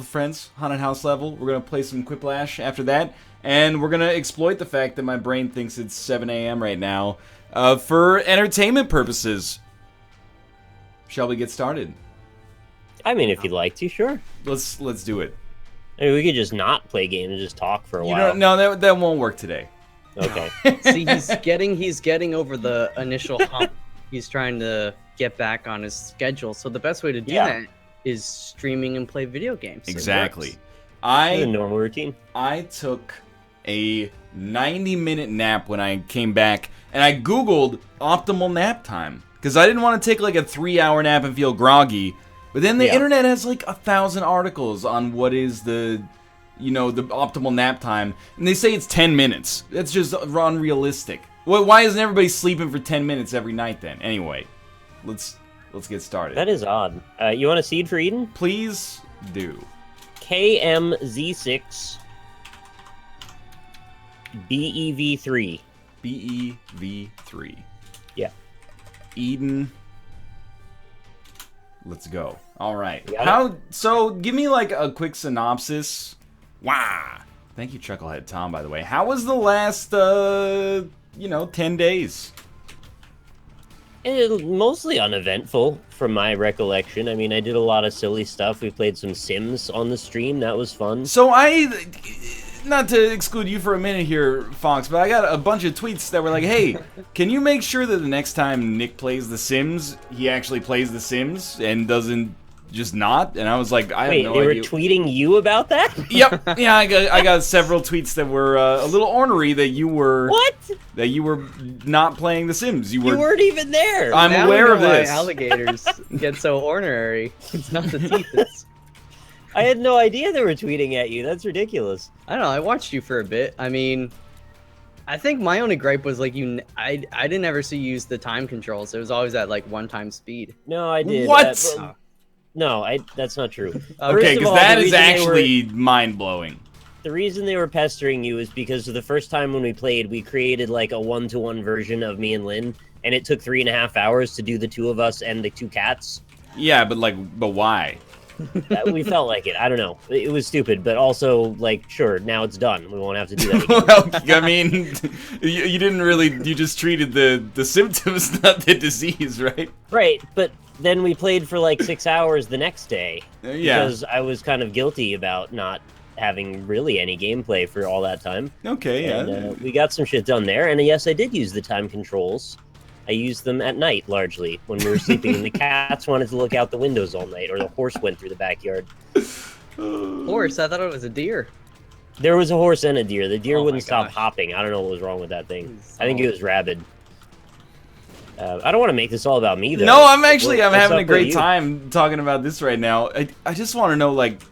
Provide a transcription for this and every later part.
friends, haunted house level. We're gonna play some Quiplash after that, and we're gonna exploit the fact that my brain thinks it's 7 a.m. right now for entertainment purposes. Shall we get started? I mean, if you'd like to, sure. Let's do it. I mean, we could just not play games and just talk for a while. No, that won't work today. Okay. See, he's getting over the initial hump. He's trying to get back on his schedule. So the best way to do that is streaming and play video games. Exactly. A normal routine. I took a 90-minute nap when I came back, and I Googled optimal nap time because I didn't want to take like a 3-hour nap and feel groggy. But then the internet has like 1,000 articles on what is the optimal nap time, and they say it's 10 minutes. That's just unrealistic. Why isn't everybody sleeping for 10 minutes every night then? Anyway, let's get started. That is odd. You want a seed for Eden? Please do. KMZ6 BEV3. BEV3. Yeah. Eden. Let's go. All right. So give me like a quick synopsis. Wow. Thank you, Chucklehead Tom, by the way. How was the last 10 days? Mostly uneventful from my recollection. I mean, I did a lot of silly stuff. We played some Sims on the stream. That was fun. So not to exclude you for a minute here, Fox, but I got a bunch of tweets that were like, hey, can you make sure that the next time Nick plays The Sims, he actually plays The Sims and doesn't just not? And I was like, I have no idea. Wait, they were tweeting you about that? Yep. Yeah, I got several tweets that were a little ornery that you were... What? That you were not playing The Sims. You weren't even there. I'm aware of this. Why alligators get so ornery. It's not the teeth. I had no idea they were tweeting at you. That's ridiculous. I don't know. I watched you for a bit. I mean, I think my only gripe was like I didn't ever see you use the time controls. It was always at like 1x speed. No, I did. What? No, that's not true. Okay, because that is actually mind-blowing. The reason they were pestering you is because the first time when we played, we created like a 1-to-1 version of me and Lynn, and it took 3.5 hours to do the two of us and the two cats. Yeah, but why? We felt like it. I don't know. It was stupid, but also, like, sure, now it's done. We won't have to do that again. Well, I mean, you didn't really... You just treated the symptoms, not the disease, right? Right, but then we played for, like, 6 hours the next day. Yeah. Because I was kind of guilty about not having really any gameplay for all that time. Okay, and, we got some shit done there, and yes, I did use the time controls. I used them at night, largely, when we were sleeping, and the cats wanted to look out the windows all night, or the horse went through the backyard. Horse? I thought it was a deer. There was a horse and a deer. The deer wouldn't stop gosh. hopping. I don't know what was wrong with that thing. I think it was rabid. I don't want to make this all about me, though. No, I'm having a great time talking about this right now. I just want to know, like,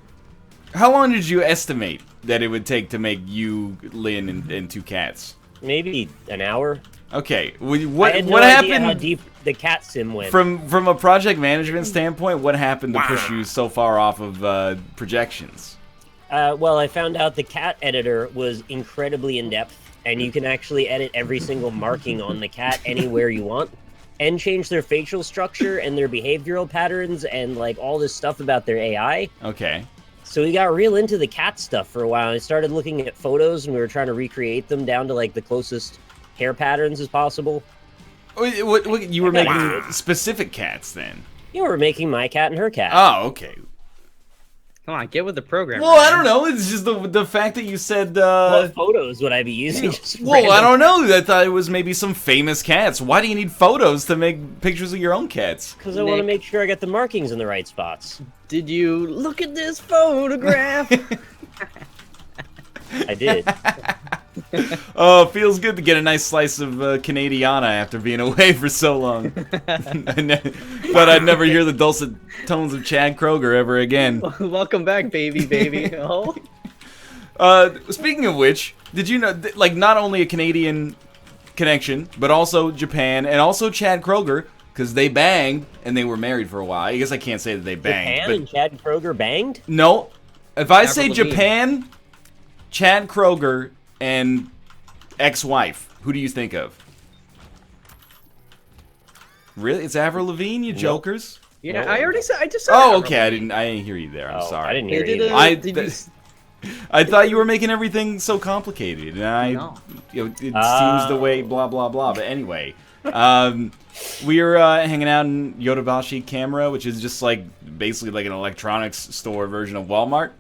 how long did you estimate that it would take to make you, Lynn, and two cats? Maybe an hour. Okay, what happened? How deep the cat sim went. From a project management standpoint, what happened to push you so far off of projections? Well, I found out the cat editor was incredibly in-depth, and you can actually edit every single marking on the cat anywhere you want, and change their facial structure and their behavioral patterns and like all this stuff about their AI. Okay. So we got real into the cat stuff for a while. I started looking at photos, and we were trying to recreate them down to like the closest hair patterns as possible. What you were making specific cats then? You were making my cat and her cat. Oh, okay. Come on, get with the program. Well, I don't know. It's just the fact that you said. What photos would I be using? Well, I don't know. I thought it was maybe some famous cats. Why do you need photos to make pictures of your own cats? Because I want to make sure I get the markings in the right spots. Did you look at this photograph? I did. Oh, it feels good to get a nice slice of Canadiana after being away for so long. But I'd never hear the dulcet tones of Chad Kroger ever again. Welcome back, baby. Oh. Speaking of which, did you know, like, not only a Canadian connection, but also Japan, and also Chad Kroger, because they banged, and they were married for a while. I guess I can't say that they banged. Japan and Chad Kroger banged? No. If I say Levine. Japan, Chad Kroger, and ex-wife, who do you think of? Really? It's Avril Lavigne, you jokers? Yeah, No. I already said. I just said. Oh, okay. I didn't hear you there. I'm Oh, sorry. I didn't hear They you. did either. did you I thought you were making everything so complicated, and No. it seems the way, blah blah blah. But anyway, we were hanging out in Yodobashi Camera, which is just like basically like an electronics store version of Walmart.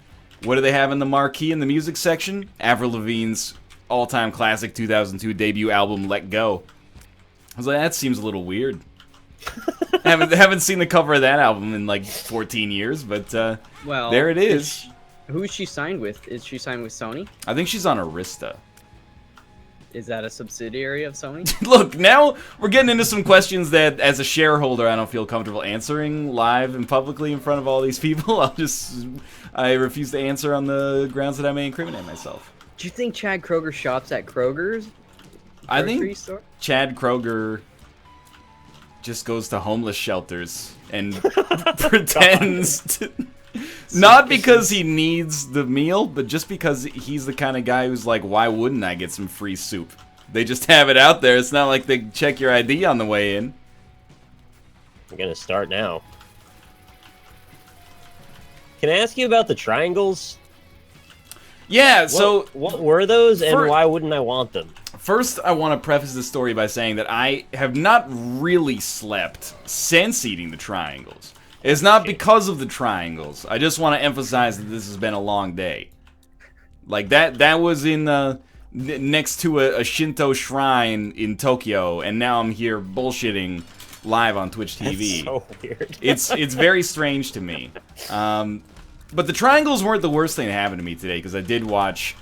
What do they have in the marquee in the music section? Avril Lavigne's all-time classic 2002 debut album, Let Go. I was like, that seems a little weird. haven't seen the cover of that album in like 14 years, but Well, there it is. Who is she signed with? Is she signed with Sony? I think she's on Arista. Is that a subsidiary of Sony? Look, now we're getting into some questions that, as a shareholder, I don't feel comfortable answering live and publicly in front of all these people. I refuse to answer on the grounds that I may incriminate myself. Do you think Chad Kroger shops at Kroger's? I grocery think store? Chad Kroger just goes to homeless shelters and pretends to... Not because he needs the meal, but just because he's the kind of guy who's like, why wouldn't I get some free soup? They just have it out there. It's not like they check your ID on the way in. I'm gonna start now. Can I ask you about the triangles? Yeah, so... What were those, and For- why wouldn't I want them? First, I want to preface this story by saying that I have not really slept since eating the triangles. It's not because of the triangles. I just want to emphasize that this has been a long day. Like, that was in next to a Shinto shrine in Tokyo, and now I'm here bullshitting live on Twitch TV. That's so weird. It's very strange to me. But the triangles weren't the worst thing that happened to me today, because I did watch...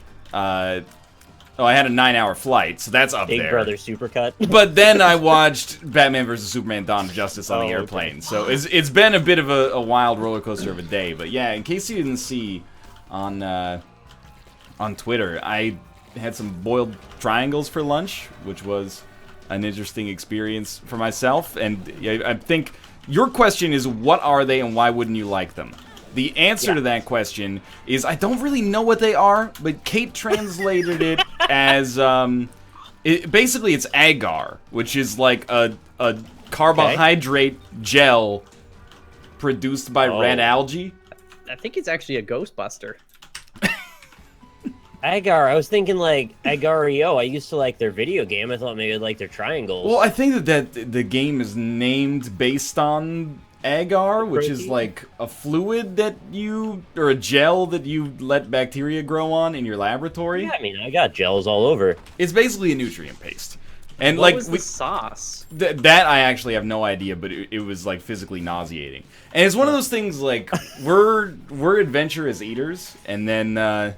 I had a 9-hour flight, so that's up Big there. Brother Supercut. But then I watched Batman vs. Superman: Dawn of Justice on the Oh, airplane. okay. So it's been a bit of a wild roller coaster of a day. But yeah, in case you didn't see on Twitter, I had some boiled triangles for lunch, which was an interesting experience for myself. And yeah, I think your question is, what are they and why wouldn't you like them? The answer to that question is I don't really know what they are, but Kate translated it as basically it's agar, which is like a carbohydrate gel produced by red algae. I think it's actually a Ghostbuster. Agar, I was thinking like Agario. I used to like their video game. I thought maybe I'd like their triangles. Well, I think that the game is named based on agar, which is like a fluid that or a gel that you let bacteria grow on in your laboratory. Yeah, I mean, I got gels all over. It's basically a nutrient paste. And What like was the sauce? that I actually have no idea, but it was like physically nauseating. And it's one of those things like we're adventurous eaters, and then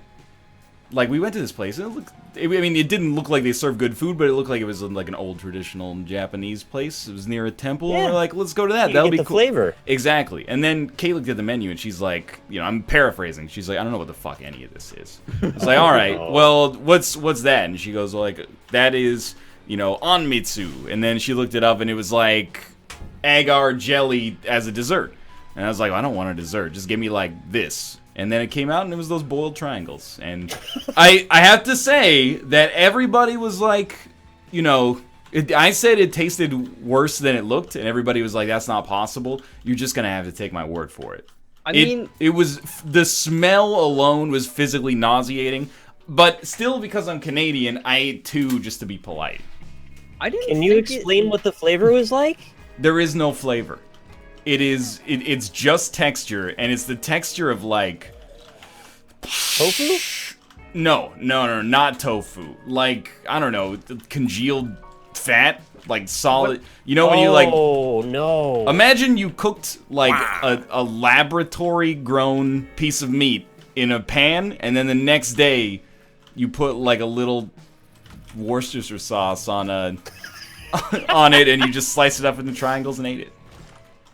like we went to this place and it didn't look like they served good food, but it looked like it was like an old traditional Japanese place. It was near a temple. Yeah. And we're like, let's go to that. You That'll get be the cool. flavor. Exactly. And then Kate looked at the menu and she's like, I'm paraphrasing. She's like, I don't know what the fuck any of this is. It's like, all right, well, what's that? And she goes like, that is, onmitsu. And then she looked it up and it was like agar jelly as a dessert. And I was like, I don't want a dessert. Just give me like this. And then it came out and it was those boiled triangles. And I have to say that everybody was like, I said it tasted worse than it looked, and everybody was like, that's not possible. You're just going to have to take my word for it. It was, the smell alone was physically nauseating, but still, because I'm Canadian, I ate two just to be polite. Can you explain what the flavor was like? There is no flavor. It's just texture, and it's the texture of like... Tofu? No, not tofu. Like, I don't know, congealed fat, like solid. When you like... Oh, no. Imagine you cooked like a laboratory-grown piece of meat in a pan, and then the next day you put like a little Worcestershire sauce on on it, and you just slice it up into triangles and ate it.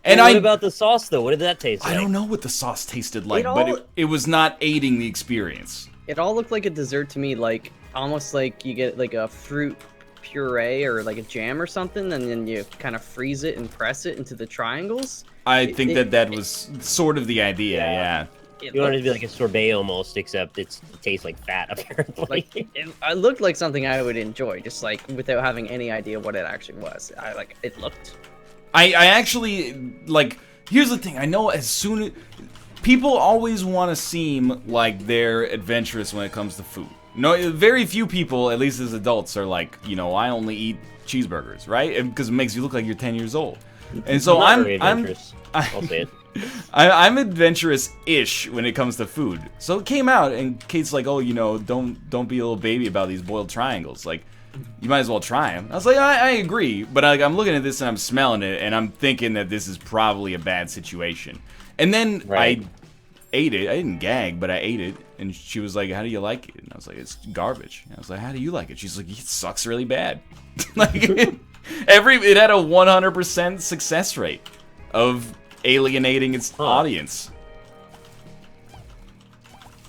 And what about the sauce, though? What did that taste like? I don't know what the sauce tasted like, but it was not aiding the experience. It all looked like a dessert to me, like almost like you get like a fruit puree or like a jam or something, and then you kind of freeze it and press it into the triangles. I think that was sort of the idea, yeah. You want it to be like a sorbet almost, except it tastes like fat, apparently. Like it looked like something I would enjoy, just like without having any idea what it actually was. It looked. I actually, like, Here's the thing. I know as soon as... People always want to seem like they're adventurous when it comes to food. No, very few people, at least as adults, are like, you know, I only eat cheeseburgers, right? Because it makes you look like you're 10 years old. And so I'll say it. I'm adventurous-ish when it comes to food. So it came out, and Kate's like, "Oh, you know, don't be a little baby about these boiled triangles. Like, you might as well try them." I was like, "I agree," but I'm looking at this and I'm smelling it, and I'm thinking that this is probably a bad situation. And then I ate it. I didn't gag, but I ate it. And she was like, "How do you like it?" And I was like, "It's garbage." And I was like, "How do you like it?" She's like, "It sucks really bad." Like, it had a 100% success rate of alienating its audience.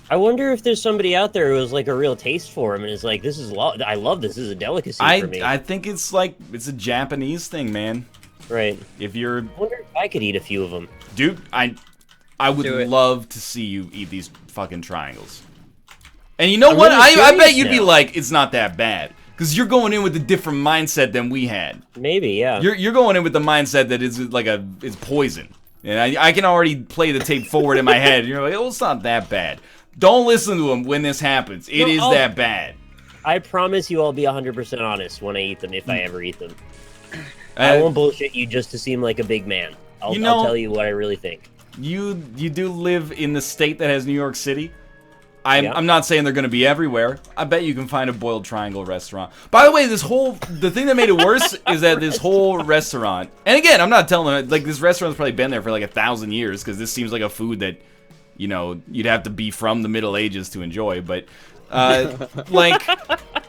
I wonder if there's somebody out there who has like a real taste for him and is like, "This is I love this. This is a delicacy for me." I think it's like it's a Japanese thing, man. Right. If you're, I wonder if I could eat a few of them. Dude, I would love to see you eat these fucking triangles. And you know what? Really I bet you'd now. be like, it's not that bad. Because you're going in with a different mindset than we had. Maybe, yeah. You're going in with the mindset that it's like it's poison. And I can already play the tape forward in my head. And you're like, oh, it's not that bad. Don't listen to him when this happens. It is that bad. I promise you I'll be 100% honest when I eat them, if I ever eat them. I won't bullshit you just to seem like a big man. I'll tell you what I really think. You do live in the state that has New York City. I'm not saying they're going to be everywhere. I bet you can find a boiled triangle restaurant. By the way, the thing that made it worse is that this whole restaurant, and again, I'm not telling them, like, this restaurant's probably been there for like 1,000 years, because this seems like a food that, you know, you'd have to be from the Middle Ages to enjoy, but, like,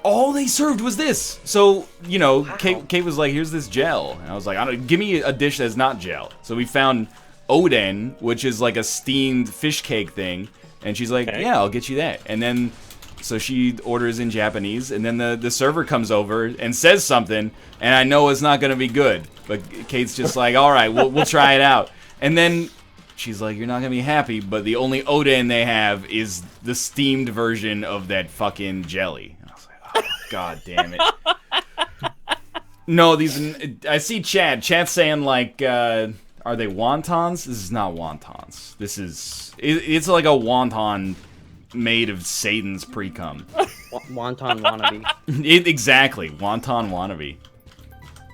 all they served was this. So, you know, Kate was like, here's this gel. And I was like, give me a dish that's not gel. So we found oden, which is like a steamed fish cake thing. And she's like, yeah, I'll get you that. And then, so she orders in Japanese, and then the server comes over and says something, and I know it's not going to be good. But Kate's just like, all right, we'll try it out. And then she's like, you're not going to be happy, but the only oden they have is the steamed version of that fucking jelly. And I was like, oh, god damn it. No, I see Chad's saying, like, are they wontons? This is not wontons. This is... It's like a wonton made of Satan's pre-cum. Wonton wannabe. Exactly. Wonton wannabe.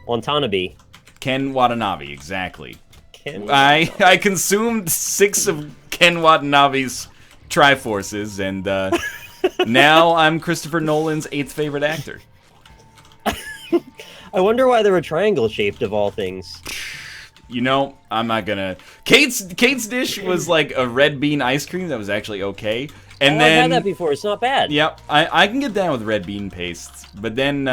Wantanabe. Ken Watanabe, exactly. I consumed 6 of Ken Watanabe's Triforces, and now I'm Christopher Nolan's 8th favorite actor. I wonder why they were triangle-shaped, of all things. You know, I'm not gonna... Kate's dish was like a red bean ice cream that was actually okay. And then... I've had that before, it's not bad. Yep, I can get down with red bean paste. But then,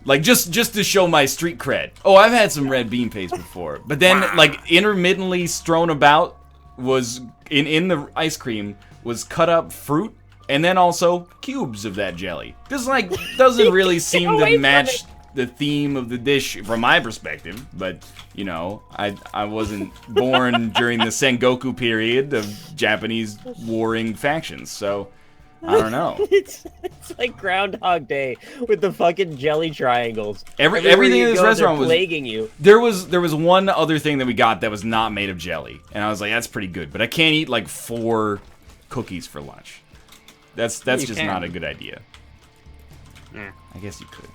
like, just to show my street cred. Oh, I've had some red bean paste before. But then, like, intermittently strewn about was... In the ice cream was cut up fruit. And then also cubes of that jelly. Just, like, doesn't really seem to match the theme of the dish from my perspective, but you know, I wasn't born during the Sengoku period of Japanese warring factions, so I don't know. It's like Groundhog Day with the fucking jelly triangles. Everything in this restaurant was plaguing you. There was one other thing that we got that was not made of jelly, and I was like, that's pretty good, but I can't eat like 4 cookies for lunch. That's just not a good idea. I guess you could.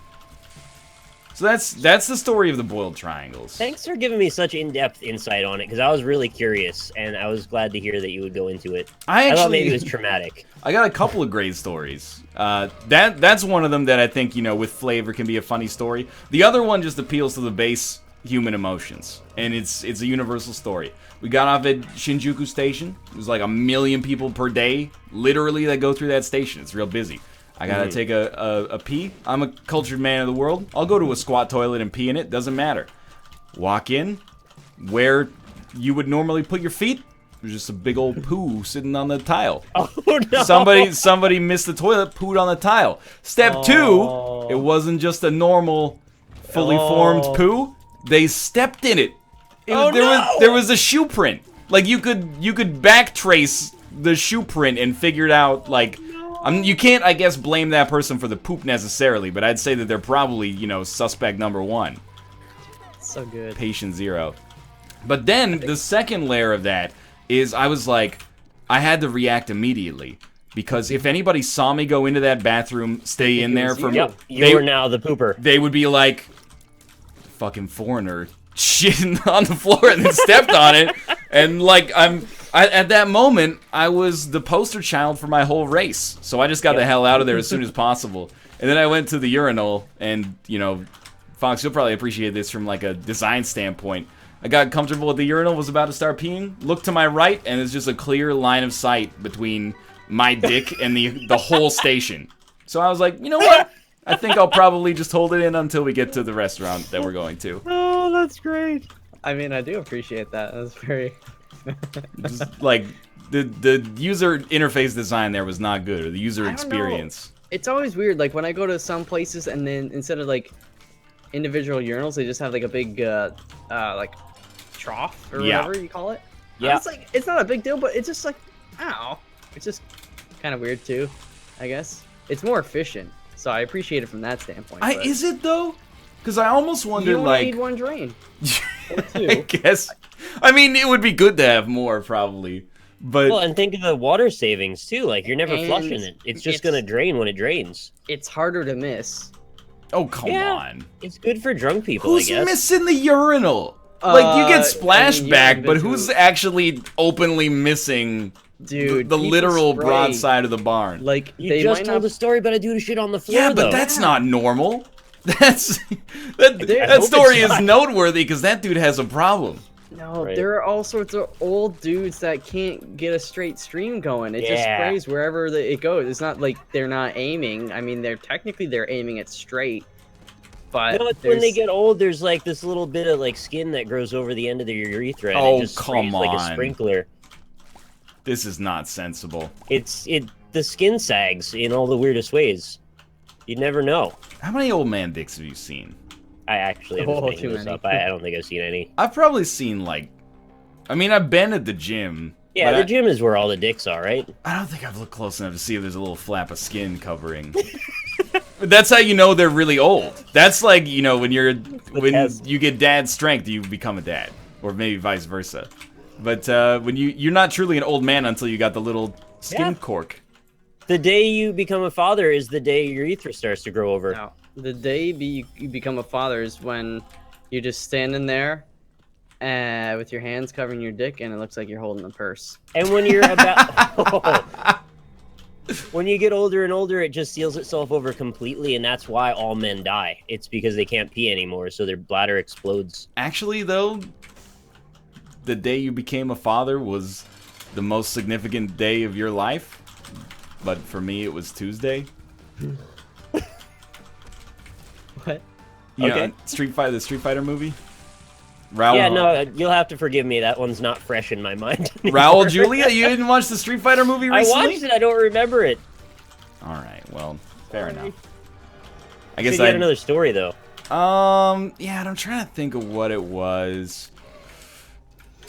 So that's the story of the boiled triangles. Thanks for giving me such in-depth insight on it, because I was really curious, and I was glad to hear that you would go into it. I thought maybe it was traumatic. I got a couple of great stories. That's one of them that I think, you know, with flavor can be a funny story. The other one just appeals to the base human emotions, and it's a universal story. We got off at Shinjuku Station. There's like 1 million people per day, literally, that go through that station. It's real busy. I gotta take a pee. I'm a cultured man of the world. I'll go to a squat toilet and pee in it. Doesn't matter. Walk in, where you would normally put your feet, there's just a big old poo sitting on the tile. Oh, no. Somebody missed the toilet, pooed on the tile. Step 2, it wasn't just a normal, fully formed poo. They stepped in it. There was a shoe print. Like, you could backtrace the shoe print and figure it out, like... you can't, I guess, blame that person for the poop necessarily, but I'd say that they're probably, you know, suspect number 1. So good. Patient 0. But then the second layer of that is I was like, I had to react immediately. Because if anybody saw me go into that bathroom, stay in there for... Yep, you were now the pooper. They would be like, fucking foreigner shitting on the floor and then stepped on it. And like, at that moment, I was the poster child for my whole race. So I just got the hell out of there as soon as possible. And then I went to the urinal and, you know, Fox, you'll probably appreciate this from like a design standpoint. I got comfortable with the urinal, was about to start peeing, looked to my right, and it's just a clear line of sight between my dick and the whole station. So I was like, you know what? I think I'll probably just hold it in until we get to the restaurant that we're going to. Oh, that's great. I mean, I do appreciate that. That's very... Just, like, the user interface design there was not good, or the user experience. It's always weird, like, when I go to some places and then instead of, like, individual urinals, they just have, like, a big, like, trough or whatever you call it. Yeah. It's like, it's not a big deal, but it's just like, ow. It's just kind of weird, too, I guess. It's more efficient, so I appreciate it from that standpoint. Is it, though? Because I almost wonder, you like... need one drain. Or two. I guess. I mean, it would be good to have more, probably. But... Well, and think of the water savings, too. Like, you're never flushing it. It's just going to drain when it drains. It's harder to miss. Oh, come on. It's good for drunk people, Who's I guess. missing the urinal? Like, you get splashback, but who's actually openly missing... Dude, the literal spray. broadside of the barn? Like, You they just might told not... a story about a dude who shit on the floor, Yeah, but though. that's not normal. That story is noteworthy because that dude has a problem. No, Right. there are all sorts of old dudes that can't get a straight stream going. It just sprays wherever it goes. It's not like they're not aiming. I mean, they're aiming it straight. But No, it's when they get old, there's like this little bit of like skin that grows over the end of their urethra, and Oh, it just come sprays like a on. sprinkler. This is not sensible. The skin sags in all the weirdest ways. You'd never know. How many old man dicks have you seen? I actually am just making this up. I don't think I've seen any. I've probably seen, like... I mean, I've been at the gym. Yeah, but the gym is where all the dicks are, right? I don't think I've looked close enough to see if there's a little flap of skin covering. But that's how you know they're really old. That's like, you know, when you get dad strength, you become a dad. Or maybe vice versa. But when you're not truly an old man until you got the little skin cork. The day you become a father is the day your urethra starts to grow over. No, the day you become a father is when you're just standing there with your hands covering your dick and it looks like you're holding a purse. And when you're about... When you get older and older, it just seals itself over completely, and that's why all men die. It's because they can't pee anymore, so their bladder explodes. Actually, though, the day you became a father was the most significant day of your life. But for me, it was Tuesday. What? You Okay. know, the Street Fighter movie? Raul, Yeah, no, you'll have to forgive me. That one's not fresh in my mind. Raul Julia? You didn't watch the Street Fighter movie I recently? watched it. I don't remember it. Alright, well, fair enough. I I guess guess I get another story though. Yeah, I'm trying to think of what it was.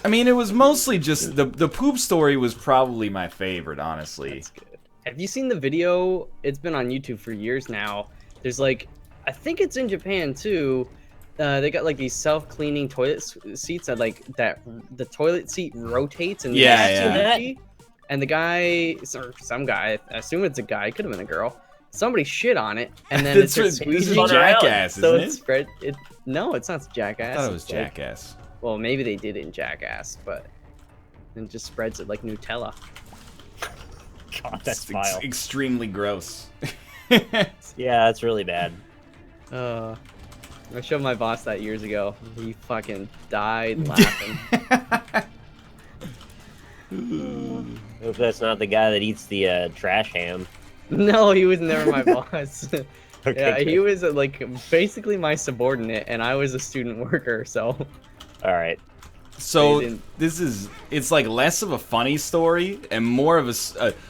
I mean, it was mostly just the poop story was probably my favorite, honestly. That's good. Have you seen the video? It's been on YouTube for years now. There's like, I think it's in Japan too. They got like these self-cleaning toilet seats that like the toilet seat rotates and and the guy or some guy, I assume it's a guy, it could have been a girl. Somebody shit on it and then it's this is Jackass, so isn't it it? spread. No, it's not Jackass. I thought it was It's like- Jackass. well, maybe they did it in Jackass, but it just spreads it like Nutella. God, that's It's vile. extremely gross. Yeah, that's really bad. I showed my boss that years ago. He fucking died laughing. Hope that's not the guy that eats the trash ham. No, he was never my boss. Okay, Yeah, he good. was like basically my subordinate, and I was a student worker. So All right. So They didn't- it's like less of a funny story and more of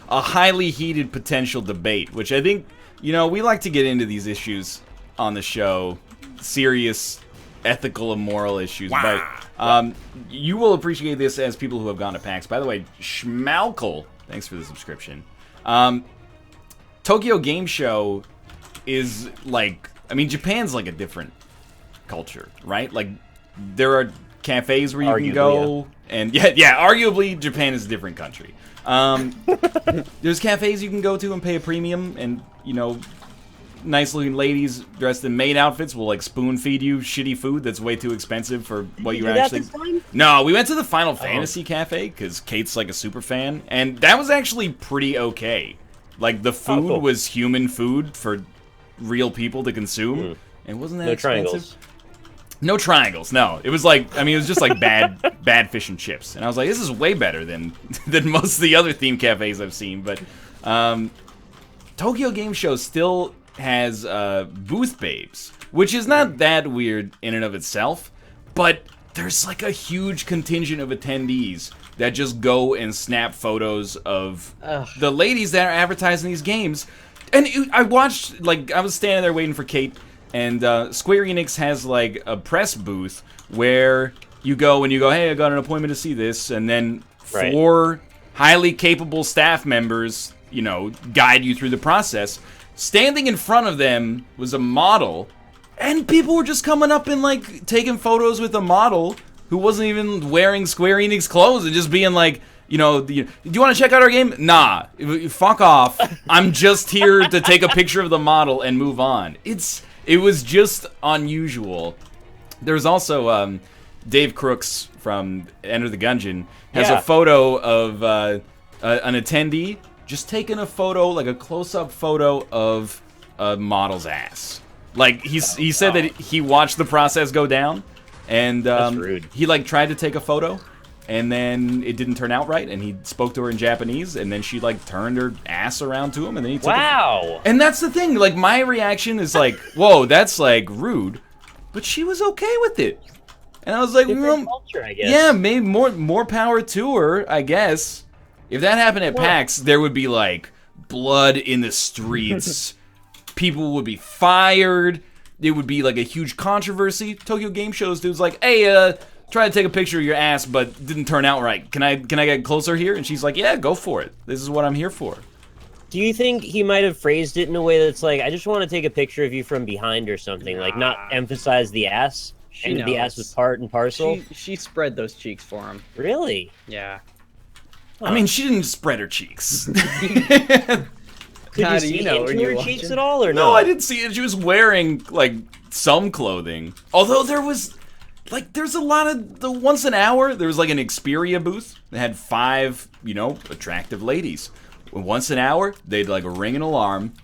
a highly heated potential debate, which I think, you know, we like to get into these issues on the show, serious ethical and moral issues. But you will appreciate this as people who have gone to PAX. By the way, Schmalkel, thanks for the subscription. Tokyo Game Show is like, I mean, Japan's like a different culture, right? Like, there are cafes where you can Arguably, go, and arguably Japan is a different country. There's cafes you can go to and pay a premium, and nice looking ladies dressed in maid outfits will like spoon feed you shitty food that's way too expensive for what you actually. No, we went to the Final Fantasy cafe because Kate's like a super fan, and that was actually pretty okay. Like the food was human food for real people to consume, and wasn't that expensive? Triangles. No triangles, no. It was like, it was just like bad fish and chips. And I was like, this is way better than most of the other theme cafes I've seen. But Tokyo Game Show still has booth babes, which is not that weird in and of itself. But there's like a huge contingent of attendees that just go and snap photos of the ladies that are advertising these games. And I watched, like, I was standing there waiting for Kate. And Square Enix has like a press booth where you go and you go, hey, I got an appointment to see this, and then 4 highly capable staff members, guide you through the process. Standing in front of them was a model, and people were just coming up and like taking photos with a model who wasn't even wearing Square Enix clothes and just being like, do you want to check out our game? Nah, fuck off. I'm just here to take a picture of the model and move on. It was just unusual. There's also Dave Crooks from Enter the Gungeon has a photo of an attendee just taking a photo, like a close-up photo of a model's ass. Like he said that he watched the process go down, and That's rude. he like tried to take a photo, and then it didn't turn out right, and he spoke to her in Japanese, and then she like turned her ass around to him, and then he took And that's the thing, like my reaction is like, whoa, that's like rude, but she was okay with it. And I was like, culture, I guess. Yeah, maybe more power to her, I guess. If that happened at PAX, there would be like blood in the streets. People would be fired. It would be like a huge controversy. Tokyo Game Show's dude's like, hey, try to take a picture of your ass, but didn't turn out right. Can I get closer here? And she's like, yeah, go for it. This is what I'm here for. Do you think he might have phrased it in a way that's like, I just want to take a picture of you from behind or something, like not emphasize the ass? The ass was part and parcel? She spread those cheeks for him. Really? Yeah. Huh. I mean, she didn't spread her cheeks. Could you see into her cheeks at all, or no? No, I didn't see it. She was wearing, like, some clothing. Although there's a lot of, once an hour, there was like an Xperia booth that had 5, attractive ladies. Once an hour, they'd like ring an alarm.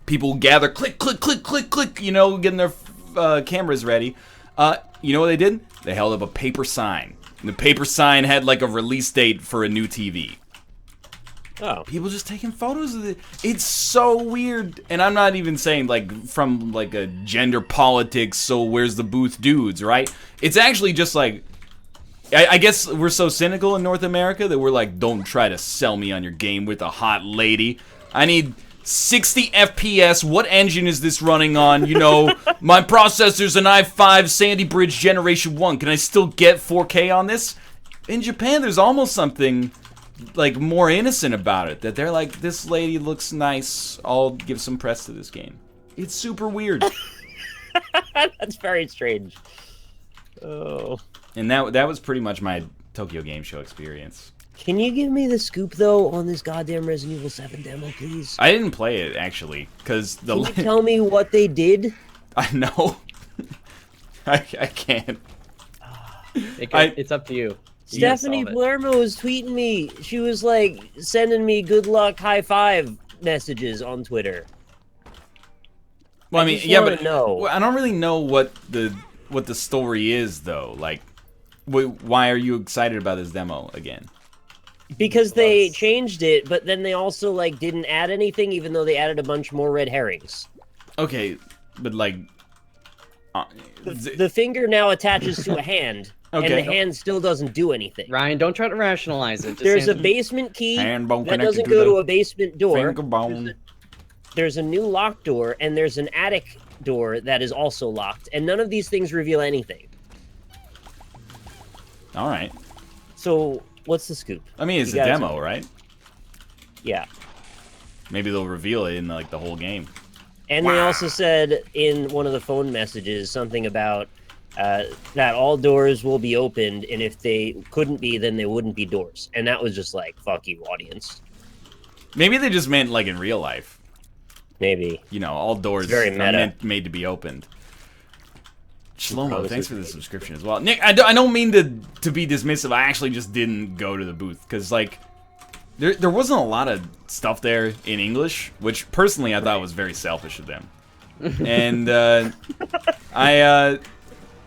People gather, click, click, click, click, click, getting their cameras ready. You know what they did? They held up a paper sign. And the paper sign had like a release date for a new TV. Oh. People just taking photos of it. It's so weird. And I'm not even saying like from like a gender politics, so where's the booth dudes, right? It's actually just like, I guess we're so cynical in North America that we're like, don't try to sell me on your game with a hot lady. I need 60 FPS. What engine is this running on? My processor's an i5 Sandy Bridge Generation 1. Can I still get 4K on this? In Japan, there's almost something like more innocent about it, that they're like, this lady looks nice, I'll give some press to this game. It's super weird. That's very strange. Oh. And that was pretty much my Tokyo Game Show experience. Can you give me the scoop though on this goddamn Resident Evil 7 demo, please? I didn't play it actually, because Can you tell me what they did? I know. I can't. It's up to you. Stephanie Palermo was tweeting me. She was like sending me good luck high five messages on Twitter. Well, I mean, yeah, but no. I don't really know what the story is though. Like, why are you excited about this demo again? Because they changed it, but then they also like didn't add anything, even though they added a bunch more red herrings. Okay, but like, the finger now attaches to a hand. Okay. And the hand still doesn't do anything. Ryan, don't try to rationalize it. There's a basement key that doesn't go to a basement door. There's a new locked door, and there's an attic door that is also locked. And none of these things reveal anything. All right. So, what's the scoop? I mean, it's a demo, right? Yeah. Maybe they'll reveal it in like the whole game. And they also said in one of the phone messages something about that all doors will be opened, and if they couldn't be, then they wouldn't be doors. And that was just like, fuck you, audience. Maybe they just meant like in real life. Maybe. You know, all doors very are made to be opened. Shlomo, thanks for the subscription as well. Nick, I don't mean to be dismissive. I actually just didn't go to the booth because like there wasn't a lot of stuff there in English, which personally I thought was very selfish of them. And I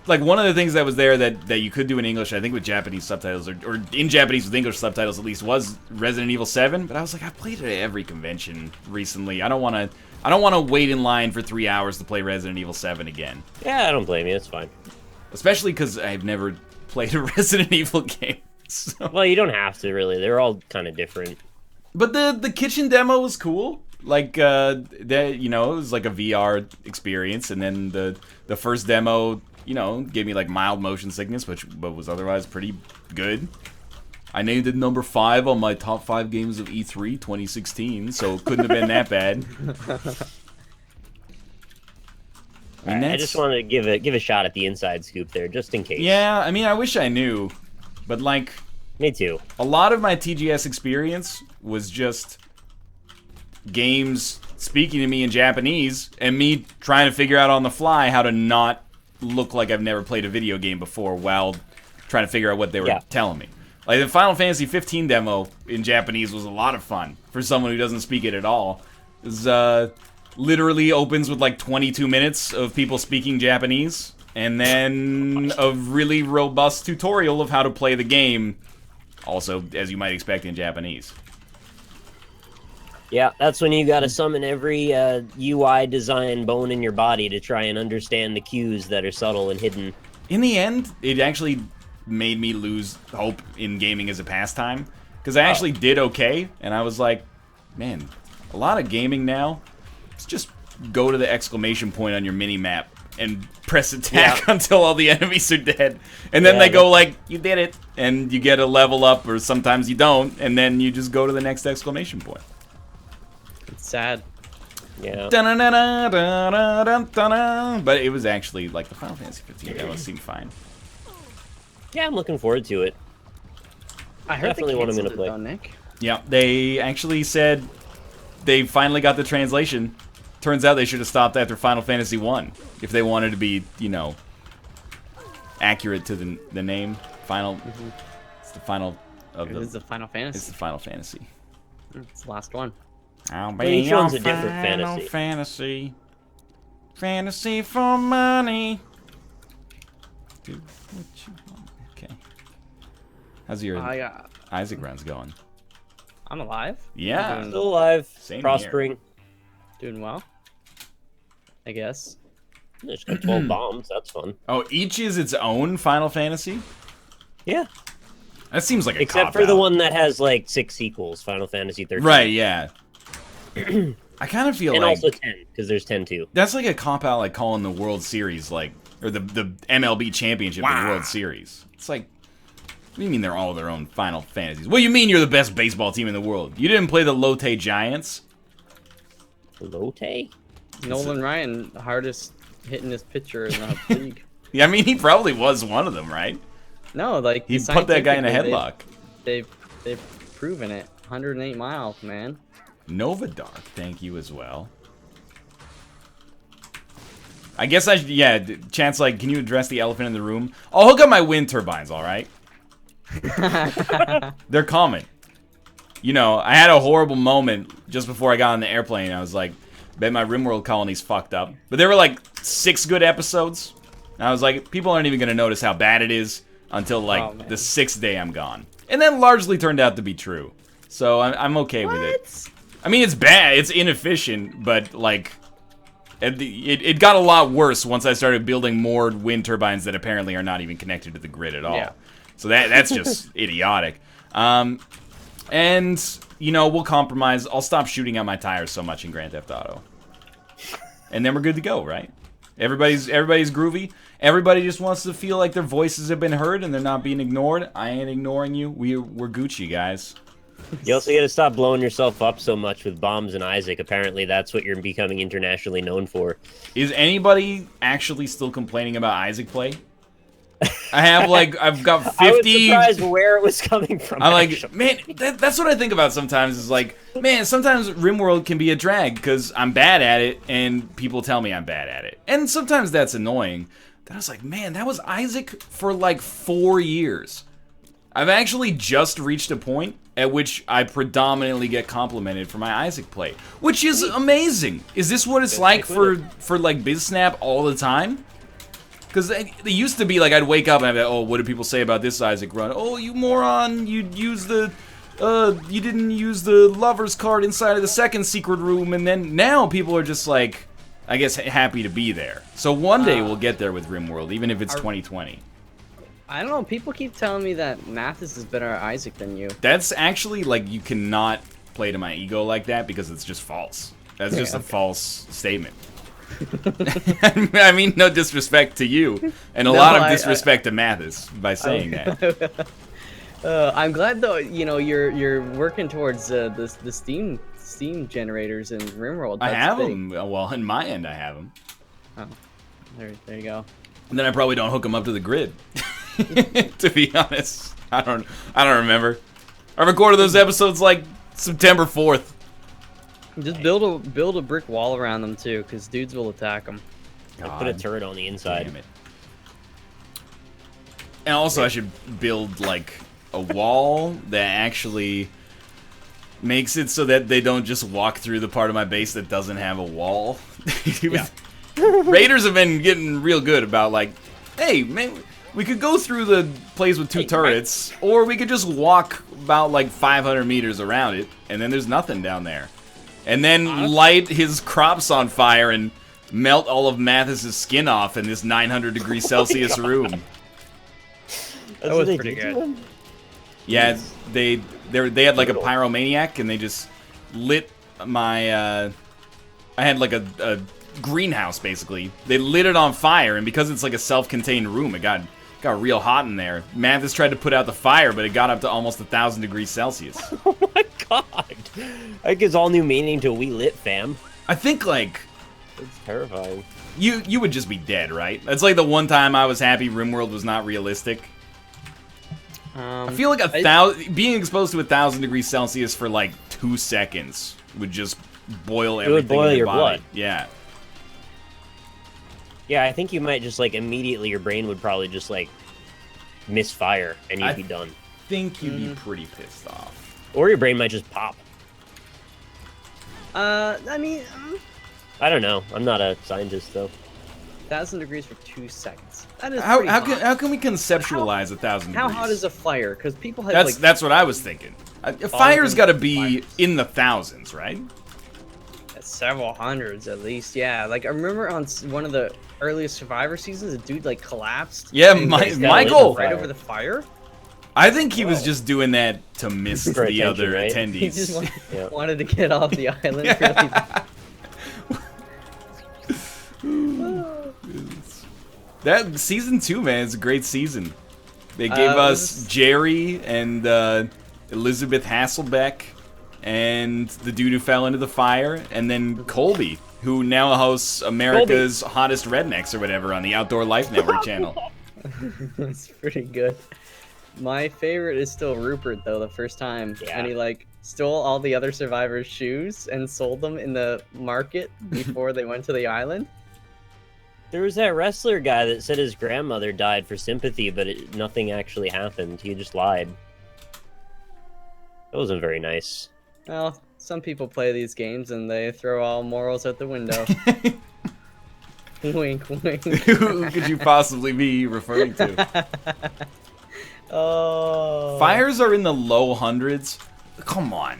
like one of the things that was there that you could do in English, I think with Japanese subtitles or in Japanese with English subtitles at least, was Resident Evil 7. But I was like, I've played it at every convention recently. I don't want to wait in line for 3 hours to play Resident Evil 7 again. Yeah, I don't blame you. It's fine. Especially because I've never played a Resident Evil game. So. Well, you don't have to, really. They're all kind of different. But the kitchen demo was cool. Like, that, you know, it was like a VR experience. And then the first demo, you know, gave me like mild motion sickness, but was otherwise pretty good. I named it number 5 on my top 5 games of E3 2016, so it couldn't have been that bad. I just wanted to give a shot at the inside scoop there, just in case. Yeah, I mean, I wish I knew, but like... Me too. A lot of my TGS experience was just games speaking to me in Japanese, and me trying to figure out on the fly how to not look like I've never played a video game before while trying to figure out what they were telling me. Like, the Final Fantasy 15 demo in Japanese was a lot of fun for someone who doesn't speak it at all. It was, literally opens with like 22 minutes of people speaking Japanese, and then a really robust tutorial of how to play the game, also, as you might expect, in Japanese. Yeah, that's when you gotta summon every UI design bone in your body to try and understand the cues that are subtle and hidden. In the end, it actually made me lose hope in gaming as a pastime, because I actually did okay, and I was like, man, a lot of gaming now, it's just go to the exclamation point on your mini-map and press attack until all the enemies are dead, and then they go like, you did it, and you get a level up, or sometimes you don't, and then you just go to the next exclamation point. It's sad. Yeah. But it was actually, like, the Final Fantasy 15 demo seemed fine. Yeah, I'm looking forward to it. I heard Definitely what I'm gonna play. Though, Nick. Yeah, they actually said they finally got the translation. Turns out they should have stopped after Final Fantasy 1 if they wanted to be, you know, accurate to the name. Final. It's the final of the. It's the Final Fantasy. It's the Final Fantasy. It's the last one. I'll be each one's a different Final fantasy. Fantasy for money. Dude, what you want? Okay. How's your Isaac runs going? I'm alive. Yeah. Still alive. Same prospering. Here. Doing well. I guess. There's got 12 bombs. That's fun. Oh, each is its own Final Fantasy? Yeah. That seems like a Except for the one that has like 6 sequels, Final Fantasy 13. Right, yeah. I kind of feel and like... also 10, because there's 10 too. That's like a cop-out, like calling the World Series, like... Or the MLB Championship the World Series. It's like... What do you mean they're all their own Final Fantasies? What do you mean you're the best baseball team in the world? You didn't play the Lotte Giants? Lotte? Nolan Ryan, the hardest hitting this pitcher in the league. Yeah, I mean, he probably was one of them, right? No, like... He put that guy in a headlock. They've proven it. 108 miles, man. Nova Dark, thank you as well. I guess yeah, Chance, like, can you address the elephant in the room? I'll hook up my wind turbines, alright? They're coming. You know, I had a horrible moment just before I got on the airplane. I was like, bet my RimWorld colony's fucked up. But there were like 6 good episodes. And I was like, people aren't even going to notice how bad it is until like the 6th day I'm gone. And that largely turned out to be true. So I'm okay with it. I mean, it's bad, it's inefficient, but like, it got a lot worse once I started building more wind turbines that apparently are not even connected to the grid at all. Yeah. So that's just idiotic. And, you know, we'll compromise. I'll stop shooting out my tires so much in Grand Theft Auto. And then we're good to go, right? Everybody's groovy. Everybody just wants to feel like their voices have been heard and they're not being ignored. I ain't ignoring you. We're Gucci, guys. You also gotta stop blowing yourself up so much with bombs and Isaac. Apparently that's what you're becoming internationally known for. Is anybody actually still complaining about Isaac play? I have like I've got 50. I was surprised where it was coming from. I'm like, man, that's what I think about sometimes. Is like, man, sometimes RimWorld can be a drag because I'm bad at it and people tell me I'm bad at it, and sometimes that's annoying. Then I was like, man, that was Isaac for like 4 years. I've actually just reached a point at which I predominantly get complimented for my Isaac play, which is amazing. Is this what it's like for like BizSnap all the time? Because it used to be like I'd wake up and I'd be like, oh, what do people say about this Isaac run? Oh, you moron, you didn't use the lover's card inside of the second secret room. And then now people are just like, I guess, happy to be there. So one day we'll get there with RimWorld, even if it's 2020. I don't know, people keep telling me that Mathis is better at Isaac than you. That's actually, like, you cannot play to my ego like that because it's just false. That's just a false statement. I mean, no disrespect to you, and a lot of disrespect to Mathis by saying that. I'm glad though. You know, you're working towards the Steam generators in RimWorld. I have them. Well, in my end, I have them. Oh, there you go. And then I probably don't hook them up to the grid. To be honest, I don't remember. I recorded those episodes like September 4th. Just build a brick wall around them too, because dudes will attack them. Like put a turret on the inside. Damn it. And also, I should build like a wall that actually makes it so that they don't just walk through the part of my base that doesn't have a wall. Yeah. Raiders have been getting real good about like, hey, man, we could go through the place with 2 turrets, or we could just walk about like 500 meters around it, and then there's nothing down there. And then light his crops on fire and melt all of Mathis's skin off in this 900 degrees Celsius room. That was pretty good. Yeah, they had like a pyromaniac, and they just lit my. I had like a greenhouse basically. They lit it on fire, and because it's like a self-contained room, it got real hot in there. Mathis tried to put out the fire, but it got up to almost 1,000 degrees Celsius. Oh my god! That gives all new meaning to "we lit, fam." I think like it's terrifying. You would just be dead, right? That's like the one time I was happy RimWorld was not realistic. I feel like being exposed to 1,000 degrees Celsius for like 2 seconds would just boil everything. It would boil in your body. blood. Yeah. Yeah, I think you might just like immediately your brain would probably just like misfire and you'd be done. I think you'd be pretty pissed off. Or your brain might just pop. I mean, I don't know. I'm not a scientist though. 1,000 degrees for 2 seconds. That is how can we conceptualize 1,000 degrees? How hot is a fire? Because people have that's what I was thinking. A fire's got to be in the thousands, right? Several hundreds at least. Yeah, like I remember on one of the earliest Survivor seasons, a dude like collapsed. Yeah, Michael right over the fire. I think he was just doing that to miss the other attendees. He just wanted to get off the island. That season 2, man, is a great season. They gave us Jerry and Elizabeth Hasselbeck and the dude who fell into the fire, and then Colby, who now hosts America's Hottest Rednecks or whatever on the Outdoor Life Network channel. That's pretty good. My favorite is still Rupert, though, the first time. Yeah. And he, like, stole all the other survivors' shoes and sold them in the market before they went to the island. There was that wrestler guy that said his grandmother died for sympathy, but nothing actually happened. He just lied. That wasn't very nice. Well, some people play these games and they throw all morals out the window. Wink, wink. Who could you possibly be referring to? Oh. Fires are in the low hundreds. Come on.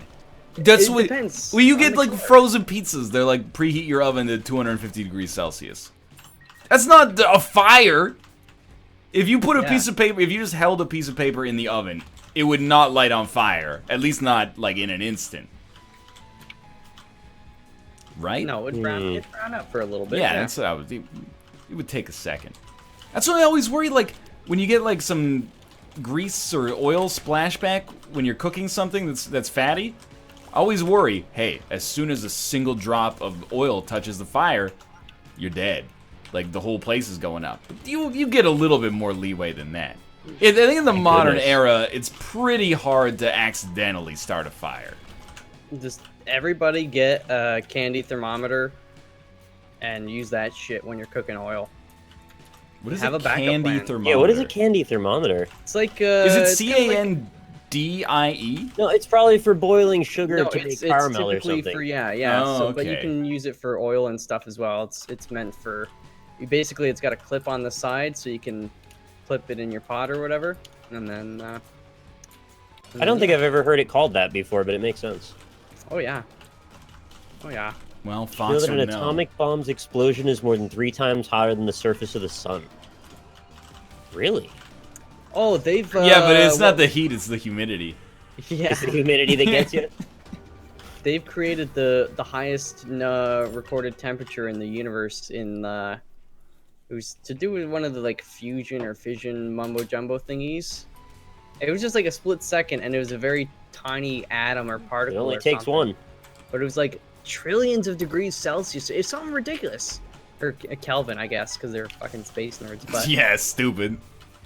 That's it what. Depends. Well, you get like frozen pizzas. They're like preheat your oven to 250 degrees Celsius. That's not a fire. If you put a piece of paper, if you just held a piece of paper in the oven, it would not light on fire. At least not like in an instant. Right? No, it'd brown up for a little bit. Yeah, that's what I would. It would take a second. That's why I always worry. Like when you get like some grease or oil splashback when you're cooking something that's fatty. I always worry. Hey, as soon as a single drop of oil touches the fire, you're dead. like the whole place is going up. You get a little bit more leeway than that. I think in the modern era, it's pretty hard to accidentally start a fire. Just everybody get a candy thermometer and use that shit when you're cooking oil. What is Have a a backup candy plan. thermometer? Yeah, what is a candy thermometer? It's like Is it it's kinda CANDIE? No, it's probably for boiling sugar No, to it's make caramel or typically something. for yeah. Oh, So, but you okay. can use it for oil and stuff as well. It's meant for. Basically, it's got a clip on the side, so you can clip it in your pot or whatever, and then. I don't think I've ever heard it called that before, but it makes sense. Oh yeah. Oh yeah. Well, You know Fox that will an know. atomic bomb's explosion is more than 3 times hotter than the surface of the sun. Really? Oh, they've. Yeah, but it's not the heat; it's the humidity. Yeah. It's the humidity that gets you? They've created the highest recorded temperature in the universe in it was to do with one of the like fusion or fission mumbo jumbo thingies. It was just like a split second, and it was a very tiny atom or It particle. only or takes something. one. But it was like trillions of degrees Celsius. It's something ridiculous. Or Kelvin, I guess, because they're fucking space nerds. But Yeah, stupid.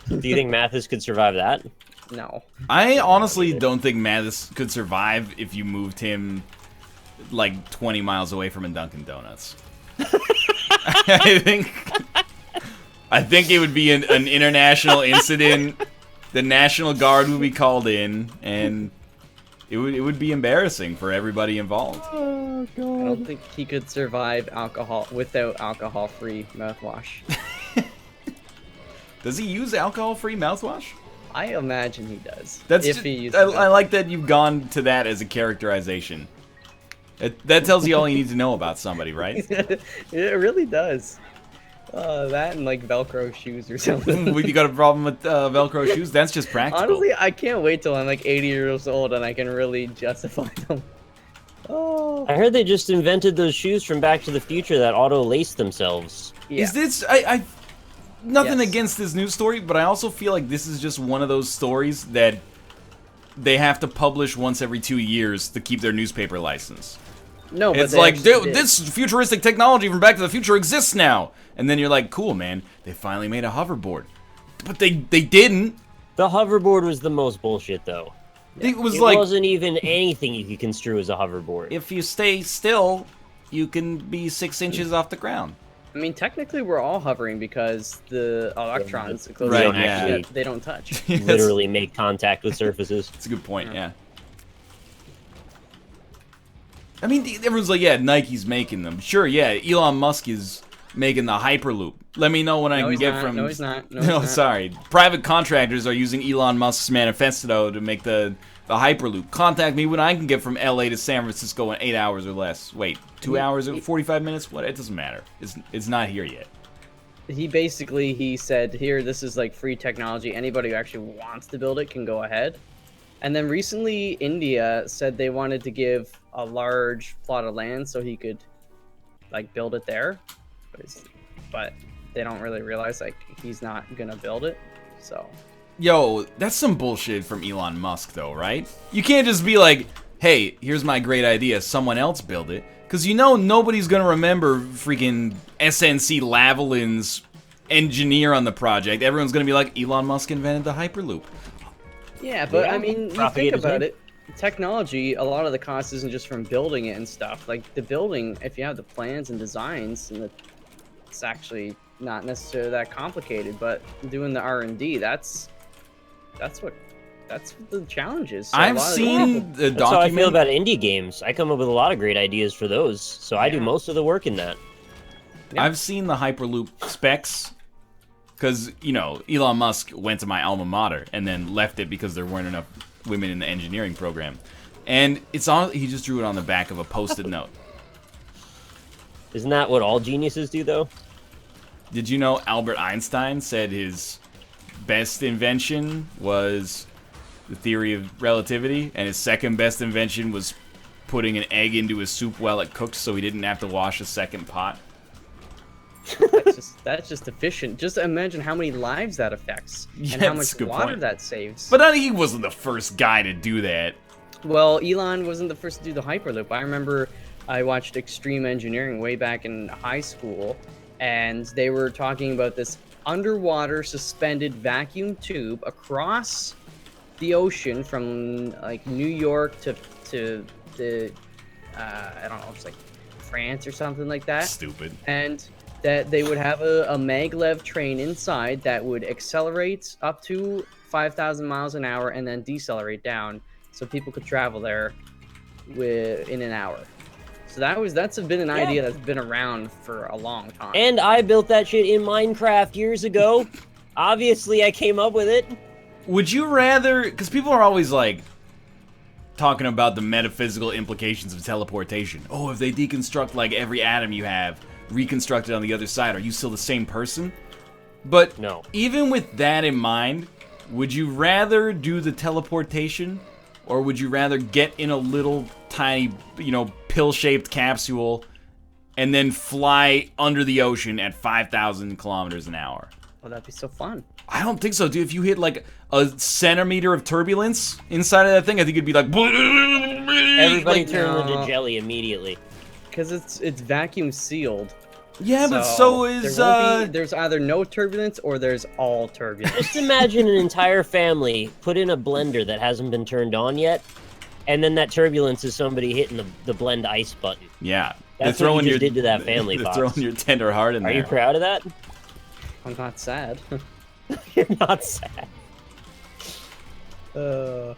Do you think Mathis could survive that? no. I honestly don't think Mathis could survive if you moved him like 20 miles away from a Dunkin' Donuts. I think it would be an international incident. The National Guard would be called in, and it would be embarrassing for everybody involved. Oh, I don't think he could survive alcohol without alcohol-free mouthwash. Does he use alcohol-free mouthwash? I imagine he does. That's if just, he uses I like that you've gone to that as a characterization. That tells you all you need to know about somebody, right? it really does. That and like Velcro shoes or something. You got a problem with Velcro shoes? That's just practical. Honestly, I can't wait till I'm like 80 years old and I can really justify them. Oh. I heard they just invented those shoes from Back to the Future that auto-lace themselves. Yeah. Is this... I nothing Yes. against this news story, but I also feel like this is just one of those stories that they have to publish once every 2 years to keep their newspaper license. No, but It's they like, actually dude, did. this futuristic technology from Back to the Future exists now. And then you're like, cool, man. They finally made a hoverboard. But they didn't. The hoverboard was the most bullshit, though. It was It like, wasn't even anything you could construe as a hoverboard. if you stay still, you can be 6 inches off the ground. I mean, technically, we're all hovering because the electrons, close Right, don't yeah. actually, they don't touch. Literally make contact with surfaces. That's a good point, yeah. I mean, everyone's like, yeah, Nike's making them. Sure, yeah, Elon Musk is making the Hyperloop. Let me know when I No, can he's get not. from... No, he's not. No, he's No, not. sorry. Private contractors are using Elon Musk's manifesto to make the Hyperloop. Contact me when I can get from LA to San Francisco in 8 hours or less. Wait, 2 hours or 45 minutes? What? It doesn't matter. It's not here yet. He said, here, this is like free technology. Anybody who actually wants to build it can go ahead. And then recently, India said they wanted to give a large plot of land so he could like build it there. But they don't really realize like he's not gonna build it. So Yo, that's some bullshit from Elon Musk, though, right? You can't just be like, hey, here's my great idea, someone else build it. Because you know nobody's gonna remember freaking SNC Lavalин's engineer on the project. Everyone's gonna be like, Elon Musk invented the Hyperloop. yeah, but Yeah, I mean, you think propagate his about name. it. Technology, a lot of the cost isn't just from building it and stuff. Like the building, if you have the plans and designs, and it's actually not necessarily that complicated. But doing the R&D, that's what the challenge is. So a I've lot of seen people- the That's how I feel document. about indie games. I come up with a lot of great ideas for those, so I do Yeah. most of the work in that. Yeah. I've seen the Hyperloop specs. Because, you know, Elon Musk went to my alma mater and then left it because there weren't enough women in the engineering program. And it's on. He just drew it on the back of a post-it note. Isn't that what all geniuses do, though? Did you know Albert Einstein said his best invention was the theory of relativity, and his second best invention was putting an egg into his soup while it cooked so he didn't have to wash a second pot? that's just efficient. Just imagine how many lives that affects Yeah, and how that's much a good water point. that saves. But he wasn't the first guy to do that. Well, Elon wasn't the first to do the Hyperloop. I remember I watched Extreme Engineering way back in high school, and they were talking about this underwater suspended vacuum tube across the ocean from like New York to the I don't know, it's like France or something like that. Stupid. And that they would have a maglev train inside that would accelerate up to 5,000 miles an hour and then decelerate down, so people could travel there in an hour. So that's been an idea that's been around for a long time. And I built that shit in Minecraft years ago. Obviously, I came up with it. Would you rather, because people are always like talking about the metaphysical implications of teleportation. Oh, if they deconstruct like every atom you have, reconstruct it on the other side, are you still the same person? But no. Even with that in mind, would you rather do the teleportation, or would you rather get in a little tiny, pill-shaped capsule and then fly under the ocean at 5,000 kilometers an hour? Oh, that'd be so fun. I don't think so, dude. If you hit like a centimeter of turbulence inside of that thing, I think it'd be like everybody turn into jelly immediately. Because it's vacuum sealed. Yeah, but so is there's either no turbulence or there's all turbulence. Just imagine an entire family put in a blender that hasn't been turned on yet, and then that turbulence is somebody hitting the blend ice button. Yeah, that's what you just did to that family. They're throwing your tender heart in there. Are you proud of that? I'm not sad. You're not sad. I'll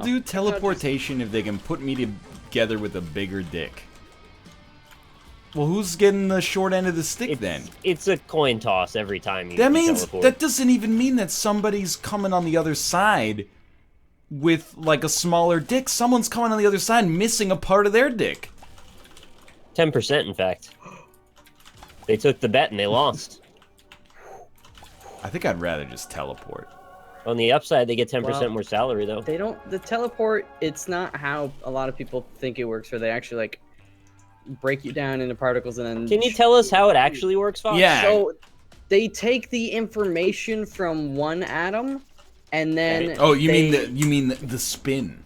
do teleportation if they can put me together with a bigger dick. Well, who's getting the short end of the stick then? It's a coin toss every time you That means teleport. that doesn't even mean that somebody's coming on the other side with like a smaller dick. Someone's coming on the other side missing a part of their dick. 10%, in fact. They took the bet and they lost. I think I'd rather just teleport. On the upside, they get 10% more salary, though. They don't. The teleport, it's not how a lot of people think it works, where they actually like break you down into particles and then. Can you tell us how it actually works, Fox? Yeah. So they take the information from one atom, and then. Oh, you mean the spin?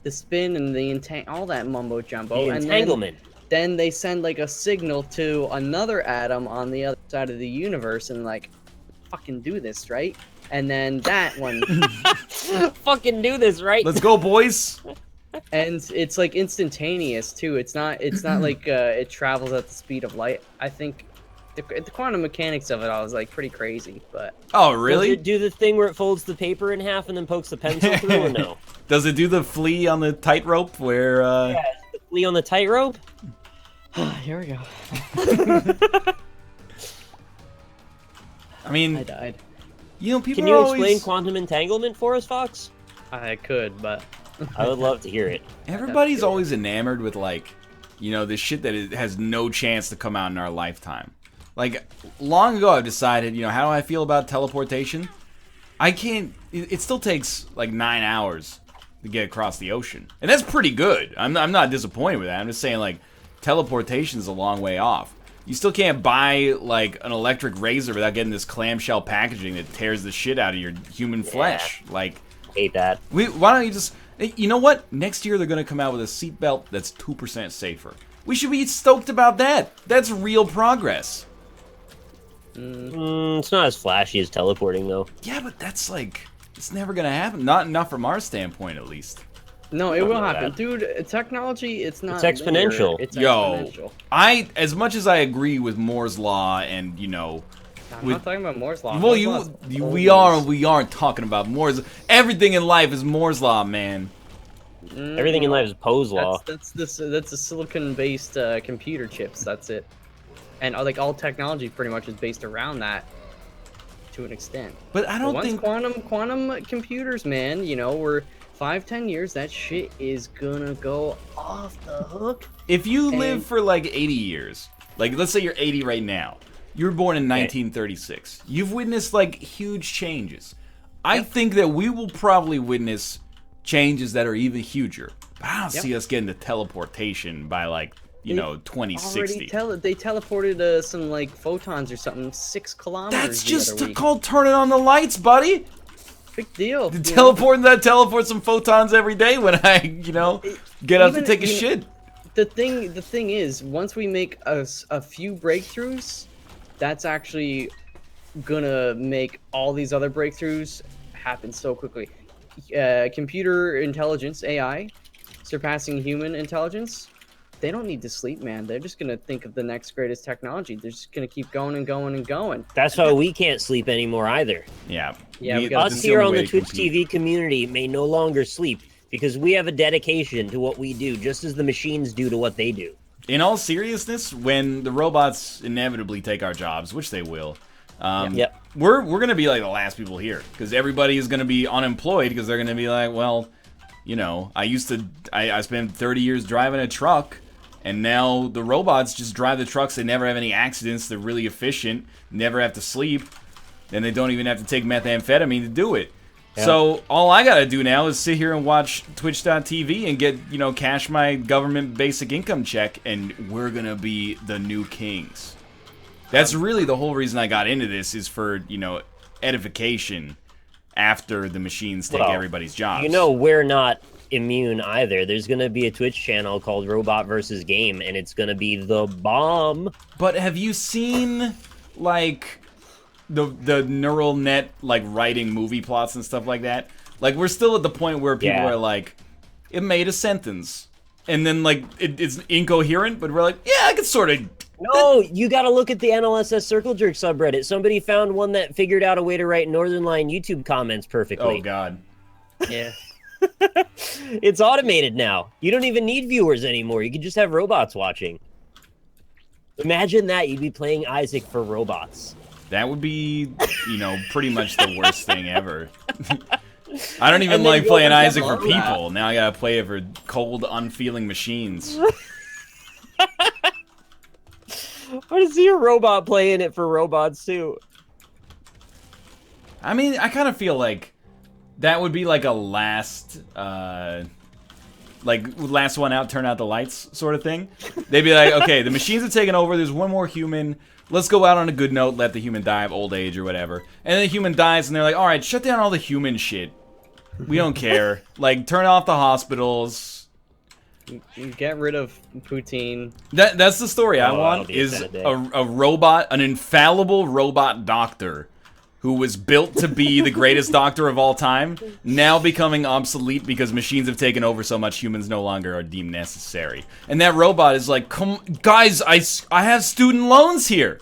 The spin and the all that mumbo jumbo. The entanglement. Then they send like a signal to another atom on the other side of the universe, and like, fucking do this, right? And then that one. Fucking do this, right? Let's go, boys. And it's like instantaneous too. It's not like it travels at the speed of light. I think the quantum mechanics of it all is like pretty crazy, but. Oh, really? Does it do the thing where it folds the paper in half and then pokes the pencil through, or no? Does it do the flea on the tightrope where? Yeah, the flea on the tightrope. Here we go. I mean, I died. People Can you always... explain quantum entanglement for us, Fox? I could, but I would love to hear it. Everybody's always enamored with like, this shit that has no chance to come out in our lifetime. Like, long ago I've decided, how do I feel about teleportation? I can't, it still takes like 9 hours to get across the ocean. And that's pretty good. I'm not disappointed with that. I'm just saying like, teleportation is a long way off. You still can't buy like an electric razor without getting this clamshell packaging that tears the shit out of your human flesh. Like, hate that. Why don't you just... You know what? Next year they're going to come out with a seatbelt that's 2% safer. We should be stoked about that. That's real progress. It's not as flashy as teleporting, though. Yeah, but that's like... It's never going to happen. Not from our standpoint, at least. No, it will happen. Dude, technology, it's not... It's exponential. Linear. It's exponential. As much as I agree with Moore's Law and, I'm not talking about Moore's Law. Well, we aren't talking about Moore's... Everything in life is Moore's Law, man. Everything in life is Poe's Law. That's the silicon-based computer chips, that's it. And like all technology pretty much is based around that to an extent. But I don't think... Quantum computers, man, we're... 5-10 years, that shit is gonna go off the hook. If you live for like 80 years, like let's say you're 80 right now, you were born in 1936. You've witnessed like huge changes. I think that we will probably witness changes that are even huger. But I don't see us getting to teleportation by like, 2060. They teleported some like photons or something 6 kilometers. That's just called turning on the lights, buddy. Big deal. Teleport some photons every day when I, get out to take a shit. the thing is, once we make a few breakthroughs, that's actually gonna make all these other breakthroughs happen so quickly. Computer intelligence, AI, surpassing human intelligence. They don't need to sleep, man. They're just gonna think of the next greatest technology. They're just gonna keep going and going and going. That's why we can't sleep anymore either. Yeah. Yeah, we got Us here on the Twitch TV community may no longer sleep because we have a dedication to what we do, just as the machines do to what they do. In all seriousness, when the robots inevitably take our jobs, which they will, we're gonna be like the last people here because everybody is gonna be unemployed because they're gonna be like, well, you know, I spent 30 years driving a truck, and now the robots just drive the trucks. They never have any accidents. They're really efficient. Never have to sleep, and they don't even have to take methamphetamine to do it. Yeah. So all I gotta do now is sit here and watch Twitch.tv and get, you know, cash my government basic income check, and we're gonna be the new kings. That's really the whole reason I got into this, is for, you know, edification after the machines take everybody's jobs. You know, we're not immune either. There's gonna be a Twitch channel called Robot vs. Game, and it's gonna be the bomb. But have you seen, like, the neural net, like, writing movie plots and stuff like that? Like, we're still at the point where people are like, it made a sentence, and then, like, it's incoherent, but we're like, yeah, I could sort of... No, you gotta look at the NLSS Circle Jerk subreddit. Somebody found one that figured out a way to write Northernlion YouTube comments perfectly. Oh, God. Yeah. It's automated now. You don't even need viewers anymore. You can just have robots watching. Imagine that. You'd be playing Isaac for robots. That would be, you know, pretty much the worst thing ever. I don't even like playing Isaac for people. Now I gotta play it for cold, unfeeling machines. I want to see a robot playing it for robots, too. I mean, I kind of feel like that would be like a last one out, turn out the lights sort of thing. They'd be like, okay, the machines have taken over, there's one more human, let's go out on a good note, let the human die of old age or whatever. And then the human dies, and they're like, alright, shut down all the human shit. We don't care. Like, turn off the hospitals. Get rid of Poutine. That's the story I want, is a robot, an infallible robot doctor who was built to be the greatest doctor of all time, now becoming obsolete because machines have taken over so much humans no longer are deemed necessary. And that robot is like, come, guys, I have student loans here.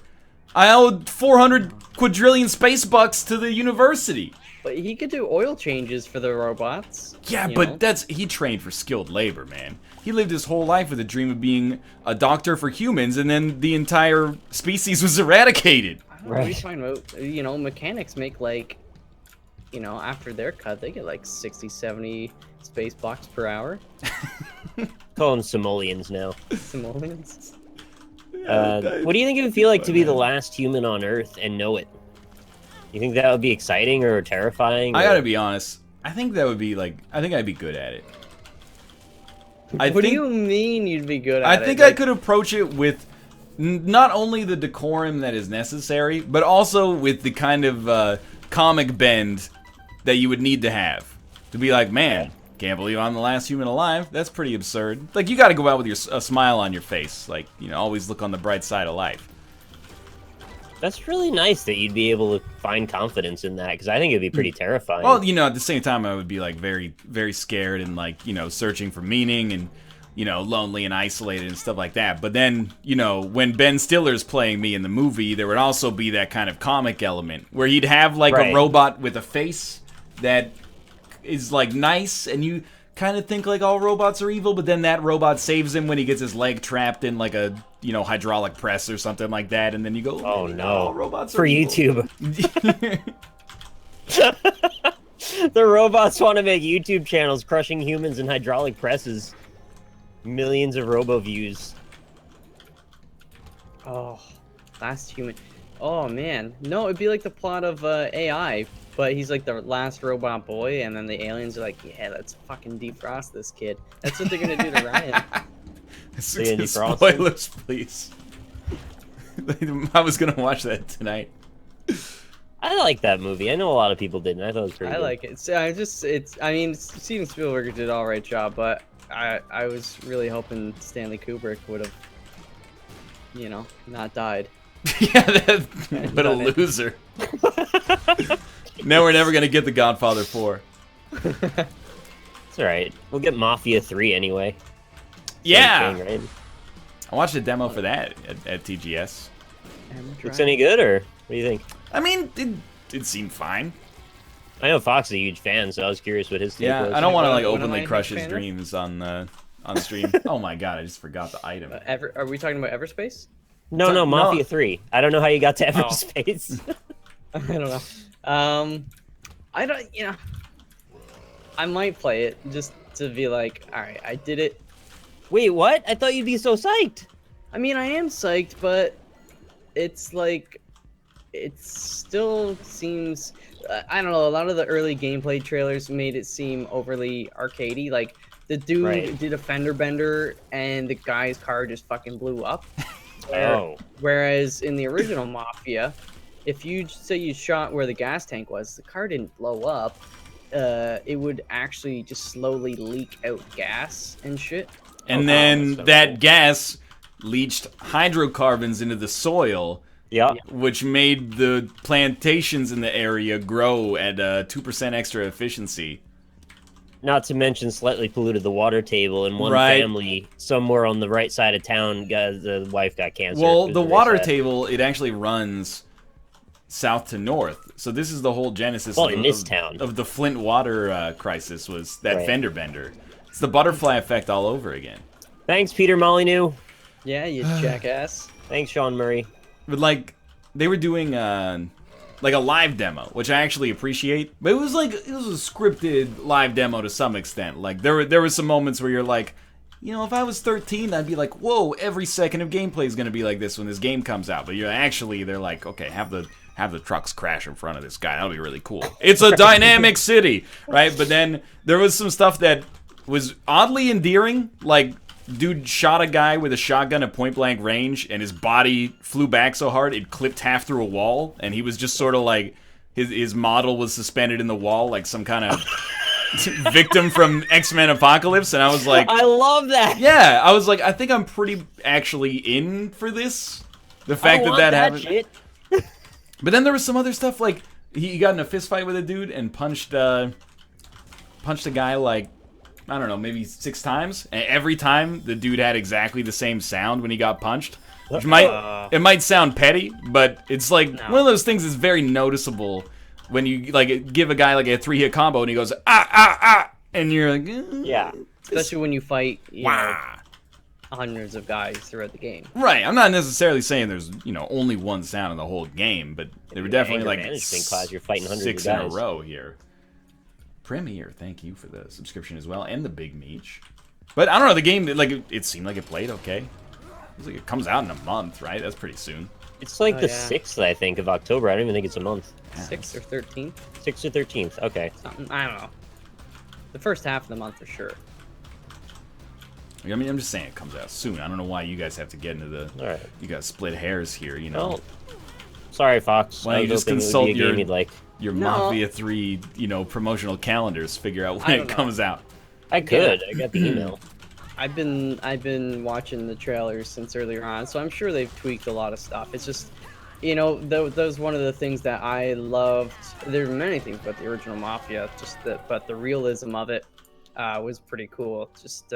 I owe 400 quadrillion space bucks to the university. But he could do oil changes for the robots. Yeah, but he trained for skilled labor, man. He lived his whole life with a dream of being a doctor for humans, and then the entire species was eradicated. What are you talking about? You know, mechanics make, like, you know, after their cut, they get like 60, 70 space blocks per hour. Call them simoleons now. Simoleons? What do you think it would feel like to be the last human on Earth and know it? You think that would be exciting or terrifying? I gotta be honest. I think that would be like, I think I'd be good at it. What do you mean you'd be good at it? I think I could approach it with not only the decorum that is necessary, but also with the kind of comic bend that you would need to have. To be like, man, can't believe I'm the last human alive. That's pretty absurd. Like, you gotta go out with a smile on your face. Like, you know, always look on the bright side of life. That's really nice that you'd be able to find confidence in that, because I think it'd be pretty terrifying. Well, you know, at the same time, I would be, like, very, very scared and, like, you know, searching for meaning and, you know, lonely and isolated and stuff like that. But then, you know, when Ben Stiller's playing me in the movie, there would also be that kind of comic element where he'd have, like, a robot with a face that is, like, nice, and you kind of think, like, all robots are evil, but then that robot saves him when he gets his leg trapped in, like, a, you know, hydraulic press or something like that, and then you go, oh no, all robots are for evil. YouTube. The robots want to make YouTube channels crushing humans in hydraulic presses. Millions of robo views. Oh, last human. Oh man, no, it'd be like the plot of AI, but he's like the last robot boy, and then the aliens are like, yeah, let's fucking defrost this kid. That's what they're gonna do to Ryan. Spoilers, please. I was gonna watch that tonight. I like that movie. I know a lot of people didn't. I thought it was pretty good. I like it. So I mean, Steven Spielberg did an alright job, but I was really hoping Stanley Kubrick would have, not died. Yeah, but a loser. Now we're never gonna get The Godfather 4. It's alright. We'll get Mafia 3 anyway. Yeah! Same thing, right? I watched a demo for that at TGS. Looks any good, or what do you think? I mean, it seemed fine. I know Fox is a huge fan, so I was curious what his take was. I don't want to like What am I openly a crush huge his fan of? dreams on stream. Oh my god, I just forgot the item. Are we talking about Everspace? No, Mafia 3. I don't know how you got to Oh. Everspace. I don't know. I don't. I might play it just to be like, all right, I did it. Wait, what? I thought you'd be so psyched. I mean, I am psyched, but it's like, it still seems. I don't know. A lot of the early gameplay trailers made it seem overly arcadey. Like the dude did a fender bender, and the guy's car just fucking blew up. Whereas in the original Mafia, if you say you shot where the gas tank was, the car didn't blow up. It would actually just slowly leak out gas and shit. And then that gas leached hydrocarbons into the soil, which made the plantations in the area grow at 2% extra efficiency. Not to mention slightly polluted the water table, and one family somewhere on the right side of town, the wife got cancer. Well, the water table, it actually runs south to north. So this is the whole genesis in this town of the Flint water crisis, was that fender bender. It's the butterfly effect all over again. Thanks, Peter Molyneux. Yeah, you jackass. Thanks, Sean Murray. But like, they were doing like a live demo, which I actually appreciate. But it was a scripted live demo to some extent. Like there were some moments where you're like, if I was 13, I'd be like, whoa, every second of gameplay is gonna be like this when this game comes out. But they're like, okay, have the trucks crash in front of this guy. That'll be really cool. It's a dynamic city, right? But then there was some stuff that was oddly endearing, like dude shot a guy with a shotgun at point blank range, and his body flew back so hard it clipped half through a wall, and he was just sort of like his model was suspended in the wall like some kind of victim from X-Men Apocalypse. And I was like, I love that. Yeah, I was like, I think I'm pretty actually in for this. The fact that happened. Shit. But then there was some other stuff, like he got in a fist fight with a dude and punched a guy like, I don't know, maybe 6 times. And every time the dude had exactly the same sound when he got punched. Which might sound petty, but it's like one of those things that's very noticeable when you like give a guy like a 3-hit combo and he goes and you're like, yeah. Especially when you fight hundreds of guys throughout the game. Right. I'm not necessarily saying there's only one sound in the whole game, but there were definitely like class, you're fighting hundreds 6 of in guys. a row here. Premier, thank you for the subscription as well, and the big meech. But I don't know, the game, like, it seemed like it played okay. It was like it comes out in a month, right? That's pretty soon. It's like the 6th, I think, of October. I don't even think it's a month. 6th or 13th? 6th or 13th, okay. Something, I don't know. The first half of the month for sure. I mean, I'm just saying it comes out soon. I don't know why you guys have to get into the... All right. You got split hairs here, Well, sorry, Fox. Why don't you just consult your No. Mafia 3, promotional calendars, figure out when it comes out. I could. I got the email. I've been watching the trailers since earlier on, so I'm sure they've tweaked a lot of stuff. It's just, that was one of the things that I loved. There were many things about the original Mafia, but the realism of it was pretty cool. Just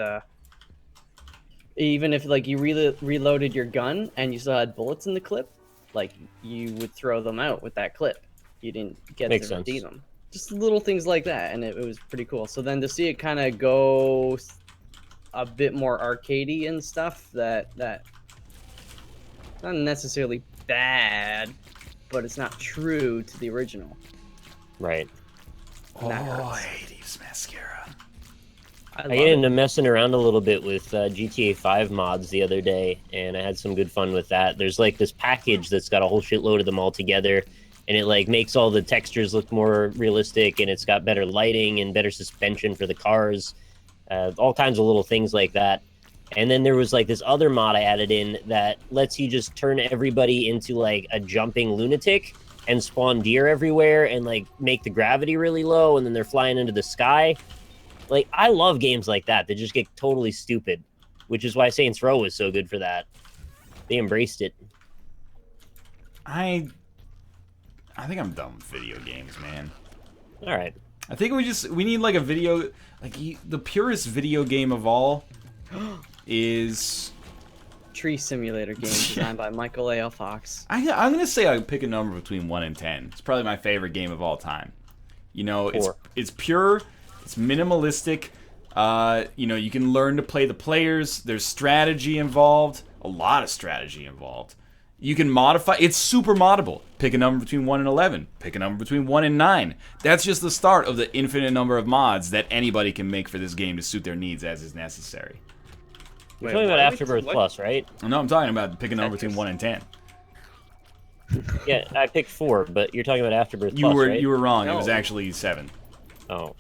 even if like you reloaded your gun and you still had bullets in the clip, like you would throw them out with that clip. You didn't get to redeem them. Just little things like that, and it was pretty cool. So then to see it kind of go a bit more arcadey and stuff, that not necessarily bad, but it's not true to the original. Right. Hades mascara. I get into messing around a little bit with GTA 5 mods the other day, and I had some good fun with that. There's like this package that's got a whole shitload of them all together, and it like makes all the textures look more realistic, and it's got better lighting and better suspension for the cars, all kinds of little things like that. And then there was like this other mod I added in that lets you just turn everybody into like a jumping lunatic and spawn deer everywhere and like make the gravity really low, and then they're flying into the sky. Like, I love games like that that just get totally stupid, which is why Saints Row was so good for that. They embraced it. I think I'm done with video games, man. All right. I think we need like a video, like the purest video game of all is Tree Simulator game designed by Michael A. L. Fox. I'm gonna say I pick a number between 1 and 10. It's probably my favorite game of all time. You know, 4. it's pure, it's minimalistic. You know, you can learn to play the players. There's strategy involved, a lot of strategy involved. You can modify. It's super moddable. Pick a number between 1 and 11. Pick a number between 1 and 9. That's just the start of the infinite number of mods that anybody can make for this game to suit their needs as is necessary. We're talking about Afterbirth Plus, right? No, I'm talking about pick a number between 1 and 10. Yeah, I picked 4, but you're talking about Afterbirth Plus, right? You were wrong. No. It was actually 7. Oh.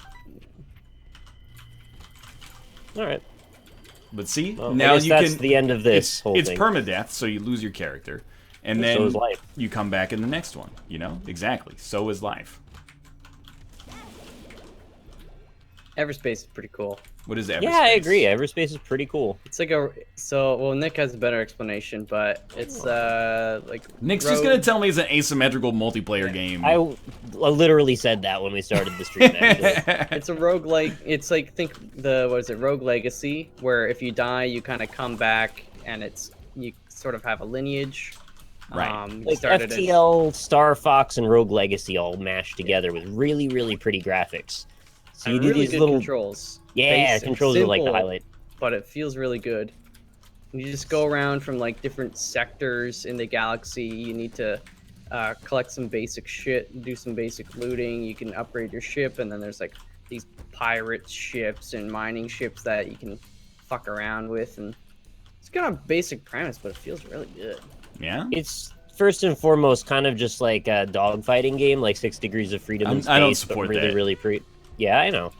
All right. But see, Well, now I guess you that's can. the end of this whole It's thing. permadeath, so you lose your character, and So then is life. you come back in the next one. You know, exactly. So is life. Everspace is pretty cool. What is Everspace? Yeah, I agree. Everspace is pretty cool. It's like well, Nick has a better explanation, but it's like Nick's just gonna tell me it's an asymmetrical multiplayer game. I literally said that when we started the stream, actually. It's a roguelike. It's like Rogue Legacy, where if you die, you kind of come back, and you sort of have a lineage. Right. You Like started FTL, Star Fox, and Rogue Legacy all mashed together with really, really pretty graphics. So you do really these good little controls. Yeah, Basic, controls are like the simple, highlight. but it feels really good. You just go around from like different sectors in the galaxy. You need to collect some basic shit, do some basic looting. You can upgrade your ship, and then there's like these pirate ships and mining ships that you can fuck around with. And it's got a basic premise, but it feels really good. Yeah. It's first and foremost kind of just like a dogfighting game, like 6 Degrees of Freedom in space, I don't but support really, that. really Yeah, I know.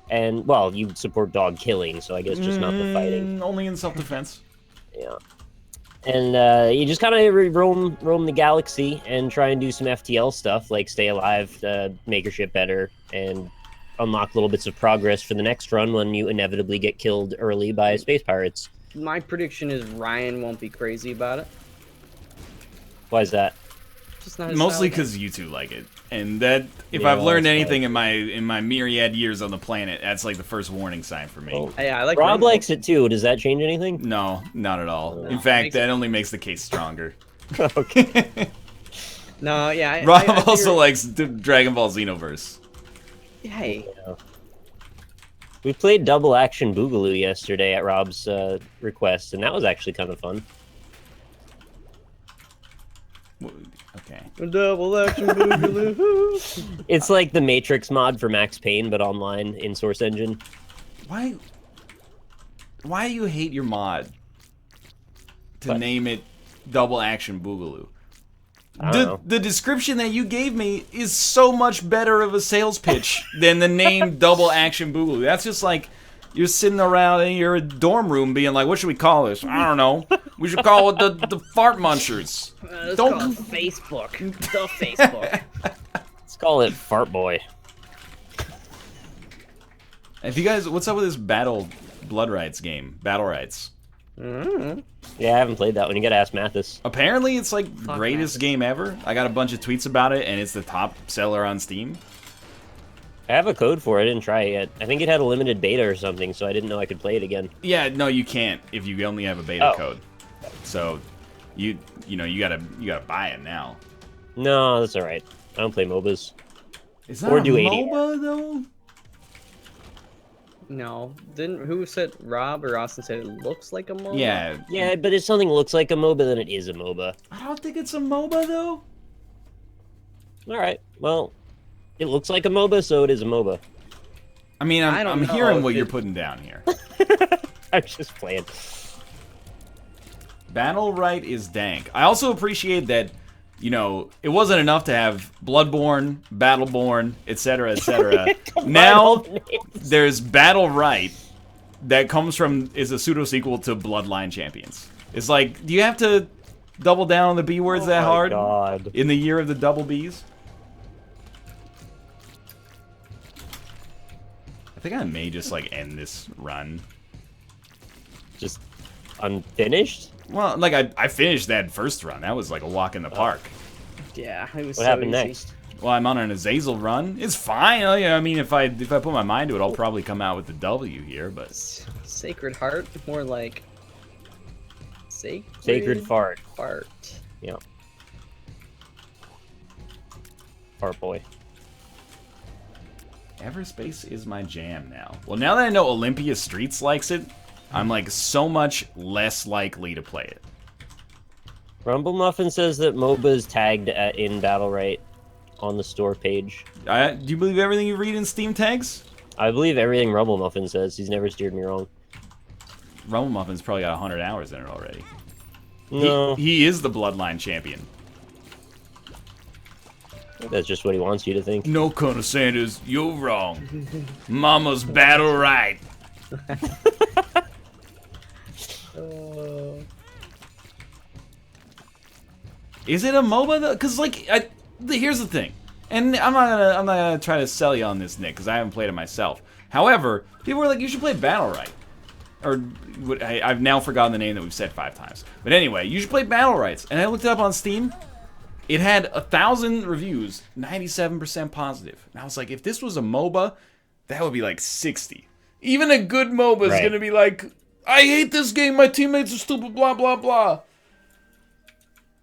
And, well, you support dog killing, so I guess just not the fighting. Only in self-defense. Yeah. And you just kind of roam the galaxy and try and do some FTL stuff, like stay alive, make your ship better, and unlock little bits of progress for the next run when you inevitably get killed early by space pirates. My prediction is Ryan won't be crazy about it. Why is that? Just not his Mostly style. because you two like it, and that if Yeah, I've learned that's anything in my myriad years on the planet, that's like the first warning sign for me. Oh. Yeah, I like Rob Rainbow. likes it too. Does that change anything? No, not at all. No. In fact, Makes that only makes the case stronger. Okay. No, yeah. Rob I also figure- likes Dragon Ball Xenoverse. Hey, We played Double Action Boogaloo yesterday at Rob's request, and that was actually kind of fun. Okay. double action boogaloo. It's like the Matrix mod for Max Payne, but online in Source Engine. Why do you hate your mod to What? name it Double Action Boogaloo? I don't know. The description that you gave me is so much better of a sales pitch than the name Double Action Boogaloo. That's just like you're sitting around in your dorm room being like, what should we call this? I don't know. We should call it the Fart Munchers. Let's Don't- call it Facebook. The Facebook. Let's call it Fart Boy. If you guys, what's up with this Battlerite game? Battlerite. Mm-hmm. Yeah, I haven't played that one. You gotta ask Mathis. Apparently, it's like the Fuck greatest Mathis. game ever. I got a bunch of tweets about it, and it's the top seller on Steam. I have a code for it. I didn't try it yet. I think it had a limited beta or something, so I didn't know I could play it again. Yeah, no, you can't if you only have a beta Oh. code. So, you gotta buy it now. No, that's all right. I don't play MOBAs. Is that Or a do 80. MOBA though? No, who said Rob or Austin said it looks like a MOBA? Yeah. Yeah, but if something looks like a MOBA, then it is a MOBA. I don't think it's a MOBA though. All right. Well, it looks like a MOBA, so it is a MOBA. I mean, I don't I'm know hearing if what you're it- putting down here. I'm just playing. Battlerite is dank. I also appreciate that, you know, it wasn't enough to have Bloodborne, Battleborn, etc., etc. Combine Now all the names. there's Battlerite that is a pseudo sequel to Bloodline Champions. It's like, do you have to double down on the B words that Oh my hard God. in the year of the double Bs? I think I may just like end this run. Just unfinished? Well, like I finished that first run. That was like a walk in the park. Yeah, it was What so happened easy. next? Well, I'm on an Azazel run. It's fine. I mean, if I put my mind to it, I'll probably come out with the W here. But Sacred Heart, more like Sacred Fart. Fart. Yeah. Fart boy. Everspace is my jam now. Well, now that I know Olympia Streets likes it, I'm like so much less likely to play it. Rumble Muffin says that MOBA is tagged in Battlerite on the store page. Do you believe everything you read in Steam tags? I believe everything Rumble Muffin says. He's never steered me wrong. Rumble Muffin's probably got 100 hours in it already. No. He is the Bloodline champion. That's just what he wants you to think. No, Colonel Sanders, you're wrong. Mama's Battlerite. Is it a MOBA though? Because like, here's the thing, and I'm not gonna try to sell you on this, Nick, because I haven't played it myself. However, people were like, you should play Battlerite, or I've now forgotten the name that we've said 5 times. But anyway, you should play Battlerites, and I looked it up on Steam. It had 1,000 reviews, 97% positive. And I was like, if this was a MOBA, that would be like 60. Even a good MOBA is gonna be like, I hate this game, my teammates are stupid, blah blah blah.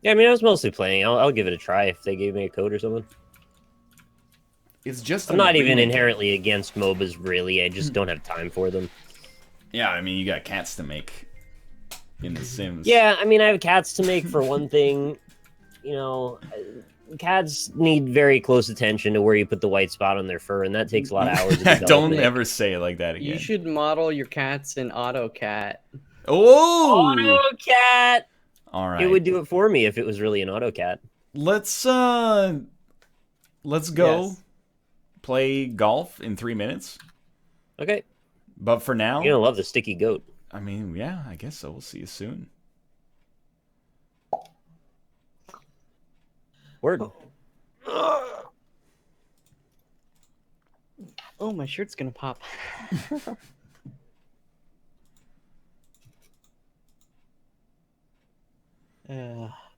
Yeah, I mean, I was mostly playing. I'll give it a try if they gave me a code or something. It's just I'm not even inherently against MOBAs, really. I just don't have time for them. Yeah, I mean, you got cats to make in The Sims. Yeah, I mean, I have cats to make for one thing. You know, cats need very close attention to where you put the white spot on their fur, and that takes a lot of hours. Don't ever say it like that again. You should model your cats in AutoCAD. Oh! AutoCAD! All right. It would do it for me if it was really an AutoCAD. Let's go play golf in 3 minutes. Okay. But for now... You're gonna love the sticky goat. I mean, yeah, I guess so. We'll see you soon. Word. Oh, my shirt's gonna pop.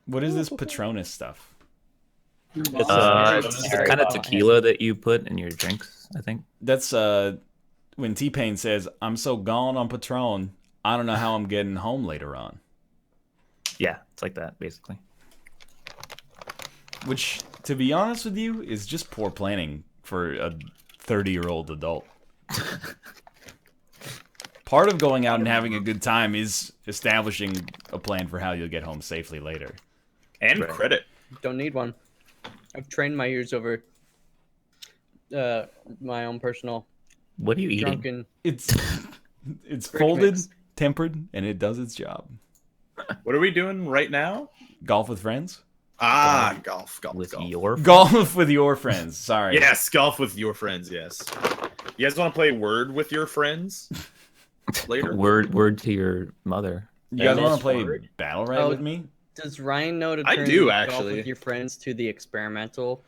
What is this Patronus stuff? It's kind of tequila that you put in your drinks, I think. That's when T-Pain says, I'm so gone on Patron, I don't know how I'm getting home later on. Yeah, it's like that, basically. Which, to be honest with you, is just poor planning for a 30-year-old adult. Part of going out and having a good time is establishing a plan for how you'll get home safely later. And credit. Don't need one. I've trained my ears over my own personal What are you eating? drunken. It's Quick folded, mix. tempered, and it does its job. What are we doing right now? Golf with friends? Golf. With your Golf with your friends. Sorry. Yes, golf with your friends, yes. You guys want to play Word with your friends later? word to your mother. You guys want MS to play Word? Battlerite Oh, with me? Does Ryan know to I turn do, golf actually. with your friends to the experimental?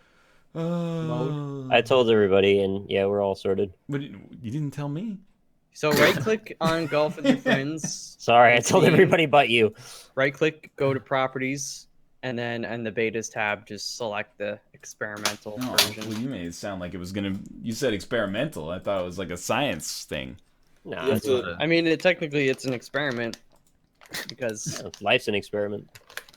I told everybody, and yeah, we're all sorted. But you didn't tell me. So right-click on golf with your friends. Sorry, I told everybody but you. Right-click, go to properties, and then in the betas tab, just select the experimental No, version. well, you made it sound like it was gonna. You said experimental. I thought it was like a science thing. No, You have to- I mean, technically, it's an experiment because life's an experiment.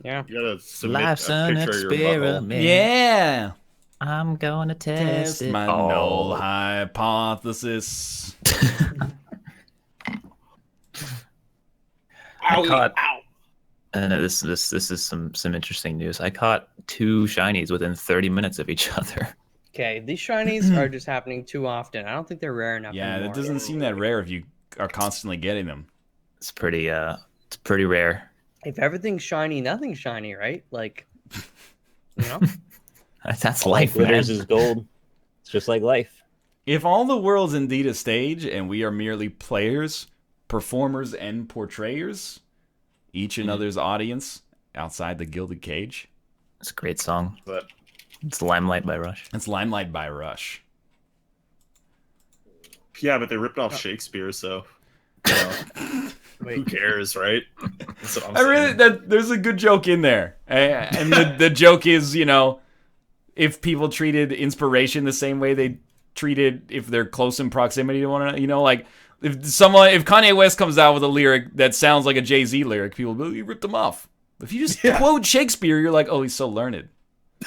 yeah. You gotta submit Life's a an picture of your butthole. experiment. Yeah. I'm gonna test it. my null hypothesis. I caught. This is some interesting news. I caught 2 shinies within 30 minutes of each other. Okay, these shinies are just happening too often. I don't think they're rare enough. Yeah, anymore. it doesn't seem that rare if you are constantly getting them. It's pretty rare. If everything's shiny, nothing's shiny, right? Like, you know. That's All life, man. glitters is gold. It's just like life. If all the world's indeed a stage and we are merely players, performers, and portrayers, each another's audience outside the gilded cage. It's a great song. But It's Limelight by Rush. It's Limelight by Rush. Yeah, but they ripped off Shakespeare, so you know, who cares, right? That's what I'm saying. There's a good joke in there, and the joke is, if people treated inspiration the same way they treated if they're close in proximity to one another, like if Kanye West comes out with a lyric that sounds like a Jay-Z lyric, people will be, you ripped him off. If you just quote Shakespeare, you're like, oh, he's so learned.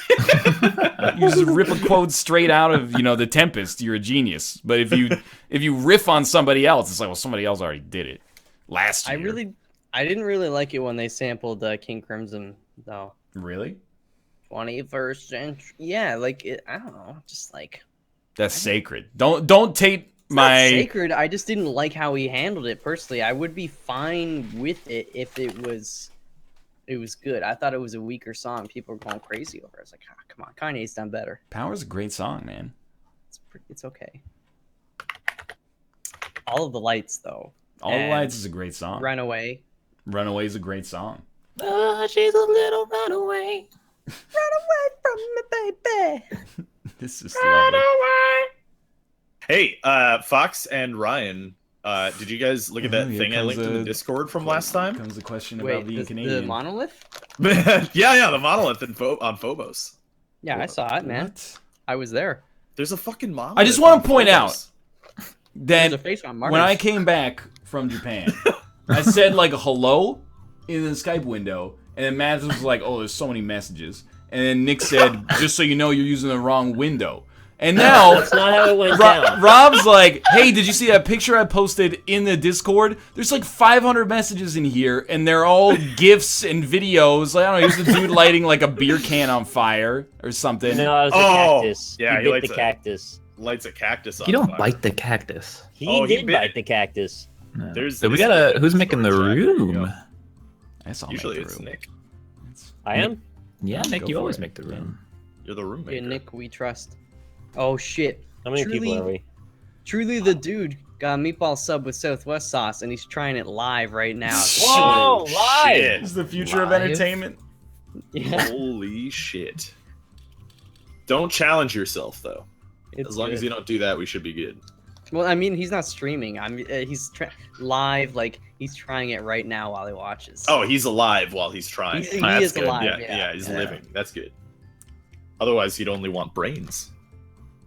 You just rip a quote straight out of The Tempest, you're a genius. But if you riff on somebody else, it's like, well, somebody else already did it last year. I didn't really like it when they sampled King Crimson though. Really? 21st century. Yeah, like I don't know, just like that's sacred. Don't take my not sacred. I just didn't like how he handled it personally. I would be fine with it if it was good. I thought it was a weaker song. People were going crazy over it. I was like, come on, Kanye's done better. Power's a great song, man. It's okay. All of the Lights though. All the Lights is a great song. Runaway is a great song. She's a little runaway. Run away from me, baby. This is lovely. Hey, Fox and Ryan, did you guys look at that thing I linked in the Discord from last time? Comes the question about being Canadian. The monolith? yeah, the monolith on Phobos. Yeah, I saw it, man. What? I was there. There's a fucking monolith. I just want to point out that a face on Mars. when I came back from Japan, I said like a hello in the Skype window, and then Matt was like, "Oh, there's so many messages," and then Nick said, "Just so you know, you're using the wrong window." And now that's not how it went down. Rob's like, "Hey, did you see that picture I posted in the Discord? There's like 500 messages in here, and they're all GIFs and videos. Like, I don't know, here's the dude lighting like a beer can on fire or something." No, it was a cactus. Yeah, he bit the cactus. Lights a cactus on You don't fire. bite the cactus. He did bite the cactus. No. So we gotta. Who's making the room? Usually it's Nick. I am. Yeah, Nick, you always make the room. You're the roommate. Yeah, Nick, we trust. Oh shit! How many people are we? Truly, the dude got a meatball sub with Southwest sauce, and he's trying it live right now. Whoa, live! Shit. This is the future of entertainment. Yeah. Holy shit! Don't challenge yourself though. As long as you don't do that, we should be good. Well, I mean, he's not streaming. He's live, like he's trying it right now while he watches. Oh, he's alive while he's trying. He is good. alive. Yeah, he's living. That's good. Otherwise, you'd only want brains.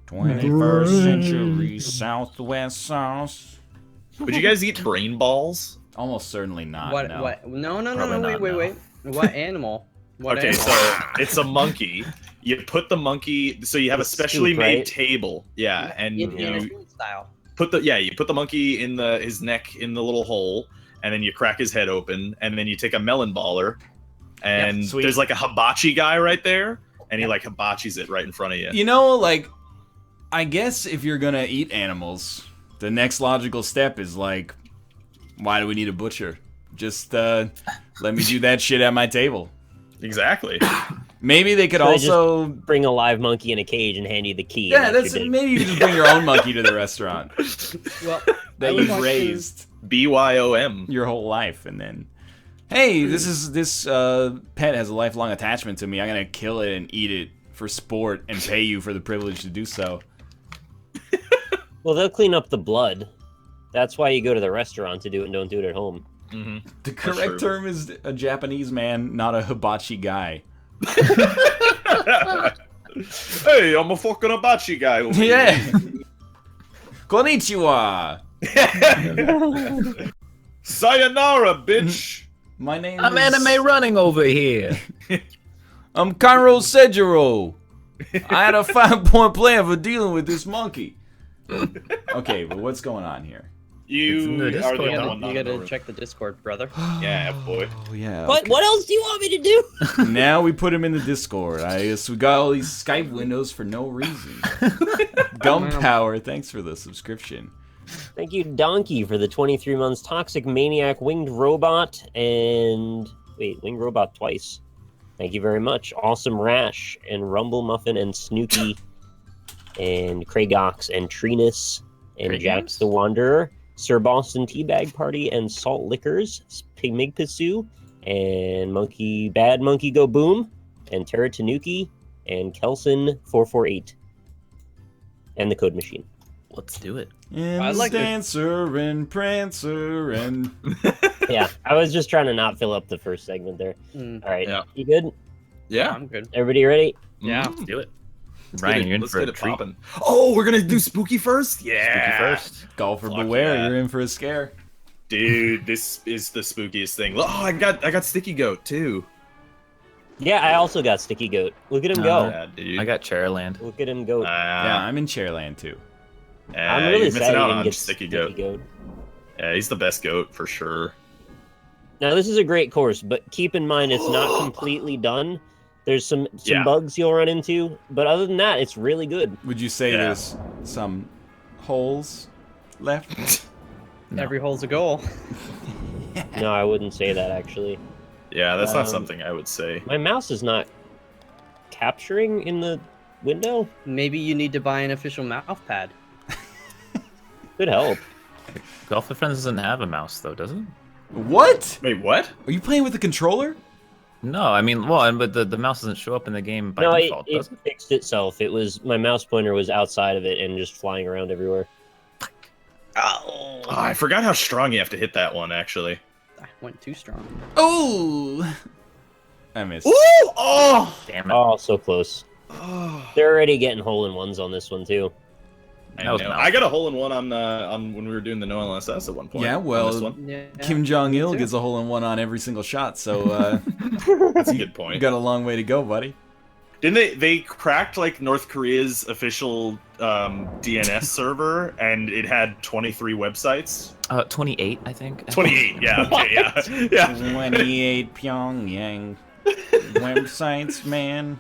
21st century Southwest sauce. Would you guys eat brain balls? Almost certainly not. What? No. What? No. Probably Wait. What animal? What Okay, animal? so it's a monkey. You put the monkey. So you have a specially made table. Yeah, and in a you food style. you put the monkey in his neck in the little hole, and then you crack his head open, and then you take a melon baller, and there's like a hibachi guy right there, and he like hibachis it right in front of you. You know, like, I guess if you're gonna eat animals, the next logical step is like, why do we need a butcher? Just let me do that shit at my table. Exactly. Maybe they could So also just bring a live monkey in a cage and hand you the key. Yeah, maybe you just bring your own monkey to the restaurant Well, that you've raised BYOM your whole life, and then, hey, this pet has a lifelong attachment to me. I'm gonna kill it and eat it for sport and pay you for the privilege to do so. Well, they'll clean up the blood. That's why you go to the restaurant to do it and don't do it at home. Mm-hmm. The correct term is a Japanese man, not a hibachi guy. Hey, I'm a fucking hibachi guy. Over Yeah. here. Konnichiwa. Sayonara, bitch. My name I'm is... anime running over here. I'm Kanro Sejiro. I had a 5-point plan for dealing with this monkey. Okay, but what's going on here? You are the Discord, only huh? one. You gotta check the Discord, brother. Yeah, boy. Oh, yeah. What else do you want me to do? Now we put him in the Discord. I guess we got all these Skype windows for no reason. Gunpowder, thanks for the subscription. Thank you, Donkey, for the 23 months. Toxic Maniac, Winged Robot, and... Wait, Winged Robot twice. Thank you very much. Awesome Rash, and Rumble Muffin, and Snooky, and Craigox, and Trinus, and Jax the Wanderer, Sir Boston Teabag Party, and Salt Liquors, Pygmig Pursuit, and Bad Monkey Go Boom, and Terra Tanuki, and Kelson 448, and the Code Machine. Let's do it. And I like it. Dancer and Prancer and... Yeah, I was just trying to not fill up the first segment there. Mm. All right, Yeah. you good? Yeah. I'm good. Everybody ready? Yeah. Let's do it. Let's Ryan, get it- you're in let's for get a it treat. poppin'. Oh, we're gonna do spooky first? Spooky Yeah. first. Golfer Fuck beware, yeah. you're in for a scare. Dude, this is the spookiest thing. Oh, I got Sticky Goat too. Yeah, I also got Sticky Goat. Look at him go. Yeah, dude. I got Chairland. Look at him go. Yeah, I'm in Chairland too. I'm really you're sad missing he out didn't on get Sticky Sticky Goat. Goat. Yeah, he's the best goat for sure. Now this is a great course, but keep in mind it's not completely done. There's some Yeah. bugs you'll run into, but other than that, it's really good. Would you say Yeah. there's some holes left? No. Every hole's a goal. No, I wouldn't say that actually. Yeah, that's not Um, something I would say. My mouse is not capturing in the window. Maybe you need to buy an official mouth pad. Could help. Golf with Friends doesn't have a mouse though, does it? What? Wait, what? Are you playing with the controller? No, I mean, well, but the mouse doesn't show up in the game by No, default, it does it? fixed itself. It was my mouse pointer was outside of it and just flying around everywhere. Oh, I forgot how strong you have to hit that one, actually. I went too strong. Oh! I missed. Ooh! Oh! Damn it. Oh, so close. Oh. They're already getting hole-in-ones on this one too. I That was know. mouse. I got a hole in one on when we were doing the no LSS at one point. Yeah, on well, this one. Yeah. Kim Jong-il too. gets a hole-in-one on every single shot, so That's a good you point. got a long way to go, buddy. Didn't they cracked like North Korea's official DNS server, and it had 23 websites. 28, I think. 28. Yeah. Okay. Yeah. Yeah. 28 Pyongyang websites, man.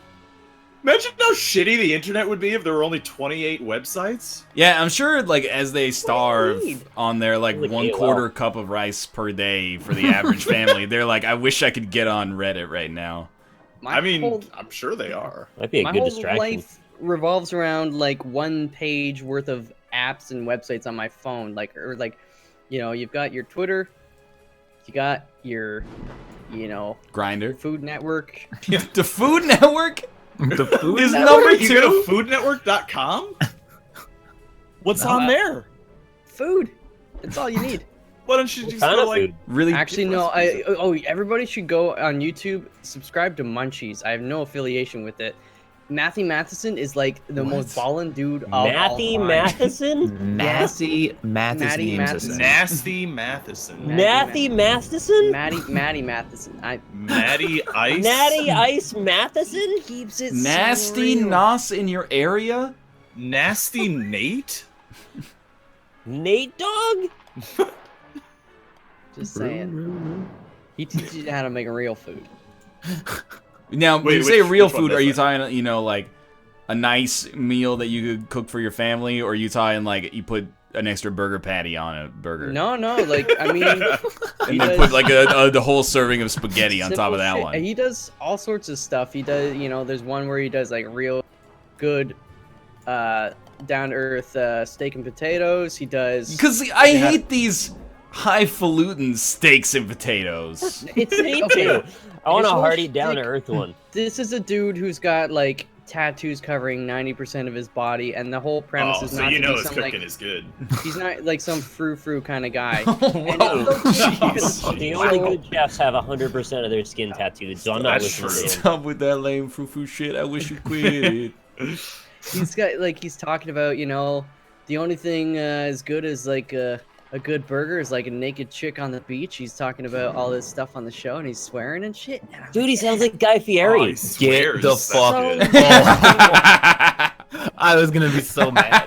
Imagine how shitty the internet would be if there were only 28 websites. Yeah, I'm sure, like, as they starve need? on their, like, Like 1/4 cup of rice per day for the average family, they're like, I wish I could get on Reddit right now. My I mean, whole, I'm sure they are. Might be a my good whole distraction. life revolves around like one page worth of apps and websites on my phone. Like, or like, you know, you've got your Twitter, you got your, you know, Grinder. Food Network. The Food Network The food is Network? number You go 2. to foodnetwork.com? What's No. on there? Food. That's all you need. Why don't you What just kind go of like food? Really? Actually, no. Everybody should go on YouTube. Subscribe to Munchies. I have no affiliation with it. Matthew Matheson is like the What? most ballin' dude of Matthew all time. Matheson? Nasty Mathis Matty names Matheson. Nasty Matheson? Matthew Matheson? Maddie Matheson. Matty Ice? Natty Ice Matheson? Keeps it Nasty so real. Nos in your area? Nasty Nate? Nate Dogg? Just saying. He teaches you how to make real food. Now, when Wait, you say which- real which one food, does are you that? talking, you know, like a nice meal that you could cook for your family, or are you talking like you put an extra burger patty on a burger? No, like I mean, he And then does put like the whole serving of spaghetti on top simple of that shit. one. He does all sorts of stuff. He does, you know, there's one where he does like real good, down to earth steak and potatoes. He does. Because I Yeah. hate these highfalutin steaks and potatoes. It's Me okay. too. I want a His whole hearty down to shtick- earth one. This is a dude who's got like tattoos covering 90% of his body, and the whole premise Oh, is so not you to know be his some cooking like is good. he's not like some frou kind of guy. Whoa, jeez. The only good chefs have 100% of their skin tattooed, so I'm not That's listening to him. Stop with that lame frou-frou shit. I wish you quit. He's got like he's talking about, you know, the only thing as good as like a good burger is like a naked chick on the beach. He's talking about all this stuff on the show, and he's swearing and shit. And I'm Dude, he sounds like Guy Fieri. Oh, he swears. the That's fuck- good. I was gonna be so mad.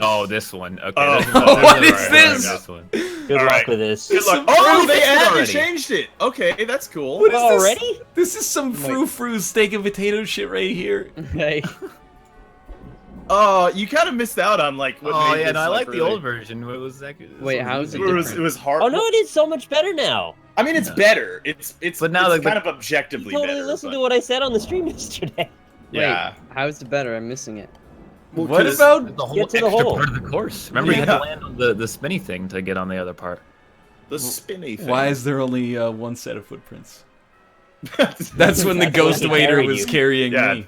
Oh, this one. Okay. Oh, this what is alright, this? This one. Good All luck right. with this. Good luck. Some Oh, they fixed it added, already. they changed it. Okay, that's cool. What is this? Already? This is some frou-frou steak and potato shit right here. Hey, You kind of missed out on like what Oh made yeah, this, no, I like the really- old version. What was that? Wait, how is It it was, different? it was hard. Oh no, it is so much better now. I mean, it's better. It's But now, it's like, kind of You objectively totally better. listened but- to what I said on the stream yesterday. Yeah. Wait, how is it better? I'm missing it. What 'cause- about The whole Get to the extra hole. part of the course. Remember, you had Yeah. to land on the spinny thing to get on the other part. The spinny thing. why is there only one set of footprints? That's when the That's ghost when he waiter carried was you. carrying Yeah. me.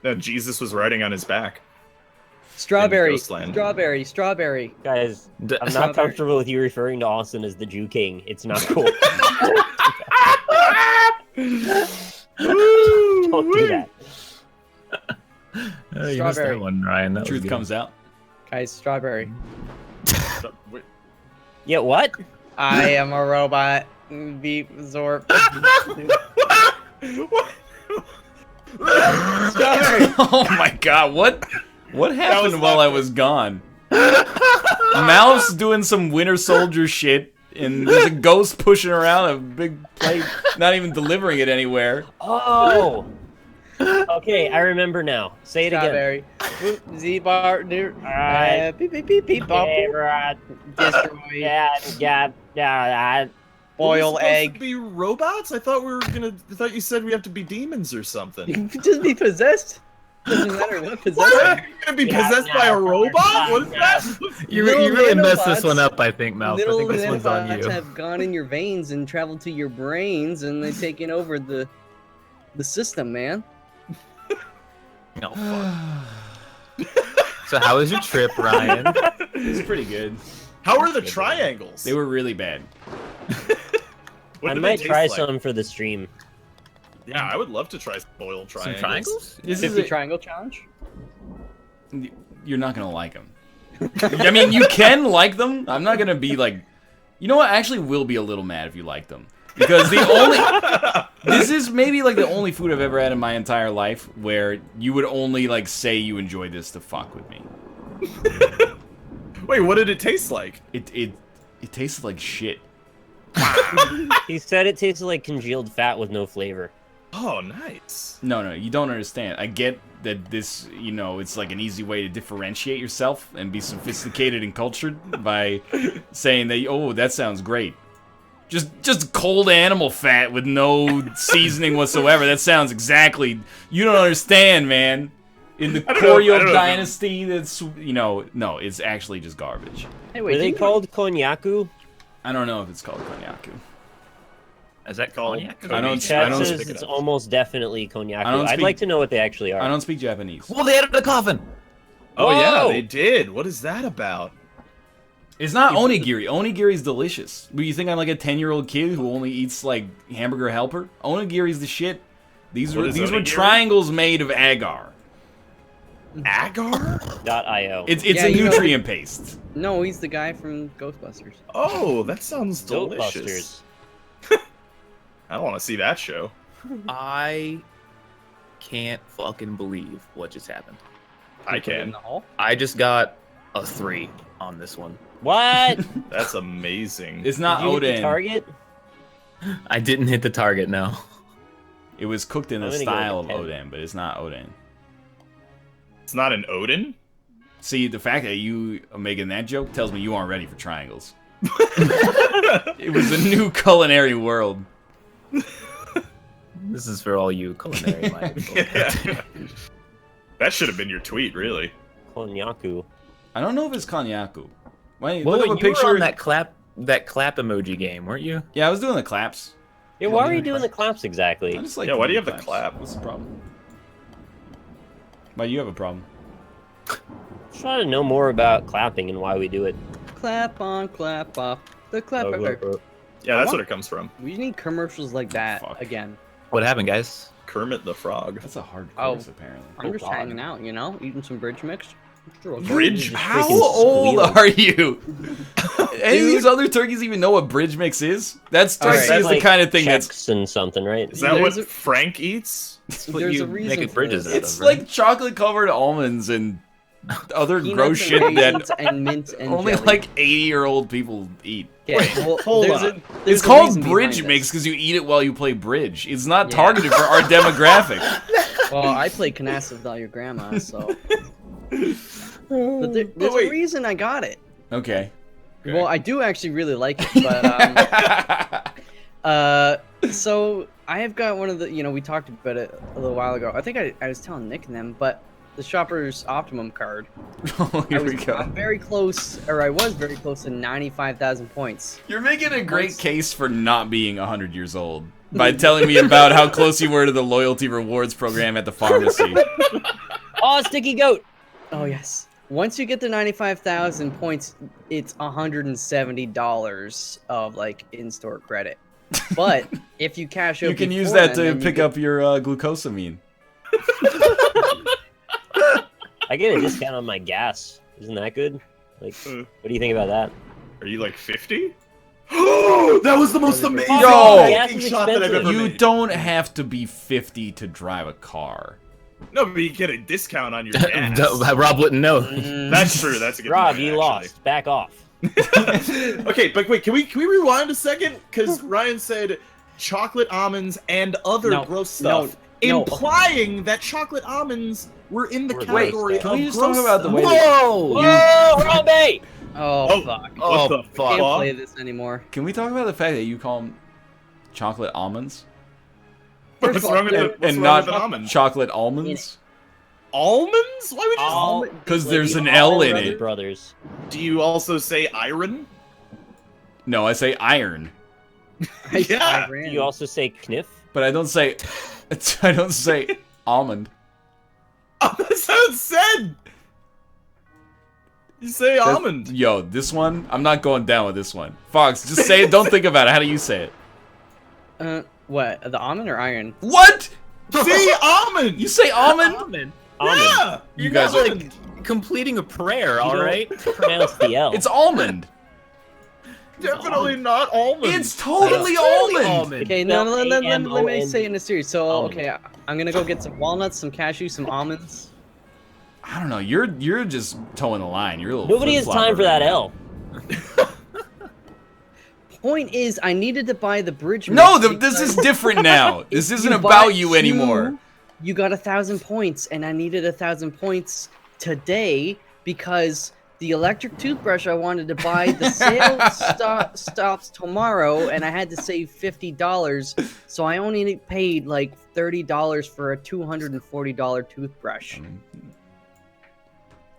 No, Jesus was riding on his back. Strawberry, Ghostland. strawberry, strawberry. Guys, I'm Strawberry. not comfortable with you referring to Austin as the Jew King. It's not cool. Don't do that. You missed that Strawberry. one, Ryan. That was Truth good. comes out. Guys, strawberry. Wait, Yeah, what? I am a robot. Beep, Zorp. Strawberry. Oh my god, what happened while I was gone? Mouse doing some Winter Soldier shit, and there's a ghost pushing around a big plate, not even delivering it anywhere. Oh! Okay, I remember now. Say it again. Strawberry. Z-bar. Alright. Beep, beep, beep, beep, bop. Okay, right. Destroy. Yeah. Boil We're supposed egg. to be robots? I thought I thought you said we have to be demons or something. Just be possessed. Doesn't matter what possessed. What? You're gonna be possessed by a robot? What is that? You Little really messed nanobots- this one up, I think, Mouth. I Little think this one's on nanobots you. have gone in your veins and traveled to your brains, and they've taken over the system, man. Oh, fuck. So how was your trip, Ryan? It's pretty good. How are the triangles? They were really bad. What I do they might taste try like? some for the stream. Yeah, I would love to try boiled Some triangles. triangles? This is 50 a, triangle challenge? you're not gonna like them. I mean, you can like them. I'm not gonna be like, you know what? I actually will be a little mad if you like them, because the only this is maybe like the only food I've ever had in my entire life where you would only like say you enjoy this to fuck with me. Wait, what did it taste like? It tasted like shit. He said it tasted like congealed fat with no flavor. Oh, nice. No, you don't understand. I get that this, it's like an easy way to differentiate yourself and be sophisticated and cultured by saying that, oh, that sounds great. Just cold animal fat with no seasoning whatsoever. That sounds exactly. You don't understand, man. In the I don't know Koryo if- dynasty, that's no, it's actually just garbage. Hey, Were they didn't you- called konyaku? I don't know if it's called konyaku. Is that cognac? I don't Chat speak says it it's up. almost definitely konyaku. I don't I'd speak- like to know what they actually are. I don't speak Japanese. Well, they added a coffin. Oh yeah, Whoa! they did. What is that about? It's not onigiri. Onigiri's delicious. But you think I'm like a 10-year-old kid who only eats like hamburger helper? Onigiri's the shit. These What were is were onigiri? triangles made of agar. Agar? .io. It's Yeah, a you know- nutrient paste. No, he's the guy from Ghostbusters. Oh, that sounds delicious. Goatbusters. I don't want to see that show. I can't fucking believe what just happened. I You put it in can. the hall? I just got a 3 on this one. What? That's amazing. It's not Did you hit the Oden. target? I didn't hit the target, no. It was cooked in I'm the gonna go style of with a 10. Oden, but it's not Oden. It's not an Odin? See, the fact that you are making that joke tells me you aren't ready for triangles. It was a new culinary world. This is for all you culinary minded folk. That should have been your tweet, really. Konyaku. I don't know if it's konyaku. Wait, Well, look up a you picture. were on that clap emoji game, weren't you? Yeah, I was doing the claps. Yeah, why are you doing the claps exactly? I just like Yeah, why do you doing have the clap? What's the problem? Why do you have a problem? Just trying to know more about clapping and why we do it. Clap on, clap off. The Oh, clapper. Yeah, that's what it comes from. We need commercials like that Fuck. again. What happened, guys? Kermit the Frog. That's a hard Oh. course, apparently. I'm just God. hanging out, eating some bridge mix. Bridge? How freaking old squeal. are you? Any of these other turkeys even know what bridge mix is? That strikes Alright. me as the Like kind of thing that's... checks and something, right? Is that what There's a- Frank eats? That's what There's you a reason making for bridges this. out It's of, right? like chocolate-covered almonds and other Peanuts gross and shit raisins that and mint and only jelly. like 80-year-old people eat. Yeah, Wait, well, hold there's on. a- there's It's a called reason bridge behind mix this. because you eat it while you play bridge. It's not Yeah. targeted for our demographic. Well, I play canasta without your grandma, so. But there's wait. a reason I got it. Okay. Well, I do actually really like it, but so I have got one of the, we talked about it a little while ago. I think I was telling Nick and them, but the Shopper's Optimum card. Oh, here we I'm go. very close, or I was very close to 95,000 points. You're making a great Once- case for not being 100 years old. by telling me about how close you were to the loyalty rewards program at the pharmacy. Oh, sticky goat. Oh yes. Once you get to 95,000 points, it's $170 of like in-store credit. But if you cash out, You can use before that then, to pick up your glucosamine. I get a discount on my gas. Isn't that good? Like, what do you think about that? Are you like 50? Oh, that was the most amazing Yo! fucking shot that I've ever You made. don't have to be 50 to drive a ar. No, but you get a discount on your gas. Rob wouldn't know. That's true. That's a good Rob, point, you actually. lost. Back off. Okay, but wait, can we rewind a second? Because Ryan said chocolate almonds and other No, gross stuff, no. implying that chocolate almonds were in the Wait, category can of we just gross talk about the stuff. way that- Whoa! Whoa, Robbie! Oh fuck! What the I can't fuck? play this anymore. Can we talk about the fact that you call them chocolate almonds? What's wrong with the, what's and wrong not with an almond? chocolate almonds? Almonds? Why would you? All- 'Cause there's like an L in Allman it. Brothers. Do you also say iron? No, I say iron, Yeah. Do you also say kniff? but I don't say almond. Oh, that's how it's said. You say almond. Yo, this one, I'm not going down with this one. Fox, just say it. Don't think about it. How do you say it? What? The almond or iron? What? See, almond. You say almond? Almond. Yeah. You guys You're are. like completing a prayer, You all don't right? pronounce the L. It's almond. Definitely not almond. It's totally Totally almond. Okay, no, Spelled let me A-M-O-N-D. say it in a series. So, Almond. okay, I'm gonna go get some walnuts, some cashews, some almonds. I don't know. You're just towing the line. You're a little. Nobody has time for that L. Point is, I needed to buy the bridge. No, mix this is because different now. This if isn't you about buy you two, anymore. You got 1,000 points, and I needed 1,000 points today because the electric toothbrush I wanted to buy, the sale stops tomorrow, and I had to save $50, so I only paid like $30 for a $240 toothbrush.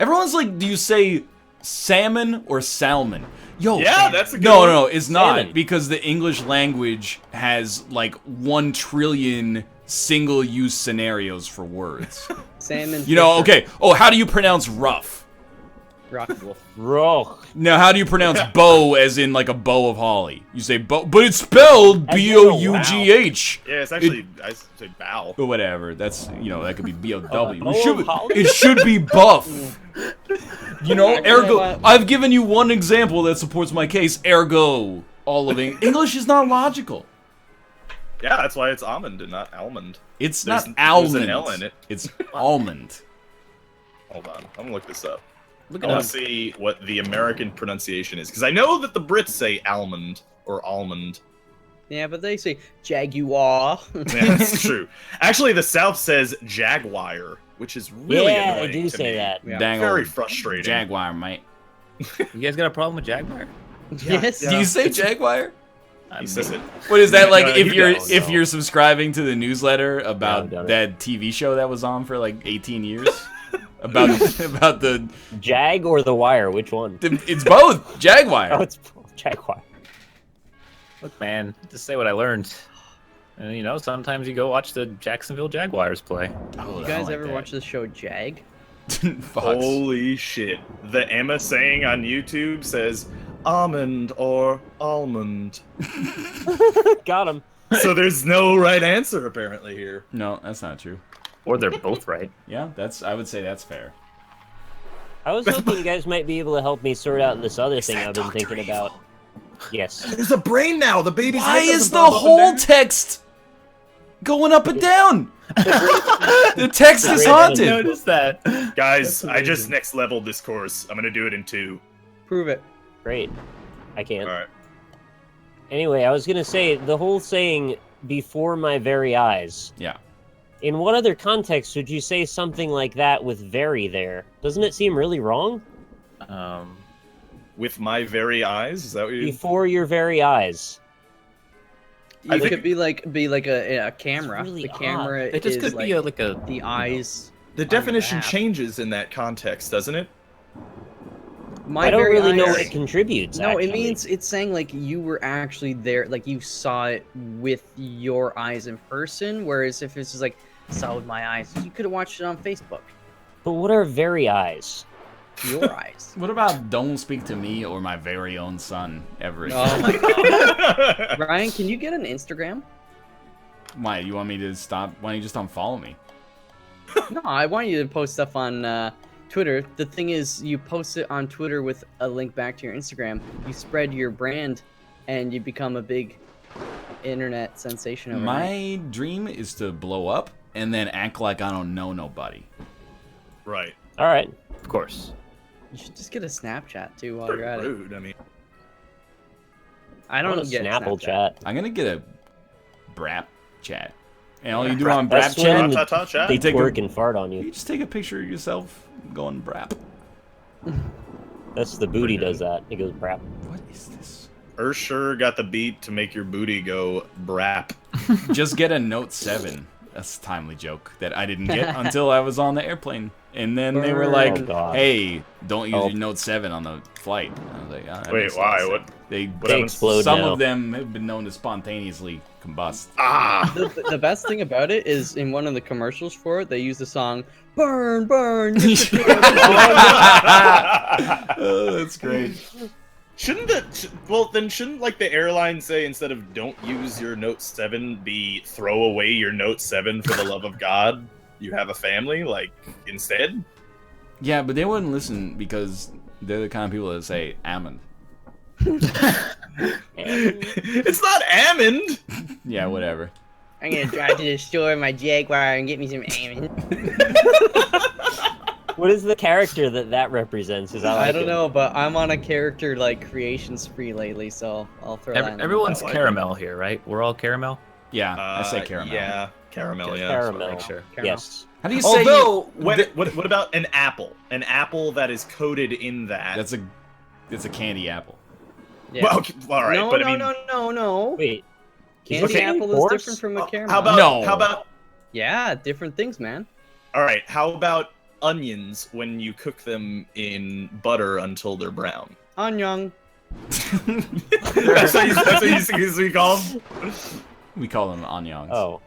Everyone's like, do you say salmon or salmon? Yo, Yeah, that's a good no, one. no, it's not Salmon. because the English language has like 1 trillion single-use scenarios for words. Salmon. You know, fisher, okay. Oh, how do you pronounce rough? rock- Roch. Now, how do you pronounce bow as in like a bow of holly? You say bow, but it's spelled As in a B-O-U-G-H. Yeah, it's actually I say bow. But whatever. That's, you know, that could be B-O-W. bow It should, of holly? it should be buff. You know, ergo. what? I've given you one example that supports my case. Ergo, all of English is not logical. Yeah, that's why it's almond and not almond. It's There's- not there's almond. an L in it. It's almond. Hold on, I'm gonna look this up. Look I it want up. to see what the American pronunciation is because I know that the Brits say almond or almond. Yeah, but they say jaguar. Yeah, that's true. Actually, the South says jaguar, which is really Yeah, annoying I do to say me. that. Yeah. Dang Very old frustrating. Jaguar, mate. You guys got a problem with Jaguar? Yes. Yeah. Do you say Jaguar? He says it. What is that like? No, if you you're don't, if no. you're subscribing to the newsletter about done it. that TV show that was on for like 18 years about the Jag or the wire? Which one? it's both Oh, Jaguar. it's Jaguar. Look, man, just say what I learned. And you know, sometimes you go watch the Jacksonville Jaguars play. Oh, You guys ever watch the show Jag? Fox. Holy shit! The Emma saying on YouTube says almond or almond. Got him. So there's no right answer apparently here. No, that's not true. Or they're both right. Yeah, I would say that's fair. I was hoping you guys might be able to help me sort out this other thing I've been Dr. thinking Evil? about. Yes. There's a brain now. The baby's Why head is doesn't the bob up and whole down. text going up and down? The text is Great. haunted. Notice that. Guys, That's I just amazing. next leveled this course. I'm gonna do it in 2. Prove it. Great. I can't. All right. Anyway, I was gonna say the whole saying "before my very eyes." Yeah. In what other context would you say something like that with "very" there? Doesn't it seem really wrong? With my very eyes, is that what you? Before your very eyes. I It think- could be like a camera. really The odd. camera It just is could like be like a the eyes. The on definition the map. changes in that context, doesn't it? I don't really know what it contributes. No, actually. it means it's saying like you were actually there, like you saw it with your eyes in person. Whereas if it's just like saw with my eyes, you could have watched it on Facebook. But what are very eyes? Your eyes. What about don't speak to me or my very own son ever again? Oh my god. Ryan, can you get an Instagram? Why, you want me to stop? Why don't you just unfollow me? No, I want you to post stuff on Twitter. The thing is, you post it on Twitter with a link back to your Instagram. You spread your brand, and you become a big internet sensation overnight. My dream is to blow up and then act like I don't know nobody. Right. All right. Of course. You should just get a Snapchat too while Pretty you're at it. rude. I mean, I don't get Snapple Snapchat. chat. I'm gonna get a Brap chat. And all you do Brap- on That's Brap chat, when chat. they You take a- twerk and fart on you you. just take a picture of yourself going Brap. That's the booty does that. It goes brap. What is this? Ursher got the beat to make your booty go brap. Just get a Note 7. That's a timely joke that I didn't get until I was on the airplane. And then they were like, Oh, God. hey, don't use Oh. your Note 7 on the flight. I was like, oh, that Wait, makes why? sense. What? They They explode Some now. of them have been known to spontaneously combust. Ah. The best thing about it is in one of the commercials for it, they use the song "Burn, Burn." Oh, that's great. Shouldn't like the airline say instead of don't use your Note 7 be throw away your Note 7 for the love of God? You have a family, like, instead? Yeah, but they wouldn't listen because they're the kind of people that say Ammon. It's not almond. Yeah, whatever. I'm gonna drive to the store in my Jaguar and get me some almond. What is the character that represents? Is I don't know, but I'm on a character like creation spree lately, so I'll throw that. in. Everyone's I like caramel here, right? We're all caramel. Yeah, I say caramel. Yeah, caramel. Okay. Yeah. Caramel. Make sure. Yes. How do you say? Although, what about an apple? An apple that is coated in that. That's a candy apple. Yeah. Well, okay, all right, no, but no, I mean, Wait. Candy Okay. apple is Horse? different from a caramel. how about No. how about Yeah, different things, man. all right? How about onions when you cook them in butter until they're brown? Onion. That's what you call them. We call them onions. Oh.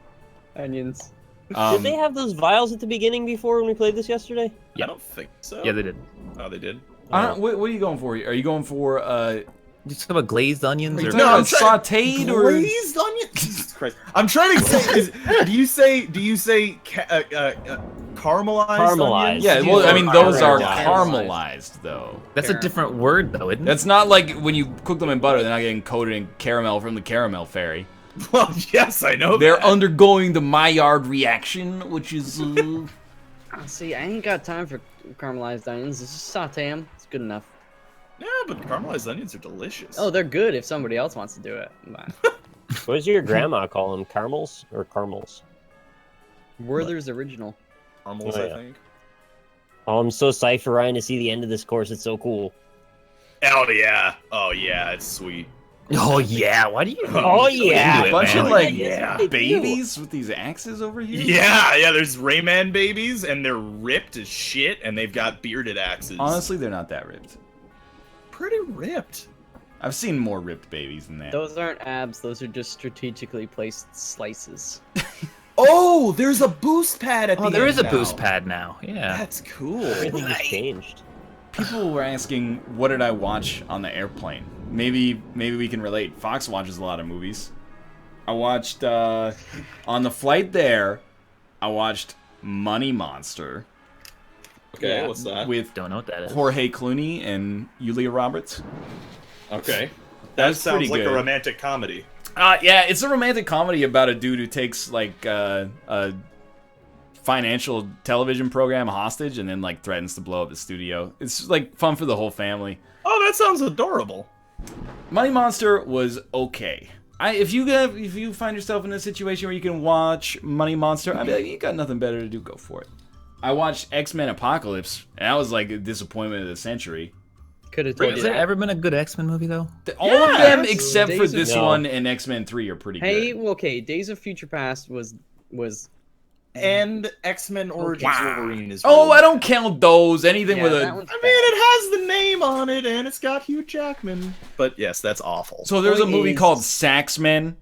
Onions. Did they have those vials at the beginning before when we played this yesterday? I don't think so. Yeah, they did. Oh, they did. I don't, what are you going for? Are you going for You talking about glazed onions are you or talking No, I'm about trying- sautéed or glazed onion. Jesus Christ! I'm trying to say. Do you say caramelized? Caramelized. Onions? yeah? Do you Well, I say mean those are Caramelized. caramelized though. That's a different word though, isn't it? That's not like when you cook them in butter, they're not getting coated in caramel from the caramel fairy. Well, yes, I know. They're that. undergoing the Maillard reaction, which is See, I ain't got time for caramelized onions. It's just saute them. It's good enough. Yeah, but caramelized onions are delicious. Oh, they're good if somebody else wants to do it. But What does your grandma call them? Caramels or caramels? Werther's original. caramels, Oh, I yeah. think. Oh, I'm so psyched for Ryan to see the end of this course. It's so cool. Oh yeah. Oh yeah, it's sweet. Oh yeah, why do you? Oh, yeah. a bunch man. of like Yeah. babies with these axes over here. Yeah. There's Rayman babies, and they're ripped as shit, and they've got bearded axes. Honestly, they're not that ripped. pretty ripped. I've seen more ripped babies than that. Those aren't abs. Those are just strategically placed slices. Oh, there's a boost pad at Oh, the there end is a now. boost pad now. Yeah. That's cool. Everything just changed. People were asking, what did I watch on the airplane? Maybe we can relate. Fox watches a lot of movies. I watched, on the flight there, I watched Money Monster Okay, Yeah. what's that? with Don't know what that is. Jorge Clooney and Julia Roberts. Okay. That That's sounds pretty like good. a romantic comedy. Yeah, it's a romantic comedy about a dude who takes, like, a financial television program hostage and then, like, threatens to blow up the studio. It's, like, fun for the whole family. Oh, that sounds adorable. Money Monster was okay. If you find yourself in a situation where you can watch Money Monster, I'd be like, you got nothing better to do, go for it. I watched X-Men Apocalypse, and that was like a disappointment of the century. Could have told Has you there that. ever been a good X-Men movie though? All of them Yes. except for Days of- this No. one and X-Men 3 are pretty Hey, good. well, okay. Days of Future Past was and X-Men Origins Wolverine is. Oh, really I don't bad. count those. Anything Yeah, with that a. one's I mean, it has the name on it, and it's got Hugh Jackman. But yes, that's awful. So there's a Point movie is- called Saxmen.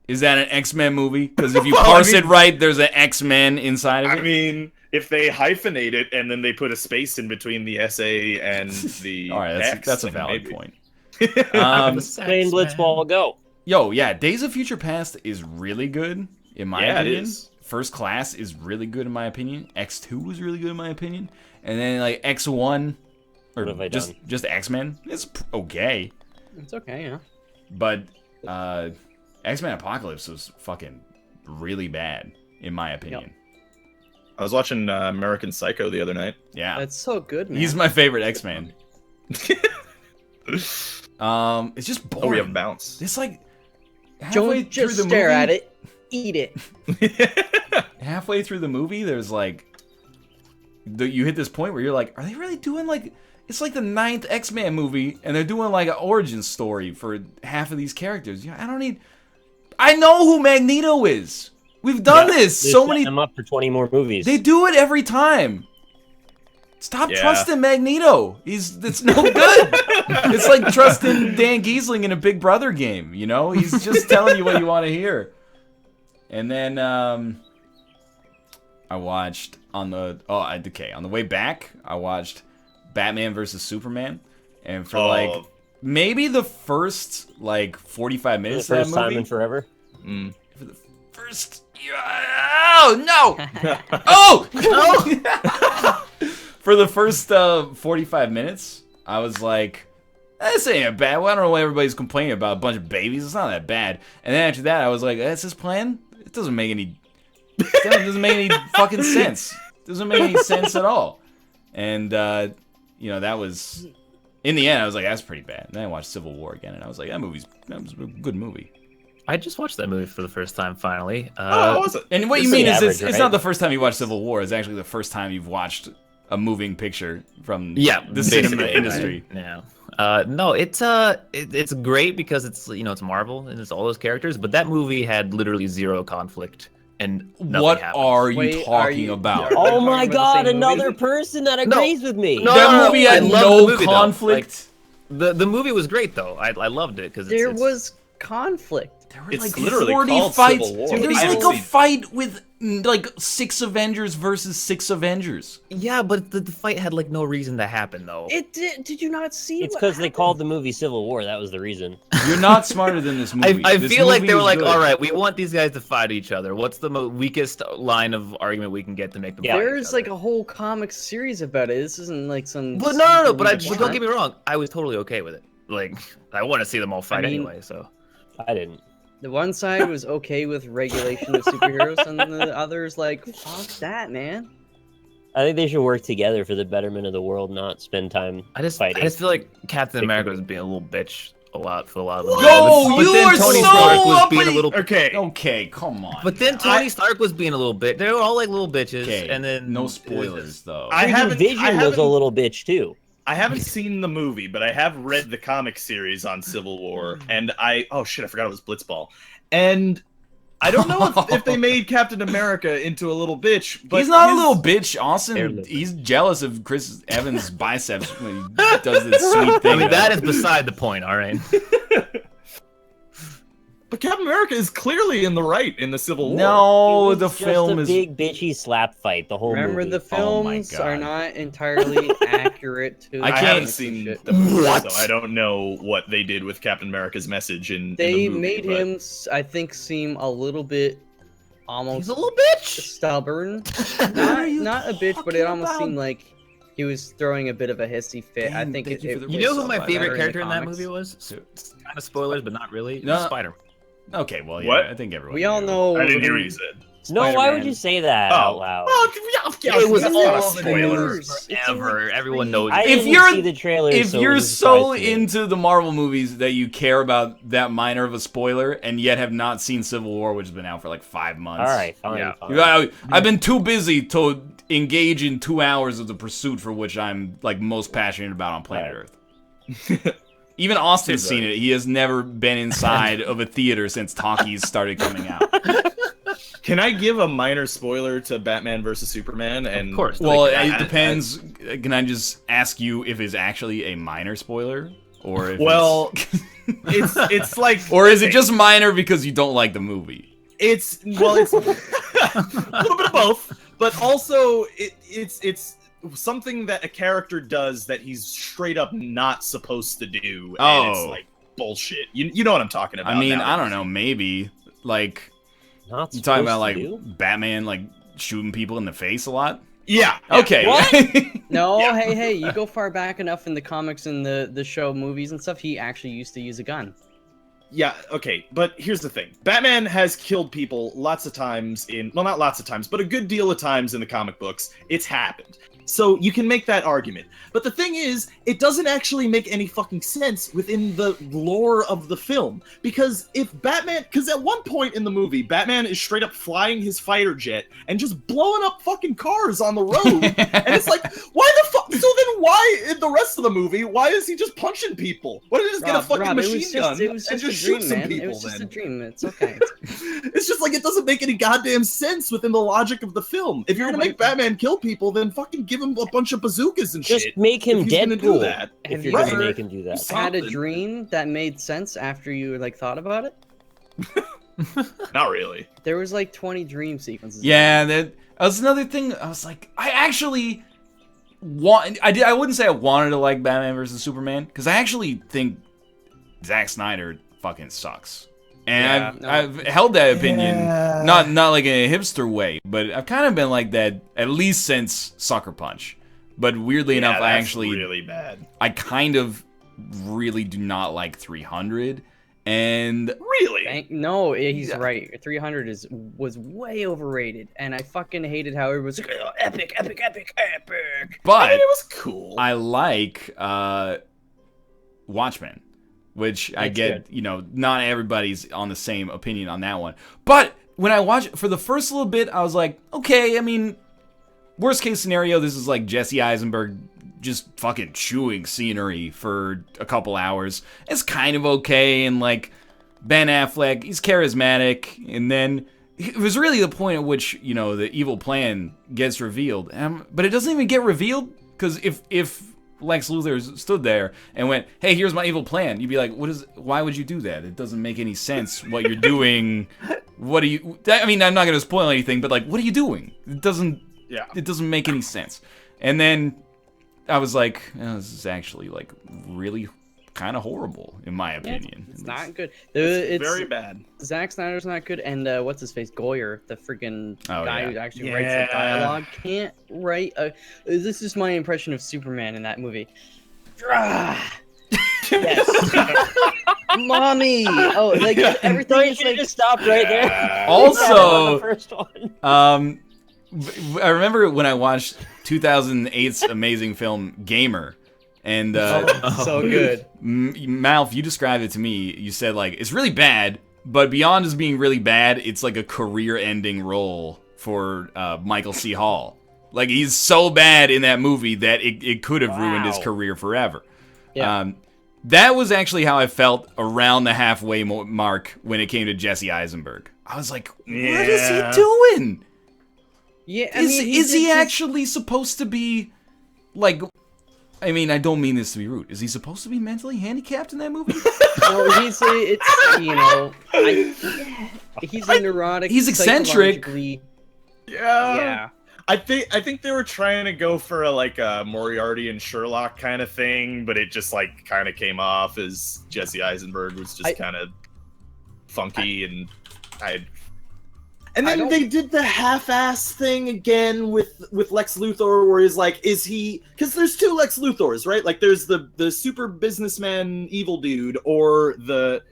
Is that an X-Men movie? Because if you Well, parse I mean- it right, there's an X-Men inside of it. I mean, if they hyphenate it and then they put a space in between the SA and the All right, X, that's a then valid maybe. point. Plain Blitzball, go. Yo, yeah, Days of Future Past is really good in my Yeah, it opinion. is. First Class is really good in my opinion. X2 was really good in my opinion, and then like X1 or What have I just X-Men. It's okay, It's okay, yeah. but X-Men Apocalypse was fucking really bad in my opinion. I was watching American Psycho the other night. Yeah, That's so good, man. he's my favorite X-Man. It's just boring. Oh, we have bounce. It's like halfway Don't through just the stare movie, at it. Eat it. halfway through the movie, there's like, you hit this point where you're like, are they really doing like, it's like the 9th X-Men movie, and they're doing like an origin story for half of these characters. You know, I know who Magneto is. We've done this They're so setting many. them up for 20 more movies. They do it every time. Stop Yeah. trusting Magneto. It's no good. It's like trusting Dan Giesling in a Big Brother game. You know, he's just telling you what you want to hear. And then I watched on the way back, I watched Batman versus Superman, and for like maybe the first like 45 for the minutes first of that time movie. in forever. For the first, oh no, oh. For the first 45 minutes, I was like, this ain't bad. Well, I don't know why everybody's complaining about a bunch of babies. It's not that bad. And then after that, I was like, that's his plan? It doesn't make any fucking sense. It doesn't make any sense at all. And, you know, that was, in the end, I was like, that's pretty bad. And then I watched Civil War again, and I was like, that was a good movie. I just watched that movie for the first time finally. Oh, was it? And what It's you mean the is average, it's right? not the first time you watched Civil War. It's actually the first time you've watched a moving picture from the cinema basically, industry. right? Yeah. No, it's great because it's it's Marvel and it's all those characters, but that movie had literally zero conflict and nothing What happened. are you Wait, talking are about? you- Oh my talking about the god, same movie? another person that agrees with me. No, That movie I had love no the movie, though. conflict. The movie was great though. I loved it because There was conflict. There were It's like literally 40 called fights. Civil War. Dude, there's I like haven't a seen- fight with like 6 Avengers versus 6 Avengers. Yeah, but the fight had like no reason to happen though. It did you not see It's what because they happened? called the movie Civil War. That was the reason. You're not smarter than this movie. I This feel like movie they were is like, good. all right, we want these guys to fight each other. What's the weakest line of argument we can get to make them fight each There's other? like a whole comic series about it. This isn't like some But no, but stupid don't get me wrong. I was totally okay with it. Like, I want to see them all fight I mean- anyway. So I didn't. The one side was okay with regulation of superheroes, and the other's like, fuck that, man. I think they should work together for the betterment of the world, not spend time I just fighting. feel like Captain America was being a little bitch a lot for a lot of them. Yo, But you then are Tony so Stark was uppity. being a little. Okay. Okay, come on. But then Tony Stark was being a little bit. They were all like little bitches, okay, and then no spoilers though. I Freaking haven't- Vision I was a haven't- little bitch too. I haven't seen the movie, but I have read the comic series on Civil War, and oh shit, I forgot it was Blitzball. And I don't know if they made Captain America into a little bitch, but He's not his- a little bitch, They're Austin. little. He's jealous of Chris Evans' biceps when he does this sweet thing. I mean, that is beside the point. All right. But Captain America is clearly in the right in the Civil War. No, It was the just film a is. big bitchy slap fight. The whole Remember, movie. the Oh my films are God. not entirely accurate to. I I can't- haven't seen the movie, What? so I don't know what they did with Captain America's message in They the movie, made but- him, I think, seem a little bit almost He's a little bitch. stubborn. are you not a bitch, but it talking almost about? seemed like he was throwing a bit of a hissy fit. I Damn, think thank you for the You know who So my bad. favorite better in the character in that comics. movie was? Who? Kind of spoilers, but not really. No. Spider. Okay, well, yeah, What? I think everyone. We all knew. know. I didn't hear what you said. No, why would Spider-Man. you say that Oh. out loud? It was that's all not a the spoiler. news forever. Everyone knows. I If didn't you're- see the trailer. If so it you're was a so surprise to me. into the Marvel movies that you care about that minor of a spoiler and yet have not seen Civil War, which has been out for like 5 months. All right, fine, Yeah. fine. I've been too busy to engage in 2 hours of the pursuit for which I'm like most passionate about on planet Right. Earth. Even Austin's seen it. He has never been inside of a theater since talkies started coming out. Can I give a minor spoiler to Batman versus Superman? And of course. Well, it depends. Can I just ask you if it's actually a minor spoiler, or if it's like, or is it just minor because you don't like the movie? It's a little bit of both, but also it's something that a character does that he's straight up not supposed to do, and it's like bullshit. You know what I'm talking about? I mean, I don't know. Maybe like you talking about like Batman like shooting people in the face a lot. Yeah. Okay. What? No, hey, you go far back enough in the comics and the show movies and stuff, he actually used to use a gun. Yeah, okay, but here's the thing. Batman has killed people lots of times well, not lots of times, but a good deal of times in the comic books. It's happened. So you can make that argument. But the thing is, it doesn't actually make any fucking sense within the lore of the film. Because because at one point in the movie, Batman is straight up flying his fighter jet and just blowing up fucking cars on the road. And it's like, why the fuck? So then why, in the rest of the movie, why is he just punching people? Why don't he just get a fucking machine gun and just shoot some people? It was just a dream. It's okay. It's just like, it doesn't make any goddamn sense within the logic of the film. If you're gonna make Batman kill people, then fucking give him a bunch of bazookas and shit. Just make him Deadpool. That. If you're gonna make him do that. Had a dream that made sense after you like thought about it? Not really. There was like 20 dream sequences. Yeah, that was another thing. I was like, I actually I wouldn't say I wanted to like Batman versus Superman, because I actually think Zack Snyder fucking sucks. And I've held that opinion, not like in a hipster way, but I've kind of been like that at least since Sucker Punch. But weirdly enough, I actually really bad. I kind of really do not like 300. And really, no, he's right. 300 was way overrated, and I fucking hated how it was like, oh, epic. But I mean, it was cool. I like Watchmen, which I get. Good. Not everybody's on the same opinion on that one. But when I watched for the first little bit, I was like, okay. I mean, worst case scenario, this is like Jesse Eisenberg just fucking chewing scenery for a couple hours. It's kind of okay, and like Ben Affleck, he's charismatic, and then it was really the point at which the evil plan gets revealed. But it doesn't even get revealed, because if Lex Luthor stood there and went, "Hey, here's my evil plan," you'd be like, why would you do that? It doesn't make any sense what you're doing. What are you? I mean, I'm not gonna spoil anything, but like, what are you doing? It doesn't make any sense. And then I was like, this is actually like really kind of horrible in my opinion. It's not good. It's very bad. Zack Snyder's not good, and what's his face, Goyer, the freaking guy who actually writes the dialogue, can't write. This is my impression of Superman in that movie. Yes. Mommy. Oh, like everything is like just stopped right there. Also, the first one. I remember when I watched 2008's amazing film Gamer, and so good. Malf, you described it to me. You said like it's really bad, but beyond just being really bad, it's like a career-ending role for Michael C. Hall. Like he's so bad in that movie that it could have ruined his career forever. Yeah. That was actually how I felt around the halfway mark when it came to Jesse Eisenberg. I was like, what is he doing? Yeah, is he actually supposed to be like? I mean, I don't mean this to be rude. Is he supposed to be mentally handicapped in that movie? No, he's a neurotic. He's eccentric. Yeah. I think they were trying to go for a Moriarty and Sherlock kind of thing, but it just like kind of came off as Jesse Eisenberg was just kind of funky And then they did the half-ass thing again with Lex Luthor, where he's like, is he... Because there's two Lex Luthors, right? Like, there's the super businessman evil dude, or the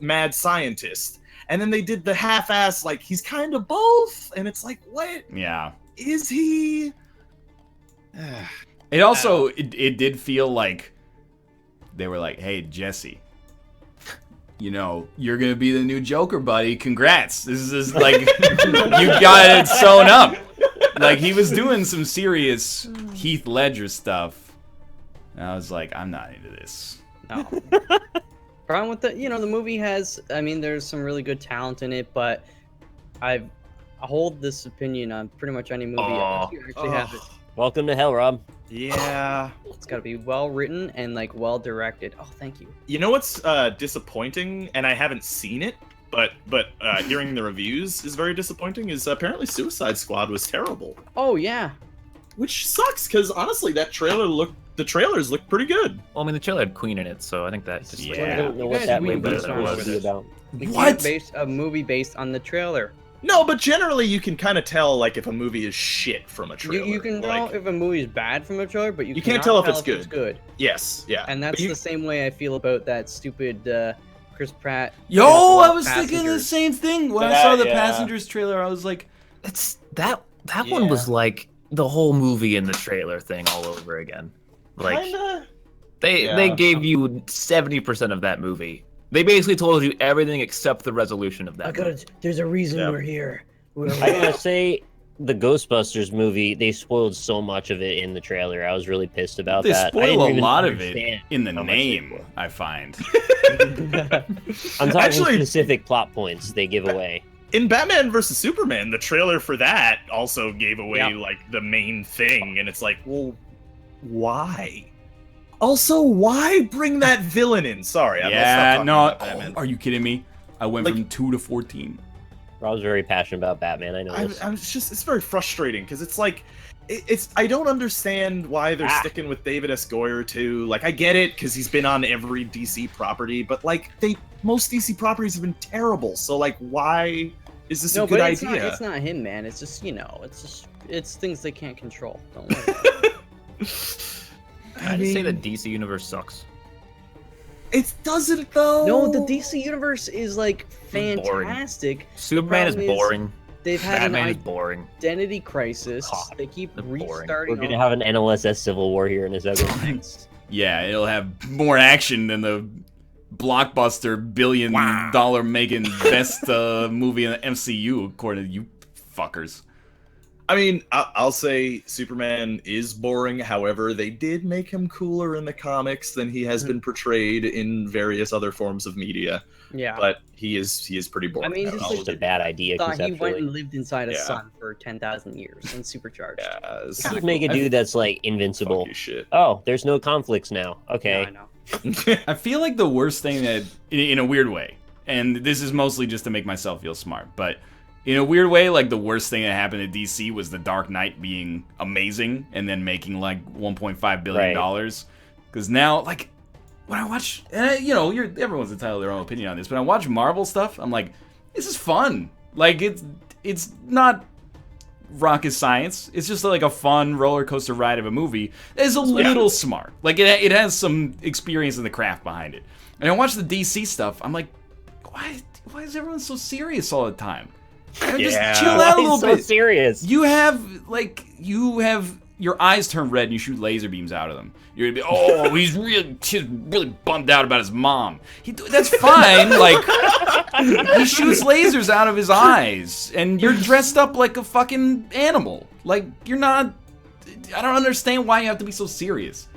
mad scientist. And then they did the half-ass, like, he's kind of both, and it's like, what? Yeah. Is he... It also, it did feel like they were like, hey, Jesse... you're gonna be the new Joker, buddy. Congrats. This is like, you got it sewn up. Like, he was doing some serious Heath Ledger stuff. And I was like, I'm not into this. No. Problem with the movie has, I mean, there's some really good talent in it, but I hold this opinion on pretty much any movie unless you actually have it. Welcome to hell, Rob. Yeah. It's got to be well written and like well directed. Oh, thank you. You know what's disappointing, and I haven't seen it, but hearing the reviews is very disappointing, is apparently Suicide Squad was terrible. Oh, yeah. Which sucks, because honestly, the trailers look pretty good. Well, I mean, the trailer had Queen in it, so I think that just I don't know what guys that really movie messed around with was it. about. You What? can't base a movie based on the trailer. No, but generally you can kind of tell like if a movie is shit from a trailer. You can tell if a movie is bad from a trailer, but you can't cannot tell if it's good. Yes, yeah. And that's the same way I feel about that stupid Chris Pratt. Yo, I was thinking the Passengers. same thing when I saw the Passengers trailer. I was like, it's that one was like the whole movie in the trailer thing all over again. Like Kinda. they gave you 70% of that movie. They basically told you everything except the resolution of that. There's a reason we're here. I gotta say, the Ghostbusters movie, they spoiled so much of it in the trailer. I was really pissed about they that. I spoil didn't a even lot of it understand in the how much they name, spoil. I find. I'm talking Actually- specific plot points they give away. In Batman vs Superman, the trailer for that also gave away Yeah. like the main thing, and it's like, well, why? Also, why bring that villain in? Sorry, let's stop Yeah, talking no. about Batman. Are you kidding me? I went Like- from 2 to 14. I was very passionate about Batman. I know this. It's very frustrating because it's like, I don't understand why they're sticking with David S. Goyer too. Like, I get it because he's been on every DC property, but like most DC properties have been terrible. So like, why is this a good idea? It's not him, man. It's just it's things they can't control. Don't worry about it. I just say the DC universe sucks. It doesn't though. No, the DC universe is like Boring. fantastic. Superman is problem is, boring. They've had Batman is an boring. identity crisis. God, They keep they're boring. restarting. We're gonna have an NLSS civil war here in a second. Thanks. Yeah, it'll have more action than the blockbuster billion-dollar making best movie in the MCU, according to you fuckers. I mean, I'll say Superman is boring. However, they did make him cooler in the comics than he has been portrayed in various other forms of media. Yeah. But he is pretty boring. I mean, It's just a bad idea thought he went conceptually. and lived inside a Yeah. sun for 10,000 years and supercharged. Yeah, it's Just make a dude that's like invincible. funky shit. Oh, there's no conflicts now. Okay. Yeah, I know. I feel like the worst thing that, in a weird way, and this is mostly just to make myself feel smart, but in a weird way, like the worst thing that happened to DC was the Dark Knight being amazing and then making like $1.5 billion. Because now, like, when I watch, everyone's entitled to their own opinion on this, but I watch Marvel stuff, I'm like, this is fun. Like, it's not rocket science. It's just like a fun roller coaster ride of a movie. It's a little smart. Like, it has some experience in the craft behind it. And I watch the DC stuff, I'm like, why is everyone so serious all the time? Just chill out a little so bit. serious. You have your eyes turn red and you shoot laser beams out of them. You're gonna be, oh, he's really bummed out about his mom. That's fine. Like, he shoots lasers out of his eyes, and you're dressed up like a fucking animal. Like, you're not. I don't understand why you have to be so serious.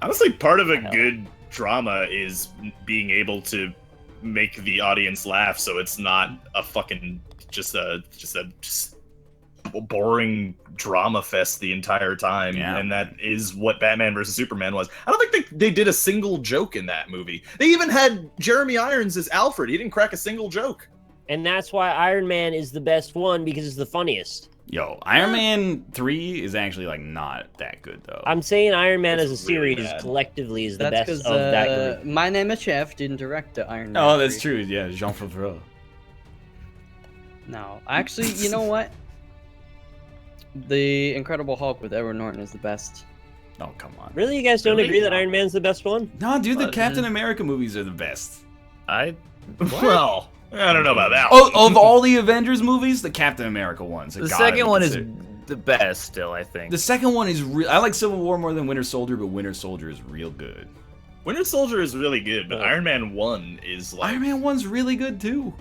Honestly, part of a good drama is being able to make the audience laugh, so it's not a fucking just a boring drama fest the entire time. Yeah. And that is what Batman vs Superman was. I don't think they did a single joke in that movie. They even had Jeremy Irons as Alfred. He didn't crack a single joke. And that's why Iron Man is the best one, because it's the funniest. Yo, Iron Man 3 is actually like not that good though. I'm saying Iron Man It's as a really series bad. collectively is the That's best because of that group. My Name is Chef didn't direct the Iron Man. Oh, that's 3. true. Yeah, Jean Favreau. No, actually, you know what? The Incredible Hulk with Edward Norton is the best. Oh, come on. Really, you guys don't Really? agree that Iron Man's the best one? No, dude, the What? Captain America movies are the best. Well, I don't know about that Oh, one. of all the Avengers movies, the Captain America ones. The second one is the best still, I think. The second one is real. I like Civil War more than Winter Soldier, but Winter Soldier is real good. Winter Soldier is really good, but Iron Man 1 is like... Iron Man 1's really good too.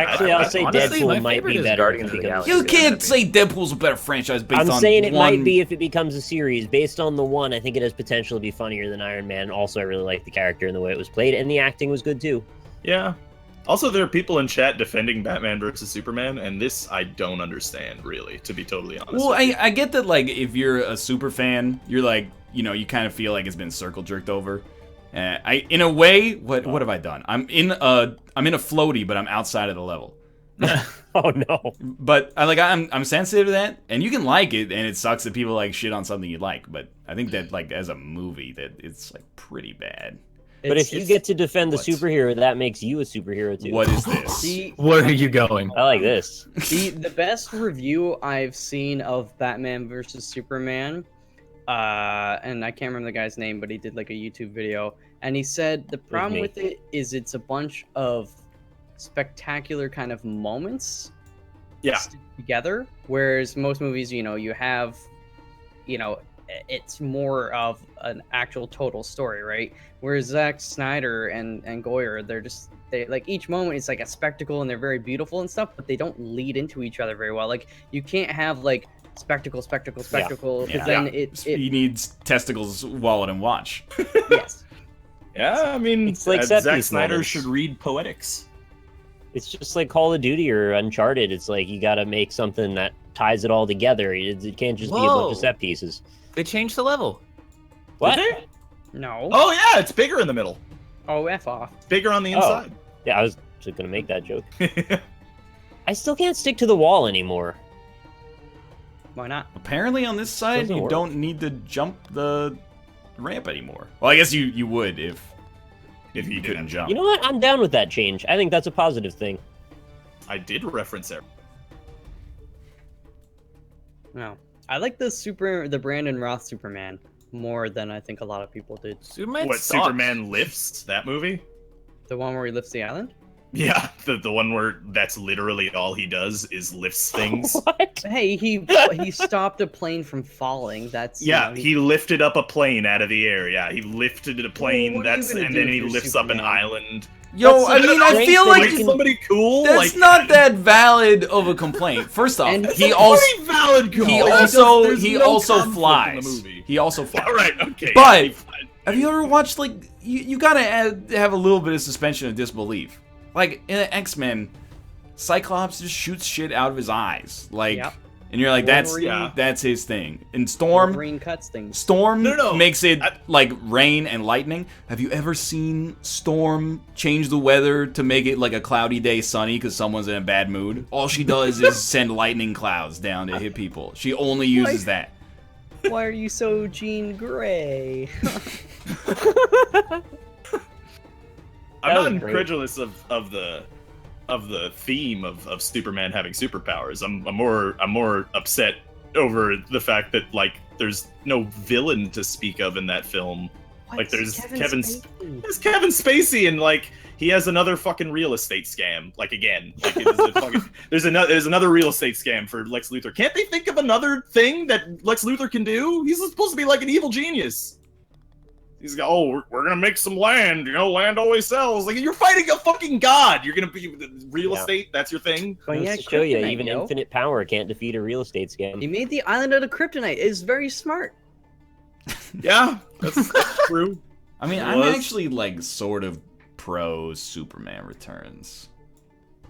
Actually, I'll say honestly, my Deadpool might favorite be is better. Guardians if it of the becomes- You Galaxy. can't say Deadpool's a better franchise based on I'm saying it one... might be if it becomes a series. Based on the one, I think it has potential to be funnier than Iron Man. Also, I really like the character and the way it was played, and the acting was good too. Yeah. Also, there are people in chat defending Batman versus Superman, and this I don't understand, really, to be totally honest. Well, with you. I get that, like, if you're a super fan, you're like, you know, you kind of feel like it's been circle jerked over. In a way, what have I done? I'm in a floaty, but I'm outside of the level. Oh no! But I'm sensitive to that, and you can like it, and it sucks that people like shit on something you like. But I think that, like, as a movie, that it's like pretty bad. But if you get to defend the superhero, that makes you a superhero too. What is this? Where are you going? I like this. The best review I've seen of Batman versus Superman, and I can't remember the guy's name, but he did like a YouTube video, and he said the problem with it is it's a bunch of spectacular kind of moments stitched together, whereas most movies, you know, you have, you know, it's more of an actual total story, right? Whereas Zack Snyder and Goyer, they like each moment is like a spectacle and they're very beautiful and stuff, but they don't lead into each other very well. Like you can't have like spectacle, because then he needs testicles, wallet, and watch. Yes. Yeah, I mean, It's like Zack set-piece Snyder moments. should read poetics. It's just like Call of Duty or Uncharted. It's like you got to make something that ties it all together. It can't just be a bunch Whoa. of set pieces. They changed the level. What? Did they? No. Oh yeah, it's bigger in the middle. Oh, F off. It's bigger on the inside. Yeah, I was just gonna make that joke. I still can't stick to the wall anymore. Why not? Apparently, on this side, Doesn't you work. don't need to jump the ramp anymore. Well, I guess you would if you couldn't jump. You know what? I'm down with that change. I think that's a positive thing. I did reference it. No. I like the Brandon Roth Superman more than I think a lot of people did. Superman What, sucks. Superman lifts? That movie? The one where he lifts the island? Yeah, the one where that's literally all he does is lifts things. What? Hey, he stopped a plane from falling. That's Yeah, you know, he lifted up a plane out of the air. Yeah, he lifted a plane. what are you That's gonna and do then if he you're lifts up an Superman? island. Yo, That's I the mean, I strength feel that like Like can- somebody cool. that's like, not that valid of a complaint. First off, And- he It's a also pretty valid call. he Like, also there's he no also conflict in flies. the movie. He also flies. All right, okay. But- yeah, fine. Have you ever watched, like, you gotta have a little bit of suspension of disbelief. Like, in X-Men, Cyclops just shoots shit out of his eyes. Like, Yep. and you're like, Wolverine- that's his thing. And Storm Wolverine cuts things. Storm makes it, I- like, rain and lightning. Have you ever seen Storm change the weather to make it, like, a cloudy day sunny because someone's in a bad mood? All she does is send lightning clouds down to hit people. She only uses that. Why are you so Jean Grey? I'm not was great. incredulous of the theme of Superman having superpowers. I'm more upset over the fact that like there's no villain to speak of in that film. Like there's Kevin Spacey and like he has another fucking real estate scam. Like again, like, there's another real estate scam for Lex Luthor. Can't they think of another thing that Lex Luthor can do? He's supposed to be like an evil genius. He's like, oh, we're gonna make some land. You know, land always sells. Like you're fighting a fucking god. You're gonna be real estate. That's your thing. But yeah, Just to show you, kryptonite, even yo. infinite power can't defeat a real estate scam. He made the island out of kryptonite. It's very smart. Yeah, that's true. I mean, It I'm was. actually, like, sort of pro Superman Returns.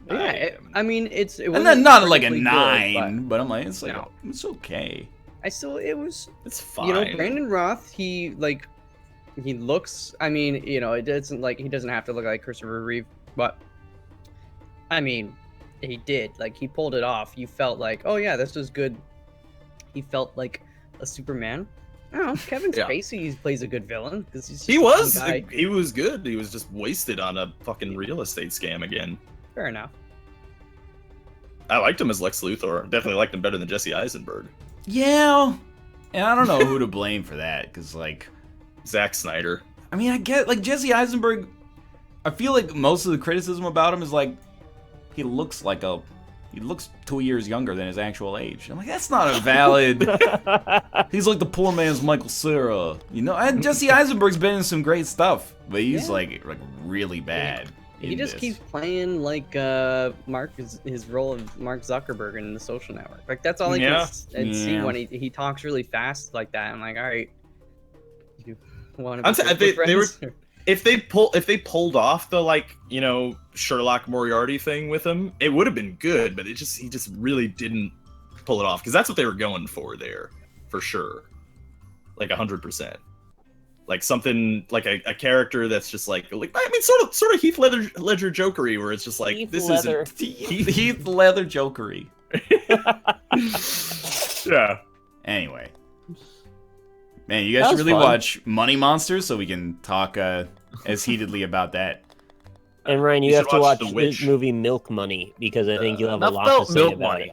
I mean, it And wasn't then not like a perfectly 9, good, but I'm like, it's like, No. it's okay. but it was. It's fine. You know, Brandon Roth, he looks. I mean, you know, it doesn't like he doesn't have to look like Christopher Reeve, but I mean, he did. Like he pulled it off. You felt like, oh yeah, this was good. He felt like a Superman. I don't know. Kevin Yeah. Spacey plays a good villain because he's just He a was. fun guy. He was good. He was just wasted on a fucking real estate scam again. Fair enough. I liked him as Lex Luthor. Definitely liked him better than Jesse Eisenberg. Yeah. And I don't know who to blame for that, because, like, Zack Snyder. I mean, I get, like, Jesse Eisenberg, I feel like most of the criticism about him is, like, he looks 2 years younger than his actual age. I'm like, that's not a valid... He's like the poor man's Michael Cera. You know, and Jesse Eisenberg's been in some great stuff, but he's, Yeah. like really bad. He just this. keeps playing like his role of Mark Zuckerberg in The Social Network. Like that's all I can see when he talks really fast like that. I'm like, all right, you want to be friends? If they pulled off the like Sherlock Moriarty thing with him, it would have been good. But he just really didn't pull it off because that's what they were going for there, for sure, like 100%. Like something like a character that's just like I mean sort of Heath Ledger jokery, where it's just like Heath this Ledger. isn't Heath Ledger jokery. Yeah. Anyway, man, you guys should really watch Money Monsters so we can talk as heatedly about that. And Ryan, you have to watch The this Witch. movie Milk Money because I think you'll have a lot to say about it.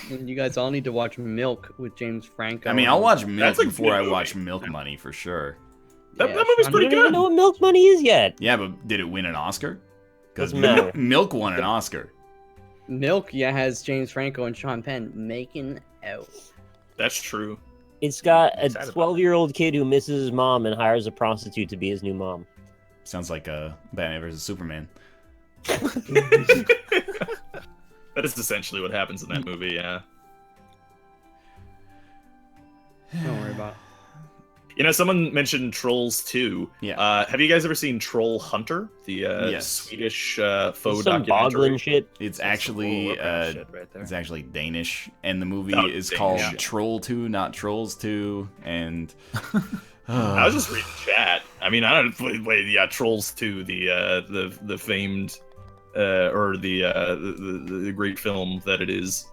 And you guys all need to watch Milk with James Franco. I mean, I'll watch Milk That's a before good I movie. watch Milk Money for sure. That movie's You pretty don't even good. know what Milk Money is yet. Yeah, but did it win an Oscar? Because Doesn't matter. Milk won an Oscar. Milk, has James Franco and Sean Penn making out. That's true. It's got a Excited about 12-year-old kid who misses his mom and hires a prostitute to be his new mom. Sounds like Batman vs Superman. That is essentially what happens in that movie. Yeah. Don't worry about it. Someone mentioned Trolls 2. Yeah. Have you guys ever seen Troll Hunter, the Yes. Swedish faux Some documentary? boggling shit. It's actually shit right there. it's actually Danish, and the movie Oh, is Danish. called Yeah. Troll 2, not Trolls 2, and I was just reading chat. I mean, I don't wait. Yeah, Trolls 2, the famed or the great film that it is.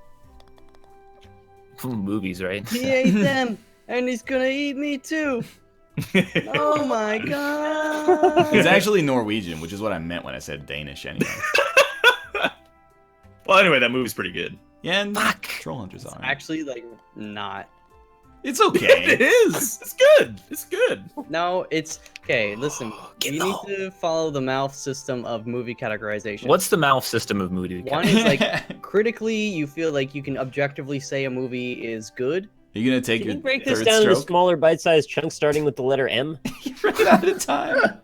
Movies, right? He ate them, and he's gonna eat me too. Oh my god! it's actually Norwegian, which is what I meant when I said Danish anyway. Well, anyway, that movie's pretty good. Yeah, and Troll Hunter's on. Actually, like, not. It's okay. It is. It's good. It's good. No, it's okay. Listen, Get you the need hole. to follow the mouth system of movie categorization. What's the mouth system of movie? One is like critically, you feel like you can objectively say a movie is good. Are you gonna take Can your you break this third down into stroke? smaller bite-sized chunks starting with the letter M? You ran out of time.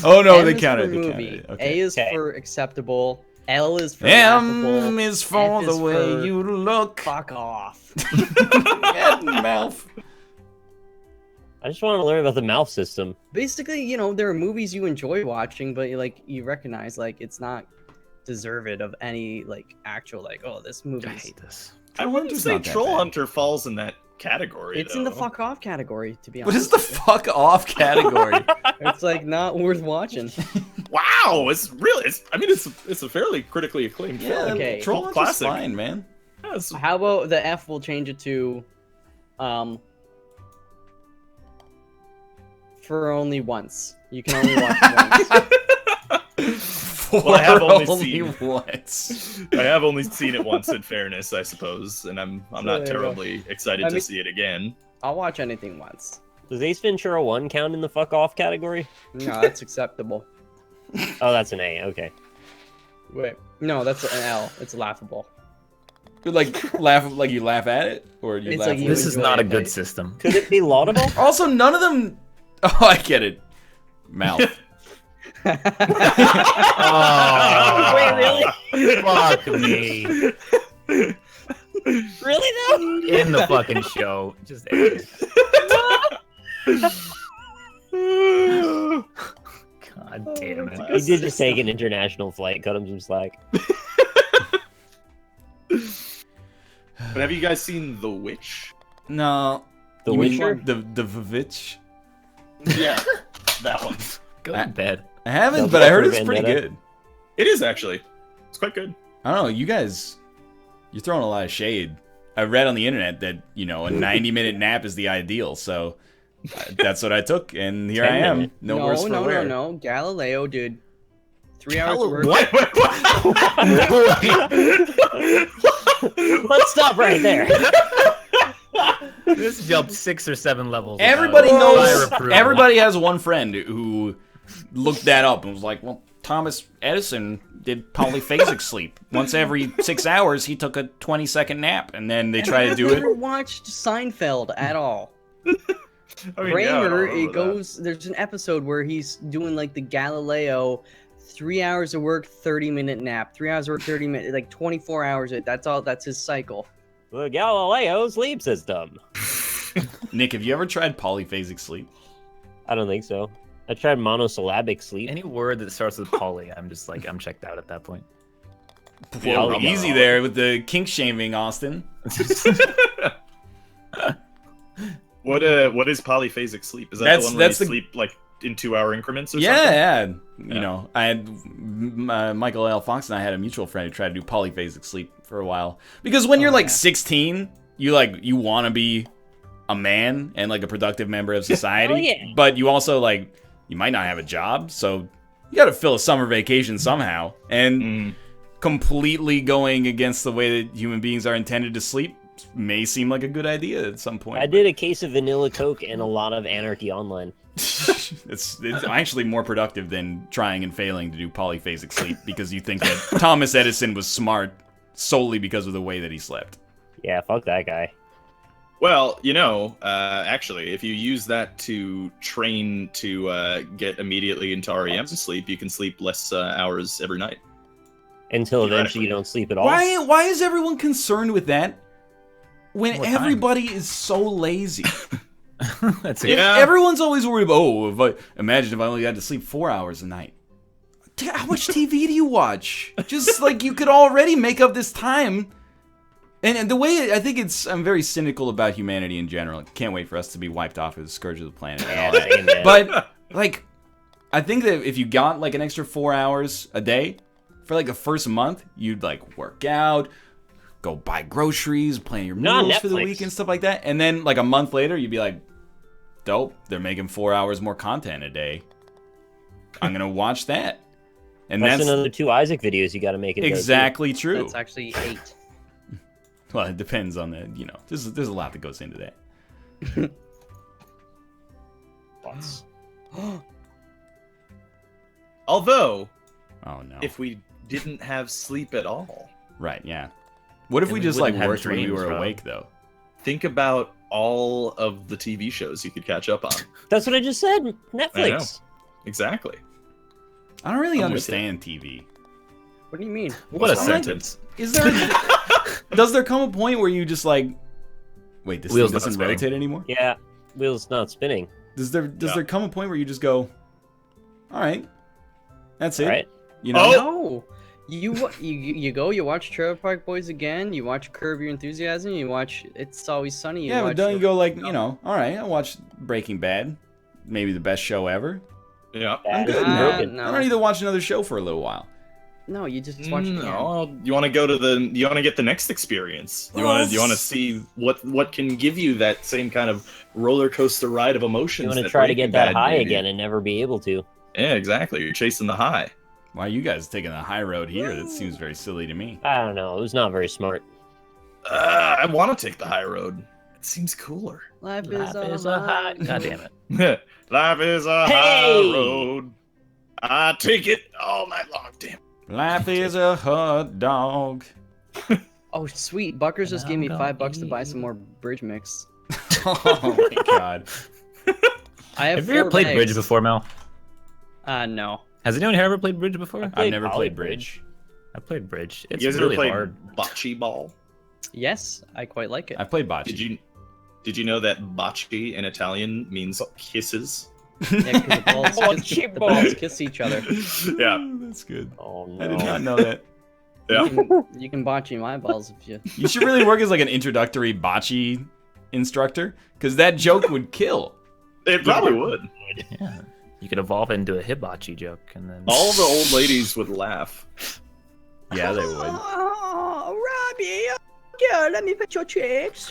Oh no, M they is counted. for They movie. counted. Okay. A is Okay. for acceptable. L is for M laughable. is for F the is way for you look. Fuck off. Head and mouth. I just want to learn about the mouth system. Basically, there are movies you enjoy watching, but you recognize like it's not deserved of any like actual oh this movie. I hate this. I wouldn't Hunter's say not that Troll bad. Hunter falls in that category. It's in the though. fuck off category, to be What honest. is the fuck off category? It's like not worth watching. Wow, it's really. It's a fairly critically acclaimed Yeah, film. Okay. Troll Hunter's Classic. fine, man. Yeah, it's- How about the F? We'll change it to, for only once. You can only watch it once. Well, I have only Only seen- once. I have only seen it once. In faurness, I suppose, and I'm So not there you go. terribly excited I to mean- see it again. I'll watch anything once. Does Ace Ventura 1 count in the fuck off category? No, that's acceptable. Oh, that's an A. Okay. Wait, no, that's an L. It's laughable. Like laugh, like you laugh at it, or you It's laugh. like you with This is enjoy not a it, good right? system. Could it be laudable? Also, none of them. Oh, I get it. Mouth. Oh, Wait, really? Fuck me. Really though? In the fucking show. Just end it. God damn it. He did just take an international flight. Cut him some slack. But have you guys seen The Witch? No. The You mean Witcher? The Vivitch. Yeah, that one. Go to bed. I haven't, No, but I heard for it's pretty Vendetta. good. It is actually. It's quite good. I don't know. You guys, you're throwing a lot of shade. I read on the internet that a 90-minute nap is the ideal, so that's what I took, and here 10 I am. minute. No worse for wear. No. Galileo did 3 hours Hell, worth. what? Let's stop right there. This jumped 6 or 7 levels. Everybody without knows. prior approval. Everybody has one friend who looked that up and was like, "Well, Thomas Edison did polyphasic sleep. Once every 6 hours, he took a 20-second nap, and then they try to do Never it." watched Seinfeld at all. I mean, yeah, I Kramer, don't remember it that. goes. There's an episode where he's doing like the Galileo 3 hours of work, 30-minute nap. 3 hours of work, 30 minutes, like 24 hours. That's all. That's his cycle. The Galileo sleep system. Nick, have you ever tried polyphasic sleep? I don't think so. I tried monosyllabic sleep. Any word that starts with poly, I'm just like, I'm checked out at that point. Well, easy there with the kink shaming, Austin. What is polyphasic sleep? Is that the one where you sleep like in 2-hour increments or something? Yeah. You know, I had Michael L. Fox and I had a mutual friend who tried to do polyphasic sleep for a while. Because when you're like 16, you want to be a man and like a productive member of society. Oh, yeah. But you also like you might not have a job, so you got to fill a summer vacation somehow. And completely going against the way that human beings are intended to sleep may seem like a good idea at some point. I did a case of vanilla Coke and a lot of Anarchy Online. It's actually more productive than trying and failing to do polyphasic sleep because you think that Thomas Edison was smart solely because of the way that he slept. Yeah, fuck that guy. Well, you know, actually, if you use that to train to get immediately into REM sleep, you can sleep less hours every night. Until eventually you don't sleep at all. Why is everyone concerned with that when everybody is so lazy? That's it. Yeah. Everyone's always worried about, imagine if I only had to sleep 4 hours a night. How much TV do you watch? Just like you could already make up this time. And the way I think I'm very cynical about humanity in general. Can't wait for us to be wiped off as the scourge of the planet and all that. But like, I think that if you got like an extra 4 hours a day for like the first month, you'd like work out, go buy groceries, plan your meals for the week and stuff like that. And then like a month later, you'd be like, dope, they're making 4 hours more content a day. I'm gonna watch that. And that's another 2 Isaac videos you got to make. Exactly true. That's actually 8. Well, it depends on there's a lot that goes into that. Although, oh no, if we didn't have sleep at all, right? Yeah. What if we just like worked when we were awake though? Think about all of the TV shows you could catch up on. That's what I just said. Netflix. I know. Exactly. I don't really understand TV. What do you mean? What a sentence. Is there? Does there come a point where you just like, wait, this thing doesn't rotate anymore? Yeah, wheel's not spinning. Does there come a point where you just go, all right, that's it? Right. You know? No. You go, you watch Trailer Park Boys again, you watch Curb Your Enthusiasm, you watch It's Always Sunny. Yeah, but don't you go like, all right, I watched Breaking Bad, maybe the best show ever. Yeah, I'm good. No. I don't need to watch another show for a little while. No, you just watch it. No, you want to go to you want to get the next experience. You want to see what can give you that same kind of roller coaster ride of emotions. You want to try to get that high again and never be able to. Yeah, exactly. You're chasing the high. Why are you guys taking the high road here? That seems very silly to me. I don't know. It was not very smart. I want to take the high road. It seems cooler. Life is a high. God damn it. Life is a high road. I take it all night long. Damn. Life is a hot dog. Oh, sweet. Buckers just gave me $5 to buy some more bridge mix. Oh my god. Have you ever played bridge before, Mel? No. Has anyone here ever played bridge before? I've never played bridge. I played bridge. It's you guys really ever played hard. bocce ball? Yes, I quite like it. I played bocce. Did you know that bocce in Italian means kisses? Yeah, because the balls kiss each other. Yeah. That's good. Oh no. I did not know that. Yeah. You can bocce my balls if you... You should really work as like an introductory bocce instructor, because that joke would kill. It probably would. Yeah. You could evolve into a hibachi joke, and then All the old ladies would laugh. Yeah, they would. Oh, Robbie, yeah, let me pet your cheeks.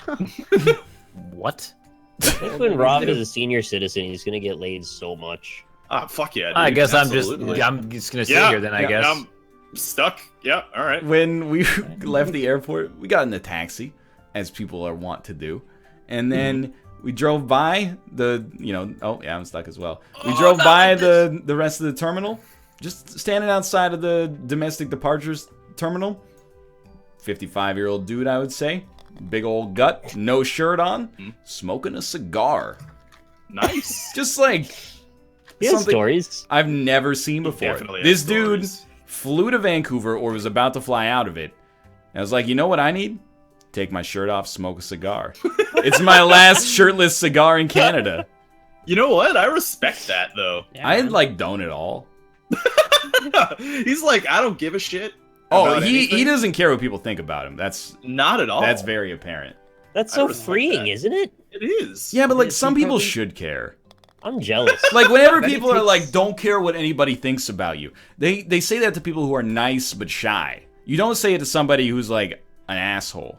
what? I think when Rob is a senior citizen, he's gonna get laid so much. Ah, fuck yeah, dude. I guess Absolutely. I'm just gonna sit here then. I guess I'm stuck. Yeah, all right. When we left the airport, we got in a taxi, as people are wont to do, and then we drove by oh yeah, I'm stuck as well. We drove by the rest of the terminal, just standing outside of the domestic departures terminal. 55-year-old dude, I would say. Big old gut, no shirt on, smoking a cigar. Nice. Just like He has something stories. I've never seen before. definitely has This dude stories. flew to Vancouver or was about to fly out of it. And I was like, you know what I need? Take my shirt off, smoke a cigar. It's my last shirtless cigar in Canada. You know what? I respect that though. Yeah, I man. like don't at all. He's like, I don't give a shit. Oh, about he anything. doesn't care what people think about him. That's Not at all. very apparent. That's I so respect freeing, that. isn't it? It is. Yeah, but like Yeah, some he people probably- should care. I'm jealous. Like whenever Bet he people are takes- like, don't care what anybody thinks about you. They say that to people who are nice but shy. You don't say it to somebody who's like an asshole.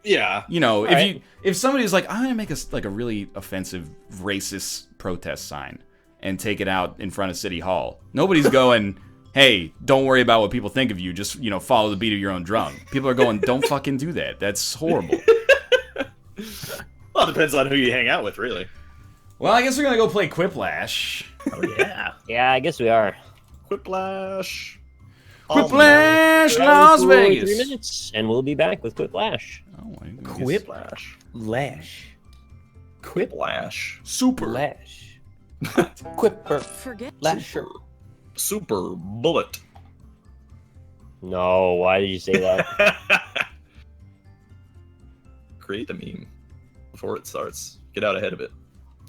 Yeah. You know, Right. if somebody's like, I'm gonna make a really offensive racist protest sign and take it out in front of City Hall, nobody's going, hey, don't worry about what people think of you. Just follow the beat of your own drum. People are going, don't fucking do that. That's horrible. Well, it depends on who you hang out with, really. Well, I guess we're gonna go play Quiplash. Oh yeah. Yeah, I guess we are. Quiplash. Quiplash, Las For 3 Vegas. minutes, and we'll be back with Quiplash. Oh, I guess- Quiplash. Lash. Quiplash. Super. Lash. Quipper. Forget. Lasher. Super bullet. No, why did you say that? Create the meme before it starts. Get out ahead of it.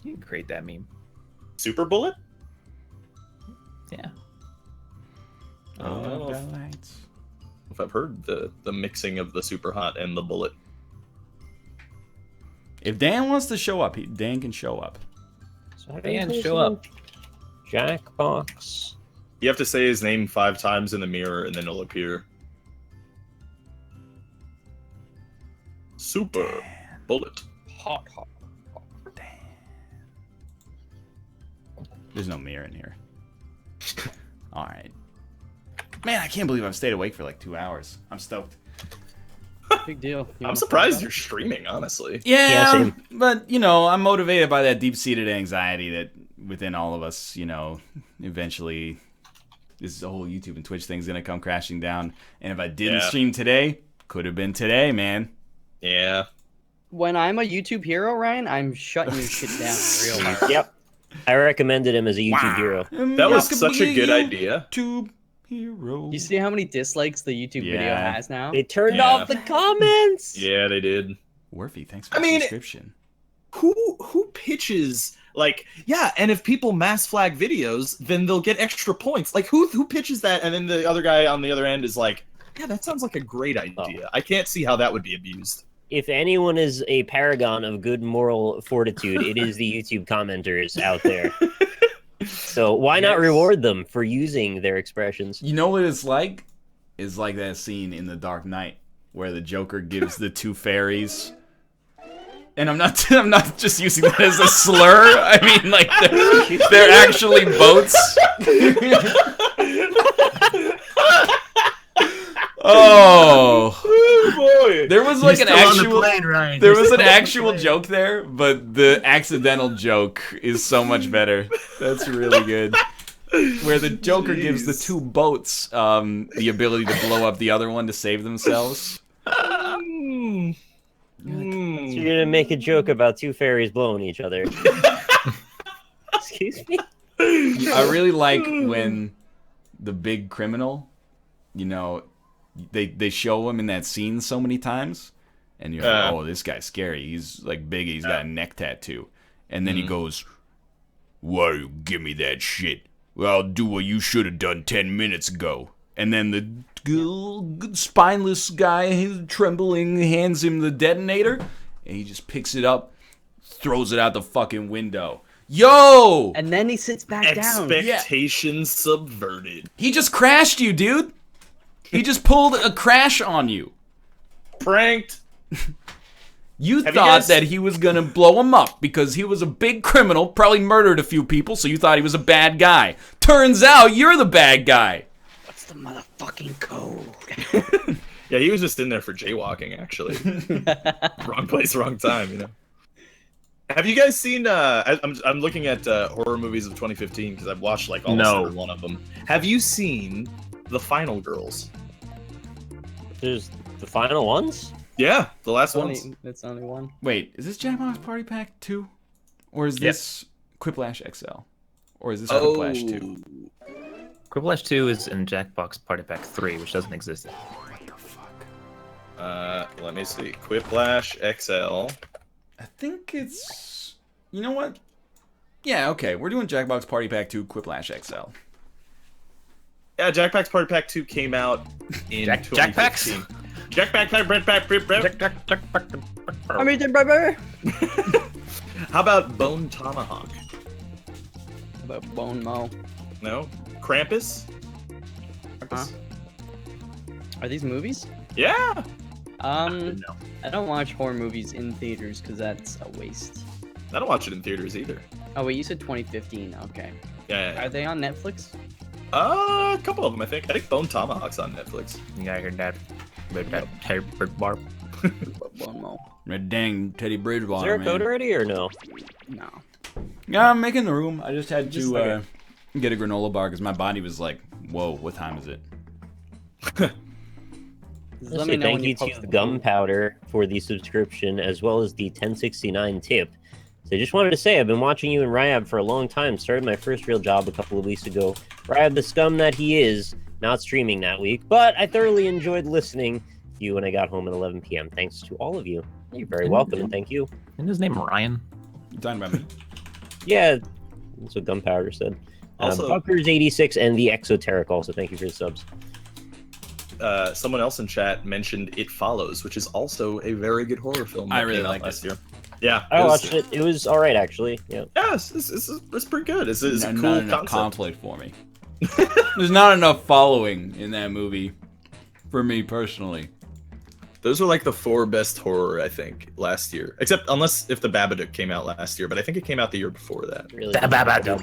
You can create that meme. Super bullet? Yeah. I don't know if I've heard the mixing of the super hot and the bullet. If Dan wants to show up, Dan can show up. So how do Dan, you show say up. Jackbox. You have to say his name 5 times in the mirror and then it'll appear. Super bullet. Hot. There's no mirror in here. All right. Man, I can't believe I've stayed awake for like 2 hours. I'm stoked. Big deal. You I'm wanna surprised talk you're streaming, honestly. Yeah, same. but I'm motivated by that deep-seated anxiety that within all of us, eventually this whole YouTube and Twitch thing's gonna come crashing down. And if I didn't Yeah. stream today, could have been today, man. Yeah. When I'm a YouTube hero, Ryan, I'm shutting your shit down real hard. Yep. I recommended him as a YouTube hero. That was such a good idea. YouTube hero. You see how many dislikes the YouTube video Yeah. has now? They turned Yeah. off the comments. Yeah, they did. Worthy, thanks for I the mean- subscription. Who pitches like, yeah, and if people mass flag videos, then they'll get extra points. Like who pitches that and then the other guy on the other end is like, yeah, that sounds like a great idea. I can't see how that would be abused. If anyone is a paragon of good moral fortitude, it is the YouTube commenters out there. So why not Yes. reward them for using their expressions? You know what it's like? It's like that scene in The Dark Knight where the Joker gives the 2 fairies. And I'm not just using that as a slur. I mean, like they're actually boats. Oh, boy. there was like an actual. Ryan. There was an actual joke there, but the accidental joke is so much better. That's really good. Where the Joker gives the Jeez. 2 boats the ability to blow up the other one to save themselves. Mm. So you're gonna make a joke about 2 fairies blowing each other. Excuse me? I really like when the big criminal, they show him in that scene so many times, and you're like, oh, this guy's scary. He's like big. He's got a neck tattoo, and then he goes, "Why do you give me that shit? Well, I'll do what you should have done 10 minutes ago." And then the spineless guy, trembling, hands him the detonator, and he just picks it up, throws it out the fucking window. Yo! And then he sits back down. Expectations subverted. He just crashed you, dude. He just pulled a crash on you. Pranked. You Have you thought guys- that he was gonna blow him up because he was a big criminal, probably murdered a few people, so you thought he was a bad guy. Turns out you're the bad guy. What's the motherfucking code? Yeah, he was just in there for jaywalking, actually. Wrong place, wrong time, Have you guys seen? I'm looking at horror movies of 2015 because I've watched like almost every one of them. Have you seen The Final Girls? There's the final ones? Yeah, the last one. It's only one. Wait, is this Jackbox Party Pack 2? Or is this Quiplash XL? Or is this Quiplash 2? Quiplash 2 is in Jackbox Party Pack 3, which doesn't exist. What the fuck? Let me see. Quiplash XL. I think it's... You know what? Yeah, okay. We're doing Jackbox Party Pack 2 Quiplash XL. Yeah, Jackbox Party Pack 2 came out in 2015. I mean, baby. How about Bone Tomahawk? How about Bone Mo? No? Krampus? Huh? Are these movies? Yeah! No. I don't watch horror movies in theaters because that's a waste. I don't watch it in theaters either. Oh wait, you said 2015. Okay. Yeah. Are they on Netflix? A couple of them, I think. I think Bone Tomahawk's on Netflix. You gotta hear that. That barb. Bone Mo. Red dang Teddy Bridgewater, Is there a man. code already or no? No. Yeah, I'm making the room. I just had to get a granola bar because my body was like, whoa, what time is it? Let me know Thank when you post to the Gunpowder for the subscription as well as the 1069 tip. So I just wanted to say I've been watching you and Ryab for a long time. Started my first real job a couple of weeks ago. Ryab, the scum that he is, not streaming that week, but I thoroughly enjoyed listening to you when I got home at 11 p.m. Thanks to all of you. You're very welcome, and thank you. Isn't his name Ryan? You talking about me? Yeah, that's what Gunpowder said. Also- Buckers86 and the Exoteric also, thank you for the subs. Someone else in chat mentioned It Follows, which is also a very good horror film. I that really came out like last it. year. Yeah, I watched it. It was all right, actually. Yeah. Yeah, it's pretty good. It's a Not cool enough concept. conflict for me. There's not enough following in that movie for me personally. Those were like the 4 best horror, I think, last year. Except unless if the Babadook came out last year, but I think it came out the year before that. Really. Babadook.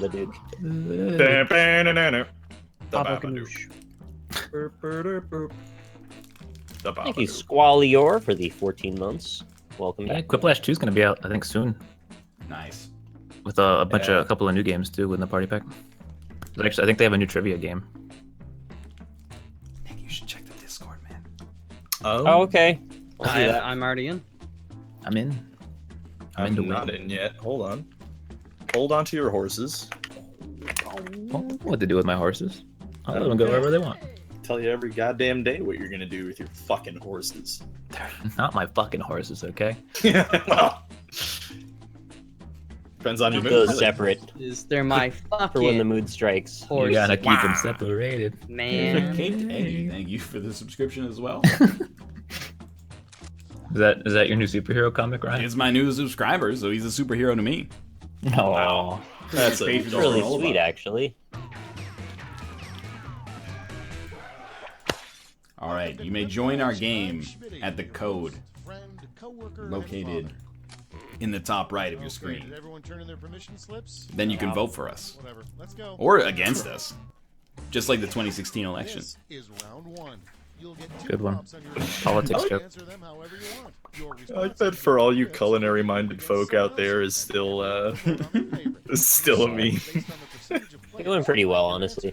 The Papa Babadook. The Thank you, Babadook. Squalior, for the 14 months. Welcome Yeah, back. Quiplash 2 is gonna be out, I think, soon. Nice. With a couple of new games too in the party pack. Actually, I think they have a new trivia game. Nick, you should check the Discord, man. Oh, okay. I'll do that. I'm already in. I'm in. I'm I'm into not win. in yet. Hold on. Hold on to your horses. Well, I know what to do with my horses. I'll let them go wherever they want. Tell you every goddamn day what you're gonna do with your fucking horses. They're not my fucking horses, okay? Well, depends on your Keep mood. those separate Is there my for when the fucking mood strikes. horse? You gotta keep them separated. Man. Kate Eddie, thank you for the subscription as well. Is that your new superhero comic, Ryan? He's my new subscriber, so he's a superhero to me. Oh, That's a It's really sweet, actually. All right, you may join our game at the code located in the top right of your screen. Did everyone turn in their permission slips? Then you can vote for us Whatever. Let's go. or against us, just like the 2016 election. This is round 1. You'll get 2 Good one. prompts on your Politics joke. Answer them however you want. Your I response bet for all you culinary-minded folk out there is still a meme. You're doing pretty well, honestly.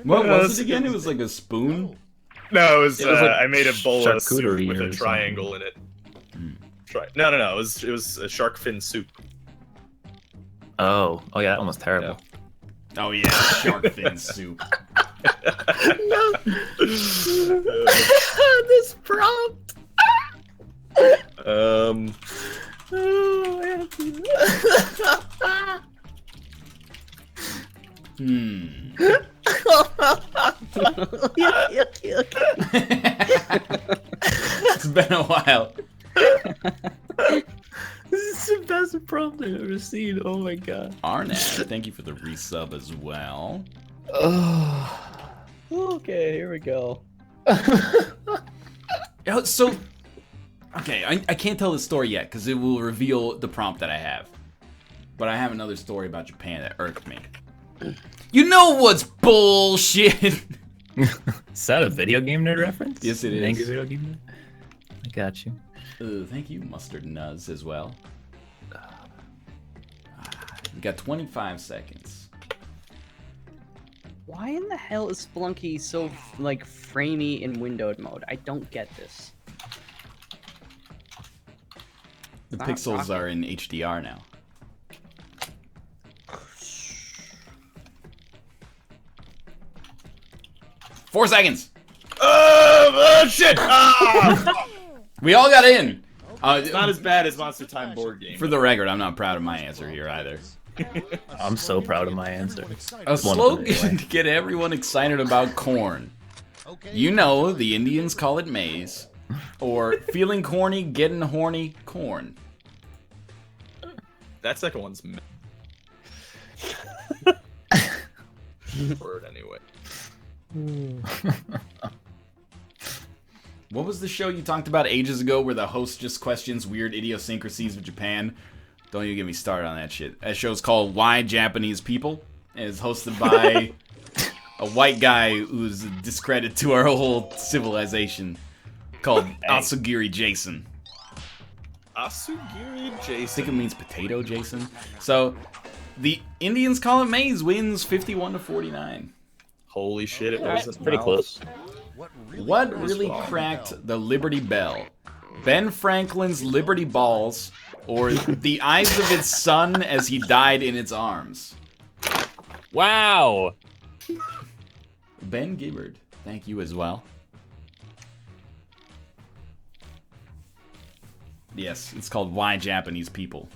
What was it again? It was like a spoon. No, it was It was like I made a bowl of soup charcuterie with or a triangle in it. No. It was a shark fin soup. Oh, yeah, that one was terrible. Oh yeah, shark fin soup. This prompt. It's been a while. This is the best prompt I've ever seen. Oh my god. Arnett, thank you for the resub as well. Okay, here we go. So, okay, I can't tell the story yet because it will reveal the prompt that I have. But I have another story about Japan that irked me. You know what's bullshit? Is that a video game nerd reference? Yes, it is. Thank you, video game nerd. I got you. Thank you, Mustard Nuz, as well. We got 25 seconds. Why in the hell is Splunky so like framey in windowed mode? I don't get this. The Not pixels rocking. are in HDR now. 4 seconds. Shit! Ah! We all got in. It's not as bad as Monster Time board game. For the record, I'm not proud of my answer here either. I'm so proud of my answer. A slogan to get everyone excited about corn. You know, the Indians call it maize. Or feeling corny, getting horny, corn. That second one's word anyway. What was the show you talked about ages ago where the host just questions weird idiosyncrasies of Japan? Don't even get me started on that shit. That show's called Why Japanese People, and it's hosted by a white guy who's a discredit to our whole civilization, called Atsugiri Jason. Asugiri Jason. I think it means potato Jason. So, the Indians call it maize, wins 51-49. Holy shit, it That's wasn't pretty close. What really cracked the Liberty Bell? Ben Franklin's Liberty Balls, or the eyes of its son as he died in its arms? Wow. Ben Gibbard, thank you as well. Yes, it's called Why Japanese People.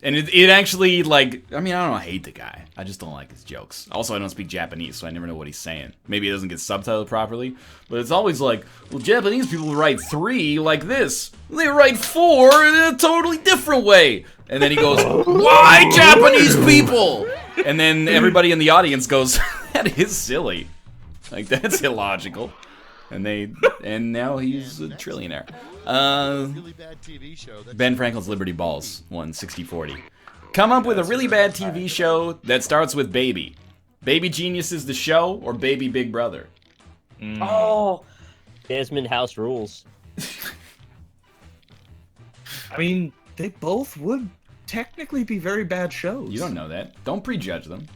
And it actually, like, I mean, I don't hate the guy. I just don't like his jokes. Also, I don't speak Japanese, so I never know what he's saying. Maybe it doesn't get subtitled properly. But it's always like, well, Japanese people write 3 like this. They write 4 in a totally different way. And then he goes, why Japanese people? And then everybody in the audience goes, that is silly. Like, that's illogical. And now he's a trillionaire. Ben Franklin's Liberty Balls won 60-40. Come up with a really bad TV show that starts with baby. Baby Genius is the show, or Baby Big Brother? Oh, Desmond House rules. I mean, they both would technically be very bad shows. You don't know that. Don't prejudge them.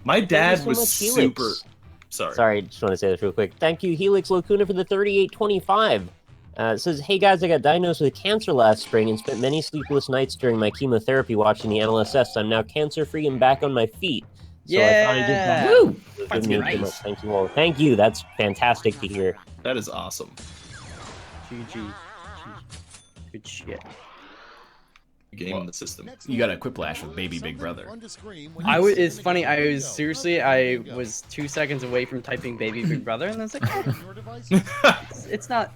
My dad so was much super... Helix. Sorry, just want to say this real quick. Thank you, Helix Locuna, for the 3825. It says, hey guys, I got diagnosed with cancer last spring and spent many sleepless nights during my chemotherapy watching the NLSS. I'm now cancer-free and back on my feet. So I thought I'd give that. Woo! Good news. Nice. Thank you all. Thank you. That's fantastic to hear. that is awesome. GG. Good shit. Game in the system. You got a quiplash with Baby Big Brother. It's funny. I was 2 seconds away from typing Baby Big Brother, and I was like, oh, it's not.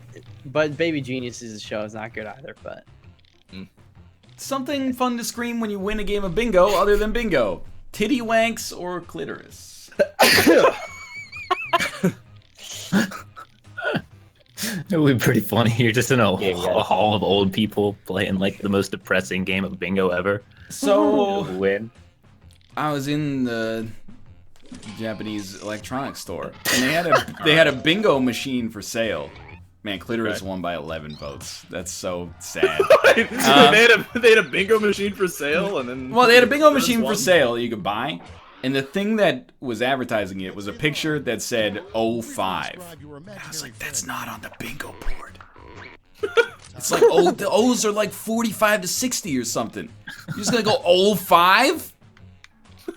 But Baby Genius's show is not good either. But Something fun to scream when you win a game of bingo other than bingo. Titty wanks or clitoris? It would be pretty funny. You're just in a Yeah. hall of old people playing like the most depressing game of bingo ever. So, Win. I was in the Japanese electronics store, and they had a bingo machine for sale. Man, clitoris won by 11 votes. That's so sad. they had a bingo machine for sale, and then... Well, they had a bingo Clitoris machine for won. sale that you could buy, and the thing that was advertising it was a picture that said 05. I was like, that's not on the bingo board. It's like, oh, the O's are like 45 to 60 or something. You're just gonna go 05?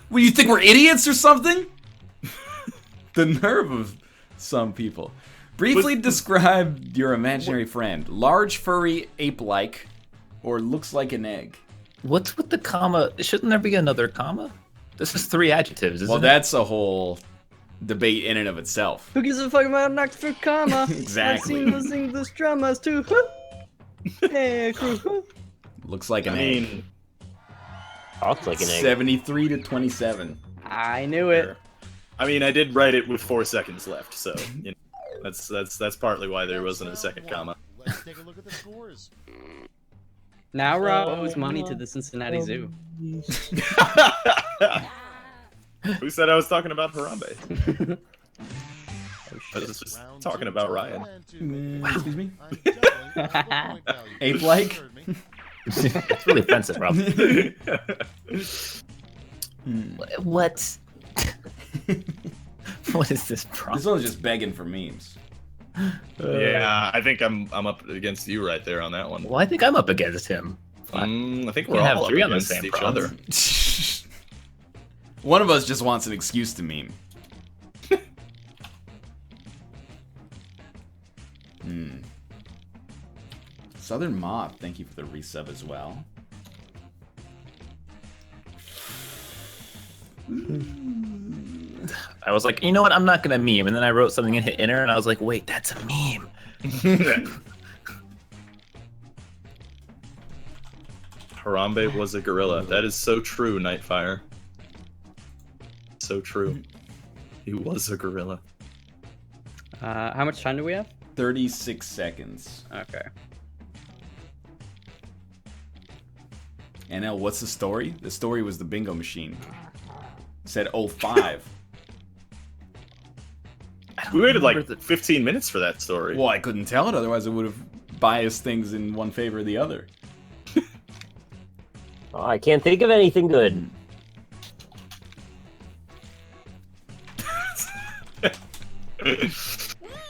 What, do you think we're idiots or something? The nerve of some people. Briefly describe your imaginary friend. Large, furry, ape-like, or looks like an egg. What's with the comma? Shouldn't there be another comma? This is 3 adjectives, isn't Well, it? that's a whole debate in and of itself. who gives a fuck about an Oxford comma? Exactly. I've seen those English dramas too. Hey, crew. Looks like an I egg. mean, Talks like an egg. 73 to 27. I knew it. I mean, I did write it with 4 seconds left, so you know, that's partly why there wasn't a second comma. Let's take a look at the scores. Now Rob owes money to the Cincinnati Zoo. Who said I was talking about Harambe? I was just Round talking two, about turn Ryan. one and two. Excuse me? I'm doubling the point value. Ape-like? You heard me. It's really offensive, Rob. What? What is this This problem? one's just begging for memes. Yeah, I think I'm up against you right there on that one. Well, I think I'm up against him. I think We we're can have all 3 up on the against same each problem. other. One of us just wants an excuse to meme. Southern Moth, thank you for the resub as well. I was like, you know what? I'm not gonna meme, and then I wrote something and hit enter, and I was like, wait, that's a meme. Harambe was a gorilla. That is so true, Nightfire. So true. He was a gorilla. How much time do we have? 36 seconds. Okay. NL, what's the story? The story was the bingo machine. It said 05. We waited like 15 minutes for that story. Well, I couldn't tell it, otherwise it would have biased things in one favor or the other. Oh, I can't think of anything good.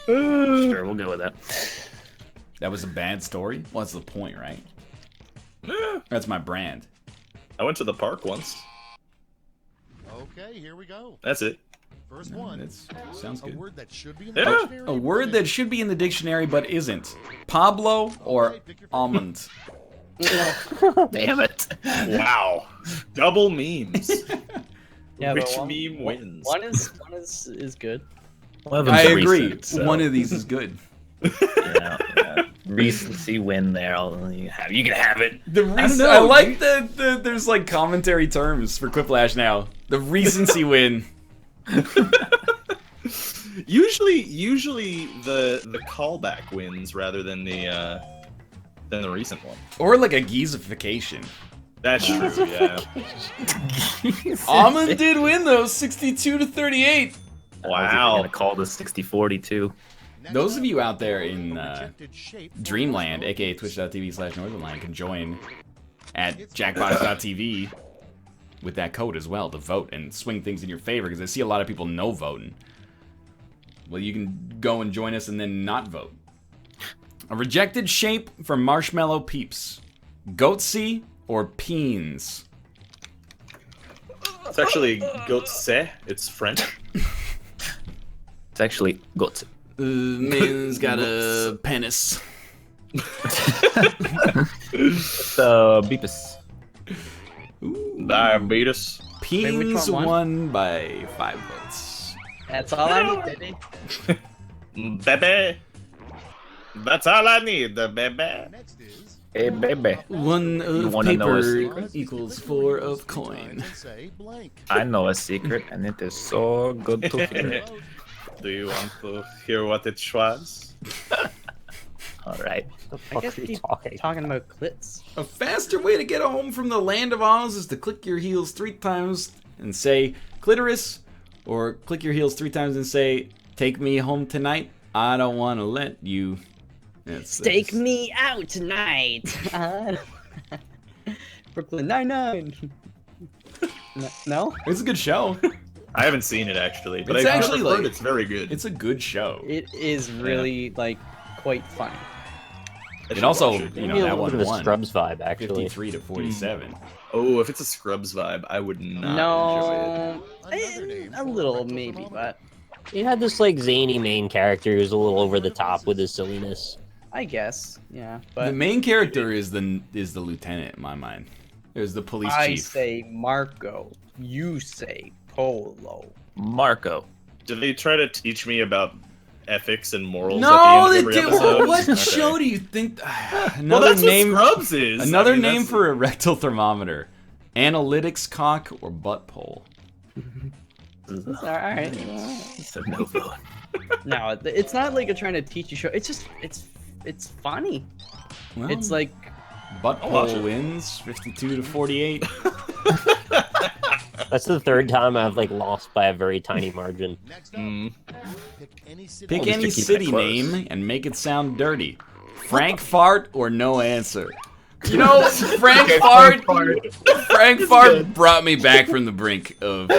Sure, we'll go with that. That was a bad story? Well, that's the point, right? That's my brand. I went to the park once. Okay, here we go. That's it. First one. That sounds A good. word that should be in the Yeah. dictionary. A word that should be in the dictionary but isn't. Pablo or almond? Damn it. Wow. Double memes. Yeah, Which but one, meme wins? One is good. One of them's I agree. recent, so, One of these is good. yeah. Recency win there. You can have it. I like the there's like commentary terms for Quiplash now. The recency win. Usually the callback wins rather than the recent one. Or like a geezification. That's true, yeah. Almond did win though, 62 to 38. I'm Wow. gonna call this 60-40 too. Those of you out there in Dreamland, aka twitch.tv/Northernlion, can join at jackbox.tv with that code as well to vote and swing things in your favor, because I see a lot of people no voting. Well, you can go and join us and then not vote. A rejected shape for Marshmallow Peeps. Goatsy or Peens? It's actually Gotse. It's French. It's actually got. Man's got a penis. Beepus. Diabetes. Wait, which Peens one won by 5 votes. That's all I need, baby. Bebe. That's all I need, the bebe. Next is Hey, baby. 1 of wanna know a paper secret? equals 4 of coin. and say blank. I know a secret, and it is so good to hear. Do you want to hear what it was? All right. I guess keep talking about clits. A faster way to get home from the land of Oz is to click your heels 3 times and say clitoris, or click your heels 3 times and say take me home tonight. I don't want to let you. Stake me out tonight. Brooklyn Nine-Nine. No? It's a good show. I haven't seen it actually, but It's I've actually, heard like- it's very good. It's a good show. It is really like quite funny. It also, watch it. you know, Maybe a that little bit one of a won. Scrubs vibe, actually. 53 to 47. Oh, if it's a Scrubs vibe, I would not No, Another name a for little rectal maybe, thermometer. but It had this like zany main character who's a little over the top with his silliness. I guess, yeah. The But main character is the lieutenant in my mind. There's the police I chief. say Marco, you say Polo. Marco. enjoy it. Did they try to teach me about ethics and morals No, at the they end of every did. episode? What Okay. show do you think? Well, Another that's name. what Scrubs is. Another I mean, name that's- for a rectal thermometer. Analytics cock or butt pole. All right. So no vote. No, it's not like a trying to teach you show. It's just it's funny. Well, It's like butt I'll watch pole it. wins 52 to 48. That's the third time I've like lost by a very tiny margin. Next up, Mm. pick any city. Pick At least any you're keeping city it close. name and make it sound dirty. Frank Fart or no answer. You know, Frank Fart. Frank Fart brought me back from the brink of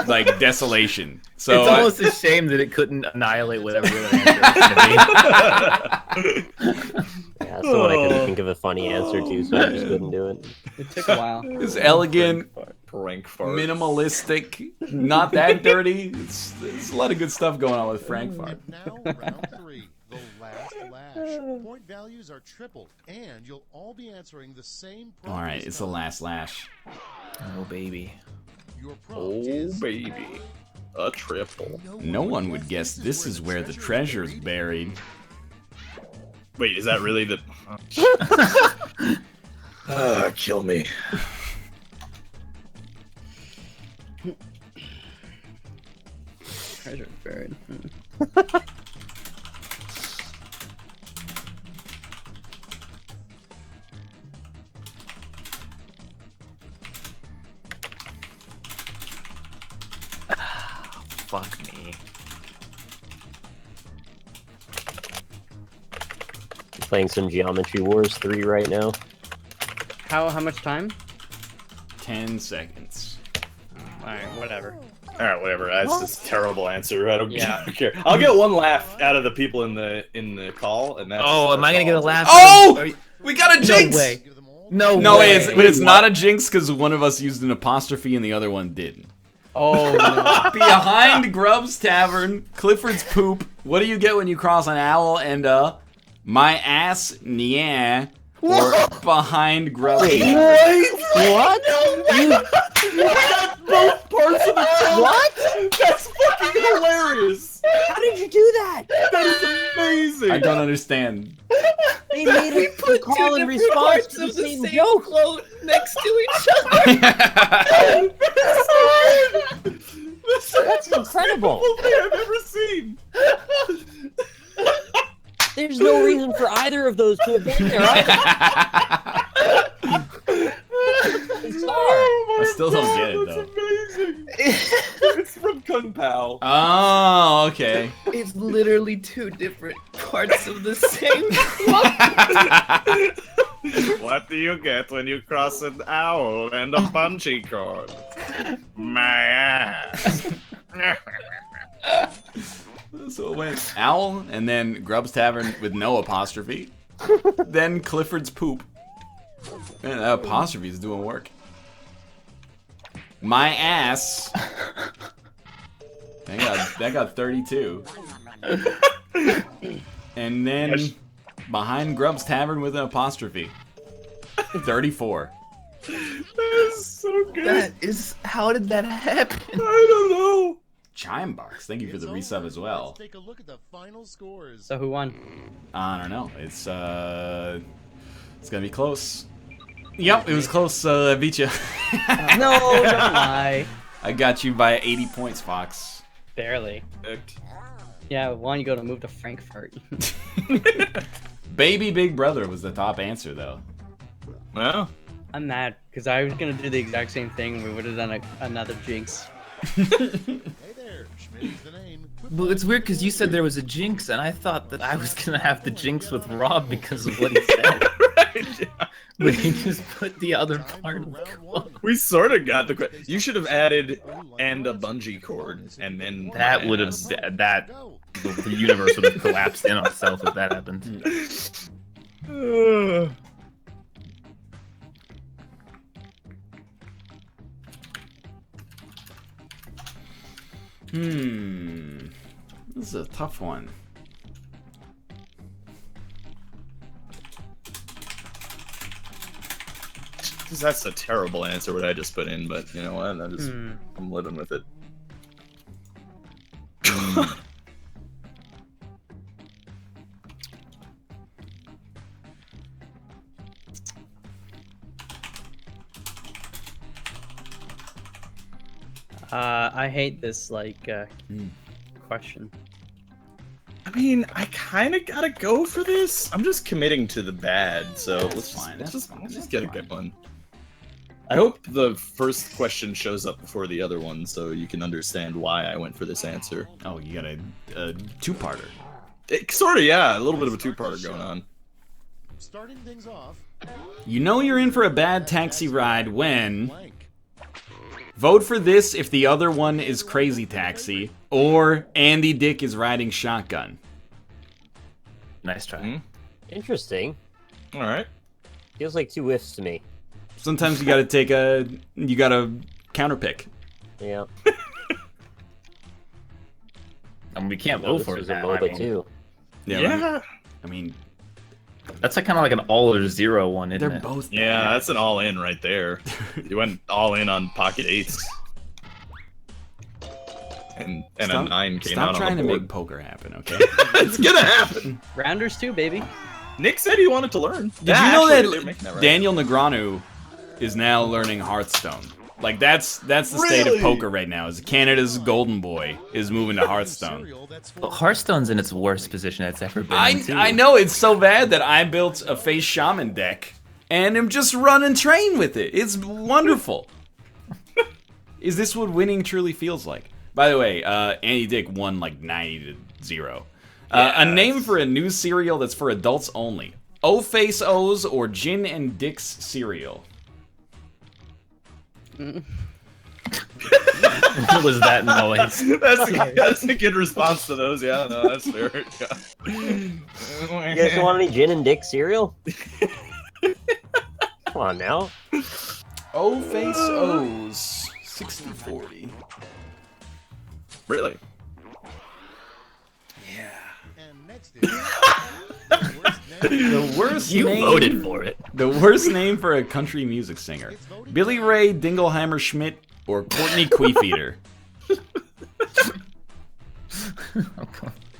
like desolation. So It's almost a shame that it couldn't annihilate whatever the other answer was going to be. Yeah, that's the one I couldn't think of a funny answer to, so I just couldn't do it. it took a while. it's elegant, Prank fart. minimalistic, not that dirty. It's a lot of good stuff going on with Frank Fart. Now, round 3. The last Point values are tripled, and you'll all be answering the same prompt. All right, it's the last lash. Oh baby. Your prompt Oh is baby, a triple. No one would guess this is where the treasure's buried. Wait, is that really the? Kill me. Treasure buried. Fuck me. Playing some Geometry Wars 3 right now. How much time? 10 seconds. All right, whatever. All right, whatever. That's just a terrible answer. I don't Yeah. care. I'll get one laugh out of the people in the call, and that's. Oh, am I gonna get a laugh? Oh! We got a jinx! No way. No, No, way. but it's not a jinx because one of us used an apostrophe and the other one didn't. Oh no. Behind Grubb's Tavern, Clifford's Poop. What do you get when you cross an owl and my ass, yeah, or behind Grubb's Tavern? What? Both parts of the song. What? That's fucking hilarious. How did you do that? That is amazing. I don't understand. They made a call and response to the same joke. quote next to each That's incredible. thing I've ever seen. There's no reason for either of those to have been there. Bizarre. I still don't get it That's though. amazing. It's from Kung Pao. Oh, okay. It's literally two different parts of the same. What do you get when you cross an owl and a bungee cord? My ass. So it went owl and then Grubb's Tavern with no apostrophe. Then Clifford's Poop. Man, that apostrophe is doing work. My ass. That got 32. And then behind Grubb's Tavern with an apostrophe. 34. That is so good. That is. How did that happen? I don't know. Chime Box, thank you for the resub as well. Let's take a look at the final scores. So who won? I don't know. It's gonna be close. Yep, it was close. I beat you. No, don't lie. I got you by 80 points, Fox. Barely. Yeah, why don't you go to move to Frankfurt? Baby Big Brother was the top answer, though. Well, I'm mad because I was gonna do the exact same thing. We would have done another jinx. Hey there, Schmitty's the name. Well, it's weird because you said there was a jinx, and I thought that I was gonna have the jinx with Rob because of what he said. right. But he just put the other part of the quote. We sort of got the question. You should have added and a bungee cord, and then That would have the universe would have collapsed in on itself if that happened. This is a tough one. That's a terrible answer what I just put in, but you know what? I'm living with it. I hate this question. I mean, I kind of gotta go for this. I'm just committing to the bad, so let's just get a good one. I hope the first question shows up before the other one, so you can understand why I went for this answer. Oh, you got a two-parter. Sort of, yeah, a little bit of a two-parter going on. Starting things off. You know you're in for a bad taxi ride when... Blank. Vote for this if the other one is Crazy Taxi, or Andy Dick is riding shotgun. Nice try. Interesting. All right. Feels like two whiffs to me. Sometimes you gotta you gotta counterpick. Yeah. I mean, we can't No, vote this for was it a now. I MOBA mean, too. Yeah. Yeah. I mean, That's kind of like an all or zero one, isn't they're it? both. Yeah, bad. that's an all-in right there. You went all in on pocket 8s. And a 9 came Stop out trying on the to board. make poker happen, okay? It's gonna happen. Rounders too, baby. Nick said he wanted to learn. Did you know Actually, they're that making right. Daniel Negreanu is now learning Hearthstone? Like that's the state of Really? poker right now. Is Canada's golden boy is moving to Hearthstone. Well, Hearthstone's in its worst position it's ever been in, too. I know it's so bad that I built a face shaman deck and am just running train with it. It's wonderful. Is this what winning truly feels like? By the way, Andy Dick won like 90-0. A name for a new cereal that's for adults only. O-Face O's or Gin and Dick's cereal. What was that noise? That's a good response to those. Yeah, no, that's fair. Yeah. You guys want any gin and dick cereal? Come on now. O-Face O's 60-40. Really? And next is The worst You name, voted for it. The worst name for a country music singer. Billy Ray Dingleheimer Schmidt or Courtney Queefeater.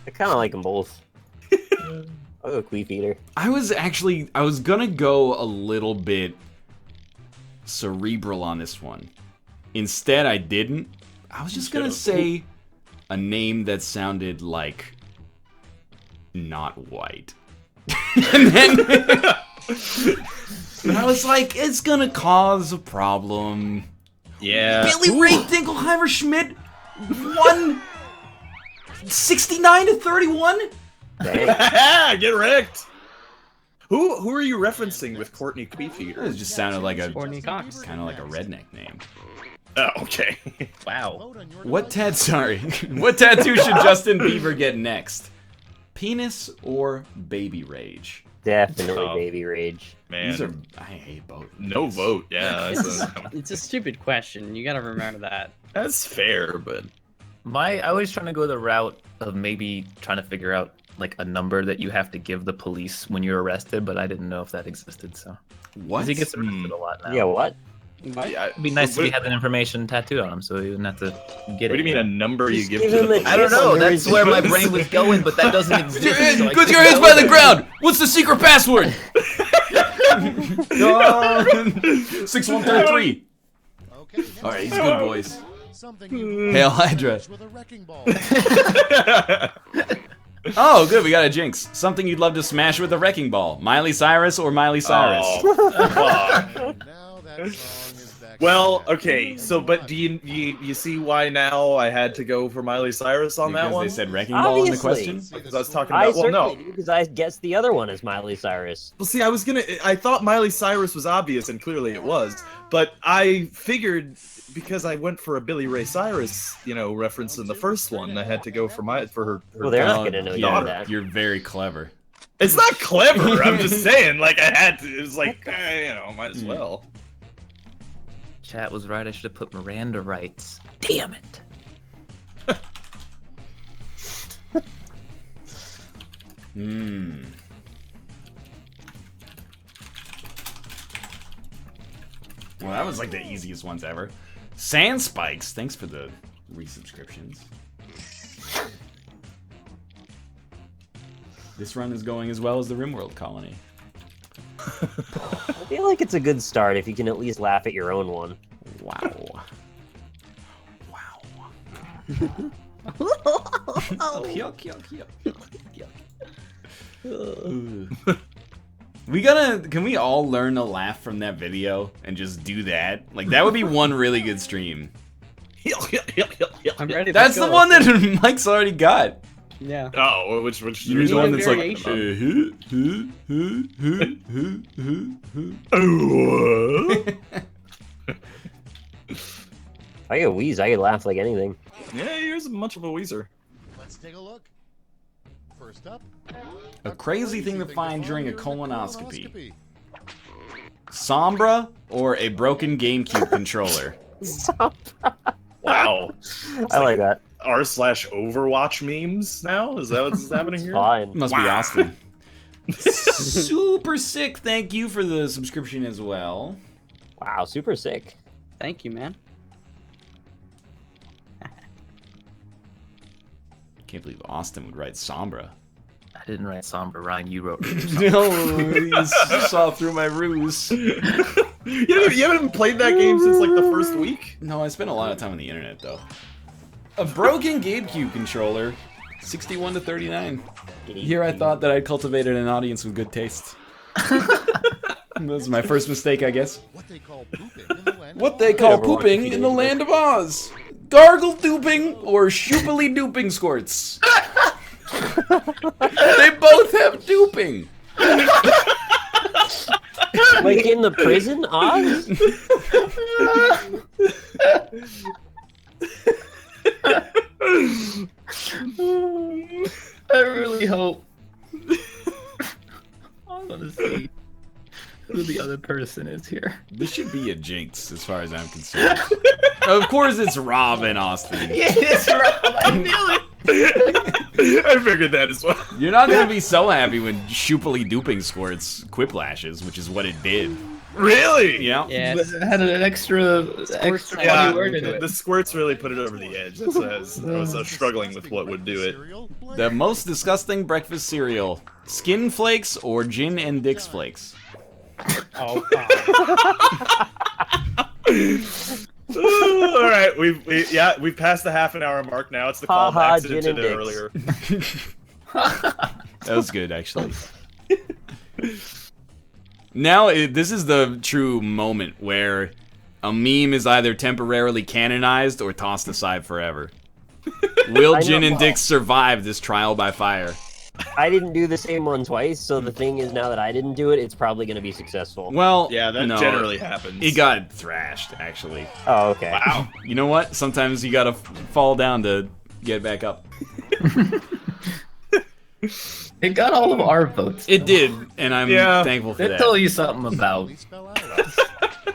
I kind of like them both. I'll go Queef Eater. I was gonna go a little bit cerebral on this one. Instead, I didn't. I was just gonna say a name that sounded like not white. And then but I was like, it's gonna cause a problem. Yeah. Billy Ray Dingleheimer Schmidt won 69-31. Get wrecked. Who are you referencing with Courtney Queefeater? It just sounded like a Courtney Cox. kind of like a redneck name. Oh, okay. Wow. What what tattoo should Justin Bieber get next? Penis or baby rage? Definitely Oh. Baby Rage. Man, These are I hate both. of no these. vote. Yeah, It's a stupid question. You gotta remember that. that's fair, but I was trying to go the route of maybe trying to figure out like a number that you have to give the police when you're arrested, but I didn't know if that existed. So What? 'cause he gets arrested a lot now. Yeah, what? It'd be nice if he had that information tattooed on him, so he wouldn't have to get What it. do you mean a number you Just give give to him the a I don't know. Under That's his where my nose. brain was going, but that doesn't exist. so I Put your couldn't hands go by the there. ground. What's the secret password? 6133. okay. All right, he's good, boys. Something you Hail Hydra. with a wrecking ball. Oh, good. We got a jinx. Something you'd love to smash with a wrecking ball. Miley Cyrus or Miley Cyrus? Oh, fuck. Now that song is back. Well, okay. So, but do you see why now I had to go for Miley Cyrus on that Because one? they said wrecking ball in the Obviously. question. Because I was talking I about. Well, certainly no. do, because I guessed the other one is Miley Cyrus. Well, see, I thought Miley Cyrus was obvious, and clearly it was. But I figured because I went for a Billy Ray Cyrus, reference in the first one, I had to go for her. Well, they're not Oh, gonna know you yeah, did that. You're very clever. It's not clever. I'm just saying, like I had to. It was like, might as well. Chat was right. I should have put Miranda rights. Damn it. Well, that was like the easiest ones ever. Sand Spikes, thanks for the resubscriptions. This run is going as well as the Rimworld colony. I feel like it's a good start if you can at least laugh at your own one. Wow. Yuck, yuck, yuck. Can we all learn a laugh from that video and just do that? Like, that would be one really good stream. I'm ready. That's to the one that Mike's already got. Yeah. Oh, which You're the one that's like, variation. If I get wheeze, I can laugh like anything. Yeah, here's much of a Weezer. Let's take a look. First up, a crazy thing to find during a during colonoscopy. Sombra or a broken GameCube controller? Wow. I like that. R/Overwatch memes now? Is that what's happening here? Fine. Must be Austin. Super sick. Thank you for the subscription as well. Wow, super sick. Thank you, man. Can't believe Austin would write Sombra. I didn't write Sombra, Ryan. You wrote. No, you saw through my ruse. You haven't played that game since like the first week? No, I spent a lot of time on the internet though. A broken GameCube controller, 61 to 39. Here I thought that I'd cultivated an audience with good taste. That was my first mistake, I guess. What they call pooping in the land What they call pooping in the land of Oz. Gargle duping or shoopily duping squirts. They both have duping. Like in the prison, Oz? I really hope. I want to see who the other person is here. This should be a jinx, as far as I'm concerned. Of course, it's Rob and Austin. Yeah, it's Rob. I knew it. I figured that as well. You're not gonna be so happy when shoopily duping squirts Quiplashes, which is what it did. Really? Yeah. Yeah. But it had an extra funny Yeah, word in it. the squirts really put it over the edge. That's what I was struggling with what would do it. The most disgusting breakfast cereal: Skin Flakes or Gin and Dix Flakes. Oh, All right, we've passed the half-an-hour mark now. It's the callback to Gin and Dix. earlier. That was good, actually. Now, this is the true moment where a meme is either temporarily canonized or tossed aside forever. Will Gin and Dix survive this trial by fire? I didn't do the same one twice, so the thing is now that I didn't do it, it's probably going to be successful. Well, Yeah, that no, generally happens. It got thrashed, actually. Oh, okay. Wow. You know what? Sometimes you gotta fall down to get back up. It got all of our votes. It did, and I'm thankful for That that. tell you something about.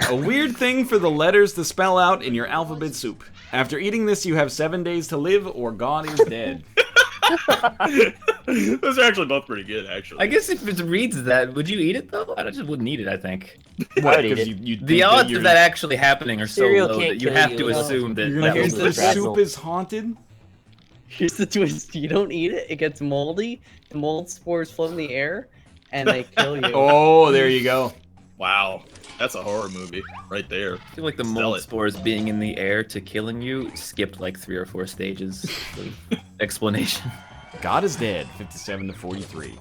A weird thing for the letters to spell out in your alphabet soup. After eating this, you have 7 days to live, or God is dead. Those are actually both pretty good, actually. I guess if it reads that, would you eat it though? I just wouldn't eat it. I think What? I'd eat 'Cause it. you the think odds you're- of that actually happening are so Cereal low can't that you kill have you. to assume that. You're that like, was the the Frazzle. soup is haunted? here's the twist: you don't eat it; it gets moldy. The mold spores float in the air, and they kill you. Oh, there you go. Wow, that's a horror movie right there. I feel like the Sell mold it. spores being in the air to killing you skipped like 3 or 4 stages of explanation. God is dead, 57 to 43.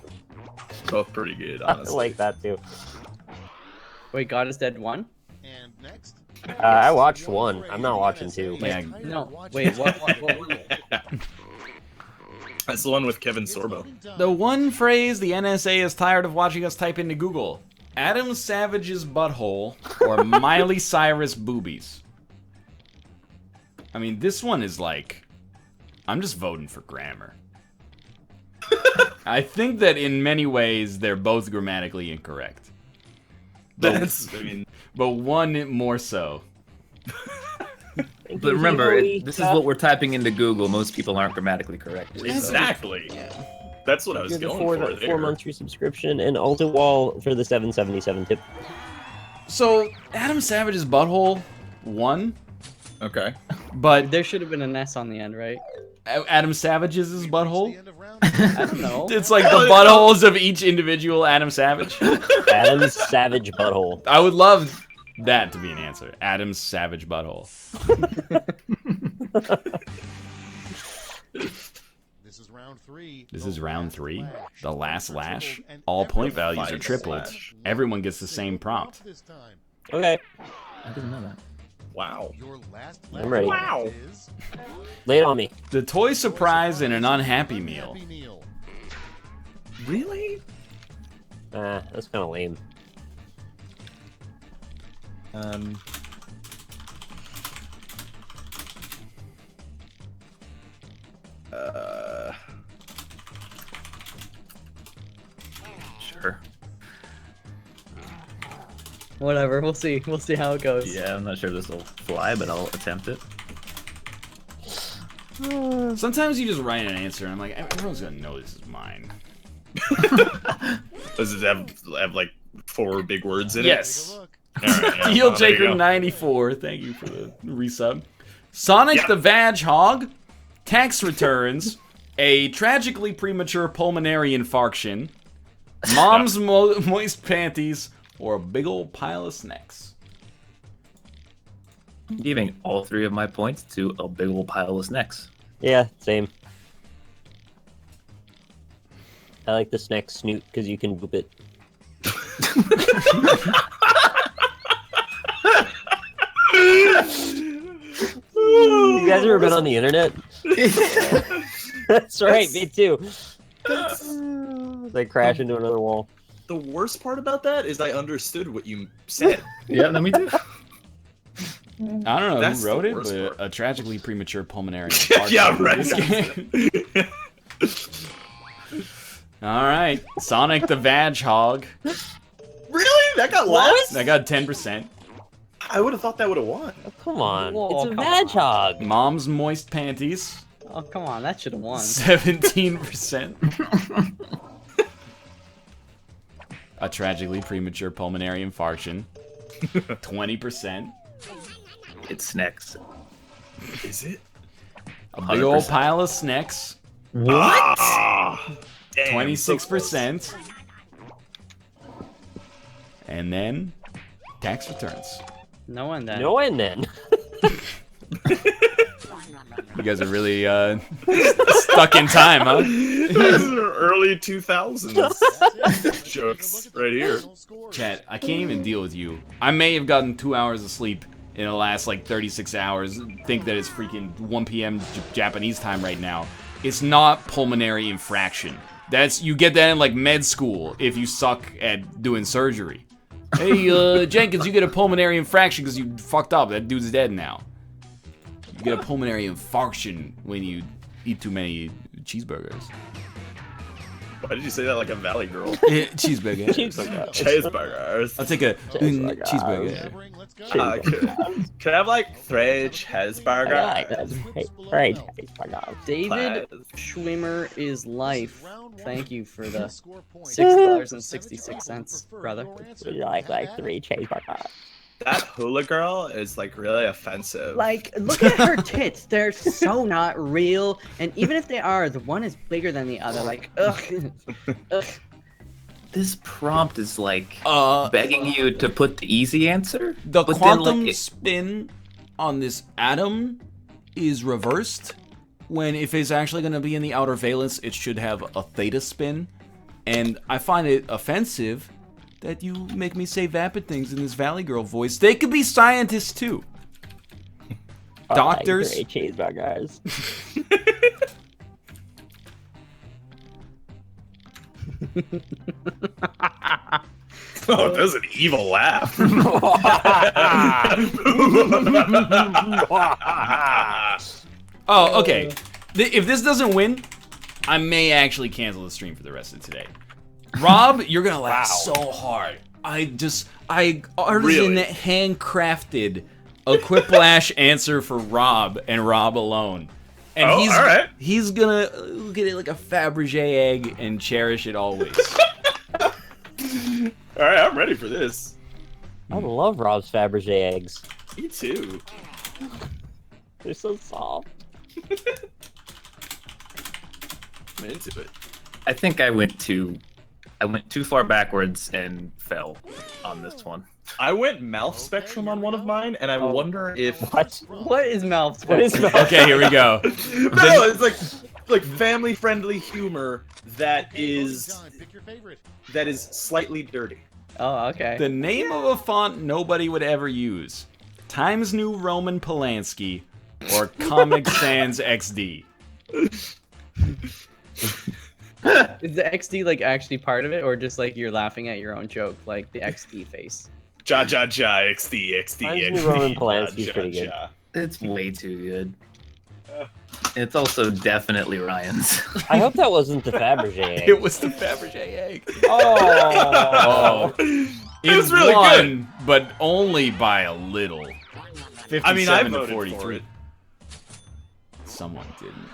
Both pretty good, I honestly. like that too. Wait, God is Dead 1? And next. I watched 1. I'm not watching 2. Yeah. No. Wait, what? That's the one with Kevin Sorbo. The one phrase the NSA is tired of watching us type into Google: Adam Savage's butthole or Miley Cyrus boobies. I mean, this one is like, I'm just voting for grammar. I think that in many ways they're both grammatically incorrect. That's, I mean, But one more so. But remember, this is what we're typing into Google. Most people aren't grammatically correct. so- exactly. That's what I was You're the going four, for the there. 4 months free subscription and Alta Wall for the 777 tip. So, Adam Savage's butthole won, Okay. but There should have been an S on the end, right? Adam Savage's his butthole? I don't know. It's like the buttholes of each individual Adam Savage. Adam's Savage Butthole. I would love that to be an answer. Adam's Savage butthole. This is round 3. This is round 3. The last lash. All point values are tripled. Everyone gets the same prompt. This time. Okay, I didn't know that. Wow. Your last I'm ready. Wow. is lay it on me. The toy surprise in an unhappy meal. Happy Meal. Really? That's kind of lame. Sure. Whatever. We'll see. We'll see how it goes. Yeah, I'm not sure this will fly, but I'll attempt it. Sometimes you just write an answer and I'm like, everyone's gonna know this is mine. Does it have like 4 big words in Yes. it? Yes. Steel Jaker 94. Thank you for the resub. Sonic the Vag Hog, tax returns, a tragically premature pulmonary infarction, mom's moist panties, or a big old pile of snacks. I'm giving all 3 of my points to a big old pile of snacks. Yeah, same. I like the snack snoot because you can whoop it. You guys ever been on the internet? That's right, me too. They crash into another wall. The worst part about that is I understood what you said. Yeah, let me do. I don't know That's who wrote the it, worst but part. a tragically premature pulmonary infarction. Yeah, right. All right, Sonic the Vag Hog. Really? That got last? That got 10%. I would have thought that would have won. Oh, come on. Whoa, It's a come vag hog. Mom's moist panties. Oh, come on. That should have won. 17%. A tragically premature pulmonary infarction. 20%. It's snacks. Is it? A big old 100%. pile of snacks. What? 26%. And then tax returns. No one then. No one then. You guys are really stuck in time, huh? These are early 2000s jokes right here. Chat, I can't even deal with you. I may have gotten 2 hours of sleep in the last like 36 hours. Think that it's freaking 1 p.m. Japanese time right now. It's not pulmonary infraction. You get that in like med school if you suck at doing surgery. Hey, Jenkins, you get a pulmonary infraction because you fucked up. That dude's dead now. You get a pulmonary infarction when you eat too many cheeseburgers. Why did you say that like a valley girl? Cheeseburger. Cheeseburgers. I'll take a cheeseburger. Can I have like 3 cheeseburgers? Right. David Schwimmer is life. Thank you for the $6.66, brother. Like 3 cheeseburgers. That hula girl is like really offensive. Like, look at her tits. They're so not real. And even if they are, the one is bigger than the other. Like, ugh. Ugh. This prompt is like begging you to put the easy answer. The but quantum then, like, spin on this atom is reversed. When if it's actually going to be in the outer valence, it should have a theta spin. And I find it offensive that you make me say vapid things in this Valley Girl voice. They could be scientists too. Doctors. Like 3 cheeseburgers. Oh, that was an evil laugh. Oh, okay. If this doesn't win, I may actually cancel the stream for the rest of today. Rob, you're gonna laugh so hard. I artisan handcrafted a Quiplash answer for Rob and Rob alone. And he's gonna look at it like a Fabergé egg and cherish it always. Alright, I'm ready for this. I love Rob's Fabergé eggs. Me too. They're so soft. I'm into it. I think I went too far backwards and fell on this one. I went mouth spectrum on one of mine, and I wonder if What is mouth? What is mouth? Okay, here we go. no, it's like family-friendly humor that is slightly dirty. Oh, okay. The name of a font nobody would ever use. Times New Roman Polanski or Comic Sans XD. Is the XD like actually part of it, or just like you're laughing at your own joke, like the XD face? Ja, XD, Times New Roman Polanski's pretty good. It's way too good. It's also definitely Ryan's. I hope that wasn't the Fabergé egg. It was the Fabergé egg. Oh. It was really won, but only by a little. 57 I mean, I to voted 43. for it. Someone didn't.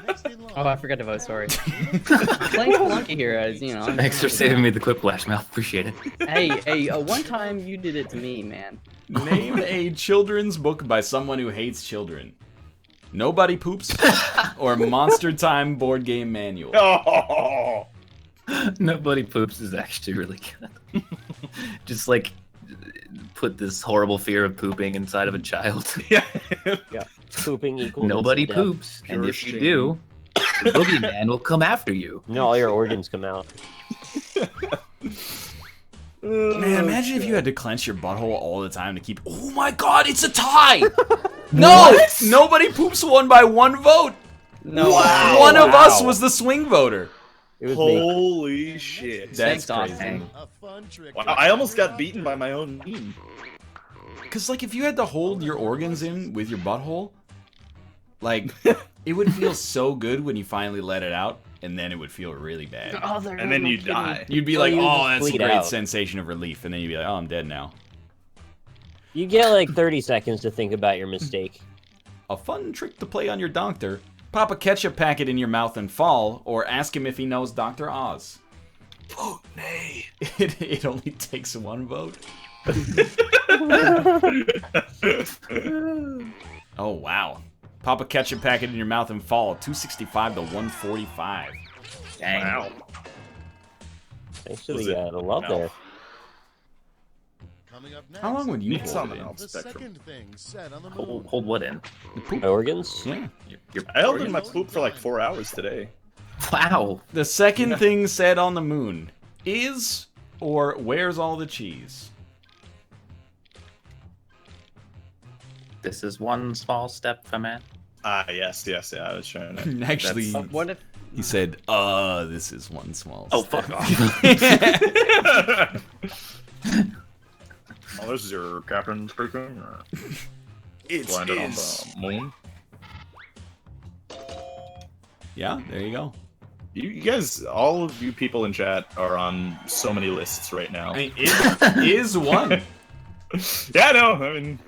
Next in line. Oh, I forgot to vote. Sorry. Playing Spelunky here, as you know. Thanks for saving me the Quiplash mouth. Appreciate it. Hey, one time you did it to me, man. Name a children's book by someone who hates children. Nobody Poops or Monster Time board game manual. Oh. Nobody Poops is actually really good. Just like put this horrible fear of pooping inside of a child. Yeah. Yeah. Pooping equals Nobody death. poops, and Pure if you shame. do, the boogeyman will come after you. No, all your organs come out. Man, imagine if you had to clench your butthole all the time to keep. Oh my God, it's a tie! No, Nobody Poops won by 1 vote. No. One of us was the swing voter. It was me. Holy shit. That's Thanks, crazy. Austin. A fun trick. Wow, I almost got beaten by my own meme. Because, like, if you had to hold your organs in with your butthole, like, it would feel so good when you finally let it out, and then it would feel really bad. Oh, And then you die. You'd be Or like, you oh, just that's a bleed great out. sensation of relief. And then you'd be like, oh, I'm dead now. You get like 30 seconds to think about your mistake. A fun trick to play on your doctor. Pop a ketchup packet in your mouth and fall, or ask him if he knows Dr. Oz. Vote nay. It only takes 1 vote. Oh, wow. Pop a ketchup packet in your mouth and fall. 265 to 145. Dang. Wow. Thanks to Was the it love mouth? there. Coming up next. How long would you It's hold on it the in? mouth The spectrum. second thing said on the Hold, moon. hold what in? My organs? Yeah. Your I held in organs? my poop for like 4 hours today. Wow. The second thing said on the moon is or where's all the cheese? This is one small step for man. Ah, yes, yeah. I was trying to. Actually, What if? he said, this is one small Oh, step." fuck off. Oh, this is your captain speaking. It's Landed on is. the moon. Yeah, there you go. You guys, all of you people in chat are on so many lists right now. I mean, it is one. Yeah, no, I mean,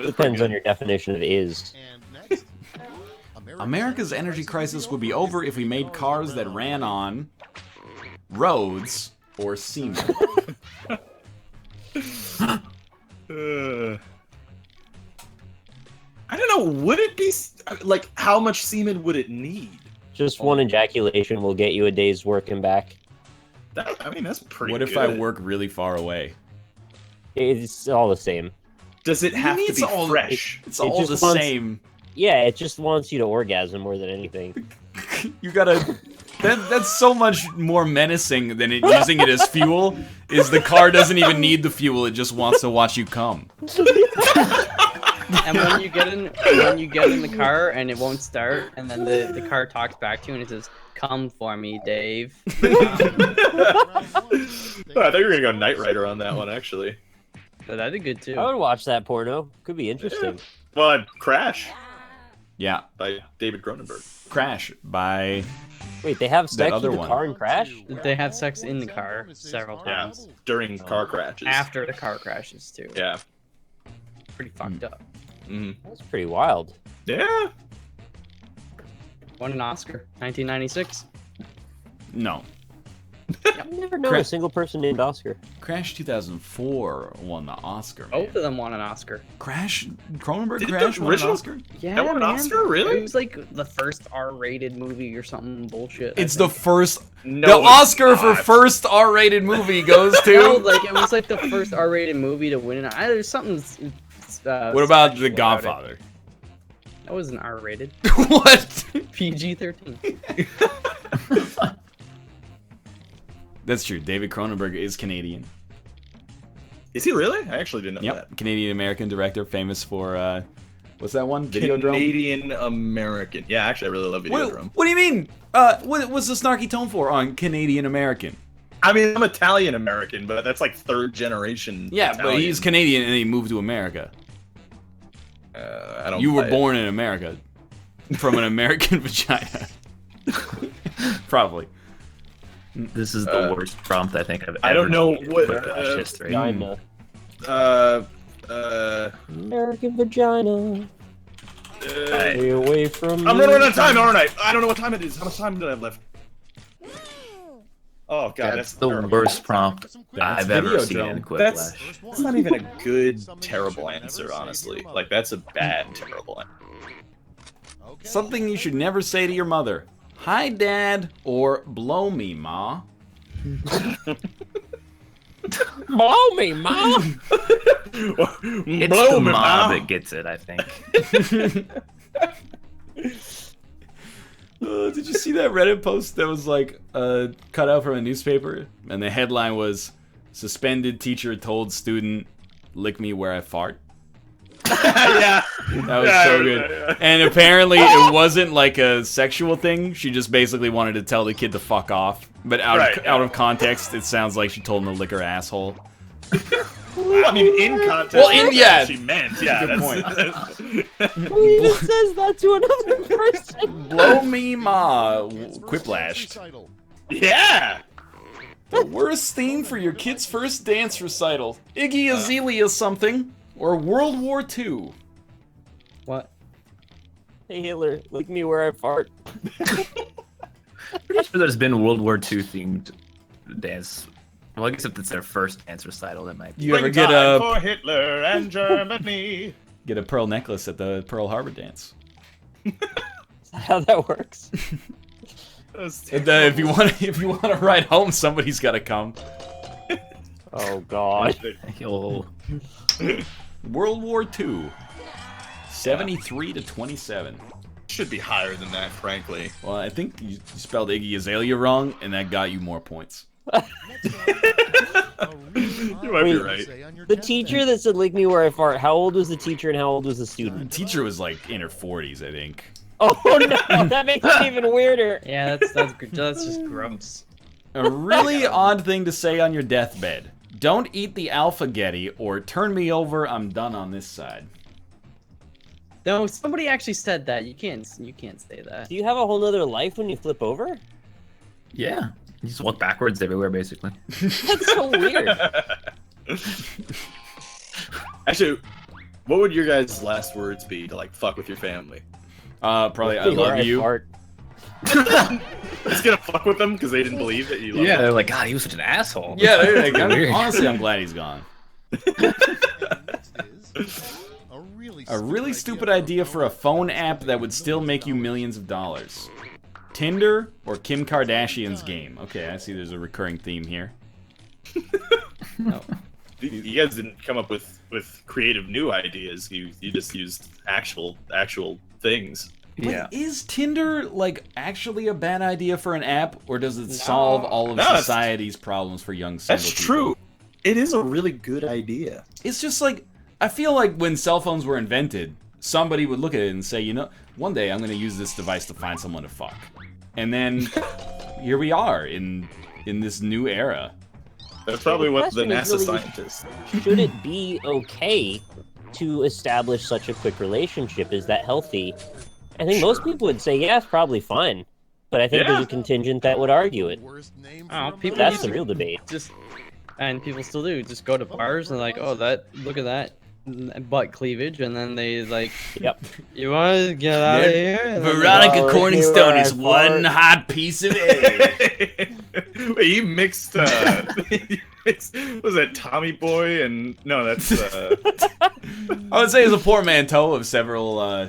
Depends on your definition of is. And next. America's energy crisis would be over if we made cars that ran on roads or semen. I don't know. Would it be like how much semen would it need? Just one ejaculation will get you a day's work and back. I mean, that's pretty. What if good. I work really far away? It's all the same. Does it have mean to it's be all- fresh? It's all just the wants- same. Yeah, it just wants you to orgasm more than anything. You gotta. That's so much more menacing than using it as fuel. Is the car doesn't even need the fuel; it just wants to watch you come. And when you get in the car and it won't start, and then the car talks back to you and it says, "Come for me, Dave." I thought you were gonna go Knight Rider on that one, actually. But that'd be good too. I would watch that porno. Could be interesting. Well, Crash Yeah, by David Cronenberg. Crash by. Wait, they have sex other with the one. car and crash? They have sex in the car several Yeah, times. during car crashes. After the car crashes too. Yeah. Pretty fucked up. That's pretty wild. Yeah. Won an Oscar, 1996. No, I've never known a single person named Oscar. Crash 2004 won the Oscar. Man. Both of them won an Oscar. Crash Cronenberg Did Crash the won an original- Oscar. Yeah, That won an man. Oscar? Really? It was like the first R-rated movie or something bullshit. It's the first. No, the it's Oscar for not. first R-rated movie goes No, to. like it was like the first R-rated movie to win. There's something. What about special The about Godfather? it. That wasn't R-rated. What? PG-13. That's true. David Cronenberg is Canadian. Is he really? I actually didn't know Yep, Canadian American director, famous for what's that one? that. Videodrome. Canadian American. Yeah, actually, I really love Videodrome. What do you mean? What was the snarky tone for on Canadian American? I mean, I'm Italian American, but that's like third generation. Yeah, but Italian. he's Canadian and he moved to America. I don't. You were buy it. born in America from an American vagina. Probably. This is the worst prompt I think I've ever I don't know seen in what, Quiplash history. Vagina. Uh, American vagina. Stay away from I'm me. running out of time, aren't I? I don't know what time it is. How much time do I have left? Oh god, That's that's the terrible. worst prompt I've ever Videodrome. seen in That's Quiplash. that's not even a good terrible answer, honestly. Like that's a bad terrible answer. Something you should never say to your mother. Hi, Dad, or blow me, Ma. Blow me, Mom! It's Blow the me, mob Ma. that gets it, I think. Did you see that Reddit post that was like cut out from a newspaper? And the headline was, "Suspended teacher told student, lick me where I fart." Yeah. That was so good. And apparently it wasn't like a sexual thing. She just basically wanted to tell the kid to fuck off. But out of context, it sounds like she told him to lick her asshole. I mean, in context, Well, yeah. she meant, yeah. Good That's, Who even says that to another person? Blow me, Ma. Quiplash. yeah. The worst theme for your kid's first dance recital. Iggy Azalea something. Or World War II. What? Hey Hitler, lick me where I fart. Pretty sure there's been World War II themed dance. Well, I guess if it's their first dance recital, that might be. You ever Springtime get for Hitler and Germany. a pearl necklace at the Pearl Harbor dance? Is that how that works? And, if you want to ride home, somebody's got to come. Oh god. Yo. World War II. 73 to 27. Should be higher than that, frankly. Well, I think you spelled Iggy Azalea wrong, and that got you more points. You might be right. The teacher that said lick me where I fart, how old was the teacher and how old was the The student? teacher was like in her 40s, I think. Oh no, that makes it even weirder. Yeah, that's just gross. A really odd thing to say on your deathbed. Don't eat the alphagetti, or turn me over, I'm done on this side. No, somebody actually said that. You can't say that. Do you have a whole nother life when you flip over? Yeah. You just walk backwards everywhere, basically. That's so weird. Actually, what would your guys' last words be to like fuck with your family? Probably I Lick me where love you. fart. Just gonna fuck with them because they didn't believe that you loved Yeah, them. they're like, God, he was such an asshole. Yeah, like, Weird. honestly, I'm glad he's gone. A really stupid idea for a phone app that would still make you millions of dollars. Tinder or Kim Kardashian's game? Okay, I see there's a recurring theme here. No. You guys didn't come up with creative new ideas. You just used actual things. Yeah. Like, is Tinder, like, actually a bad idea for an app, or does it solve all of No, it's- society's problems for young single That's people? true. It is a really good idea. It's just like, I feel like when cell phones were invented, somebody would look at it and say, you know, one day I'm going to use this device to find someone to fuck. And then here we are in this new era. That's probably what the question is NASA really- scientists. Should it be okay to establish such a quick relationship? Is that healthy? I think most people would say, yeah, it's probably fine. But I think Yeah. there's a contingent that would argue it. Oh, people That's used the to real debate. just, and people still do. Just go to bars and like, oh, look at that butt cleavage, and then they like, Yep. you want to get out of here? And then Veronica Oh, Corningstone here is I one fart. hot piece of egg. Wait, you mixed, was that Tommy Boy and no, that's I would say it's a portmanteau of several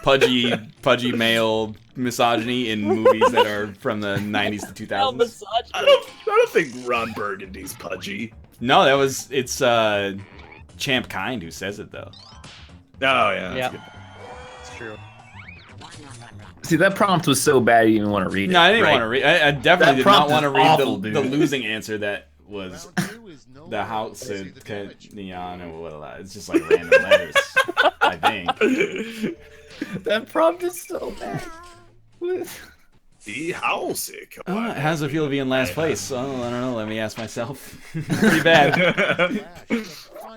pudgy male misogyny in movies that are from the 90s to 2000s. I don't think Ron Burgundy's pudgy. No, it's Champ Kind who says it though. Oh yeah. Yeah. That's good. It's true. See, that prompt was so bad you didn't want to read it. No, I didn't right? want to read. I definitely That did not prompt want to is read awful, the dude. losing answer that was the house of neon or what. It's just like random letters. I think. That prompt is so bad. The house. How's it feel to be in last place? Oh, I don't know. Let me ask myself. Pretty bad.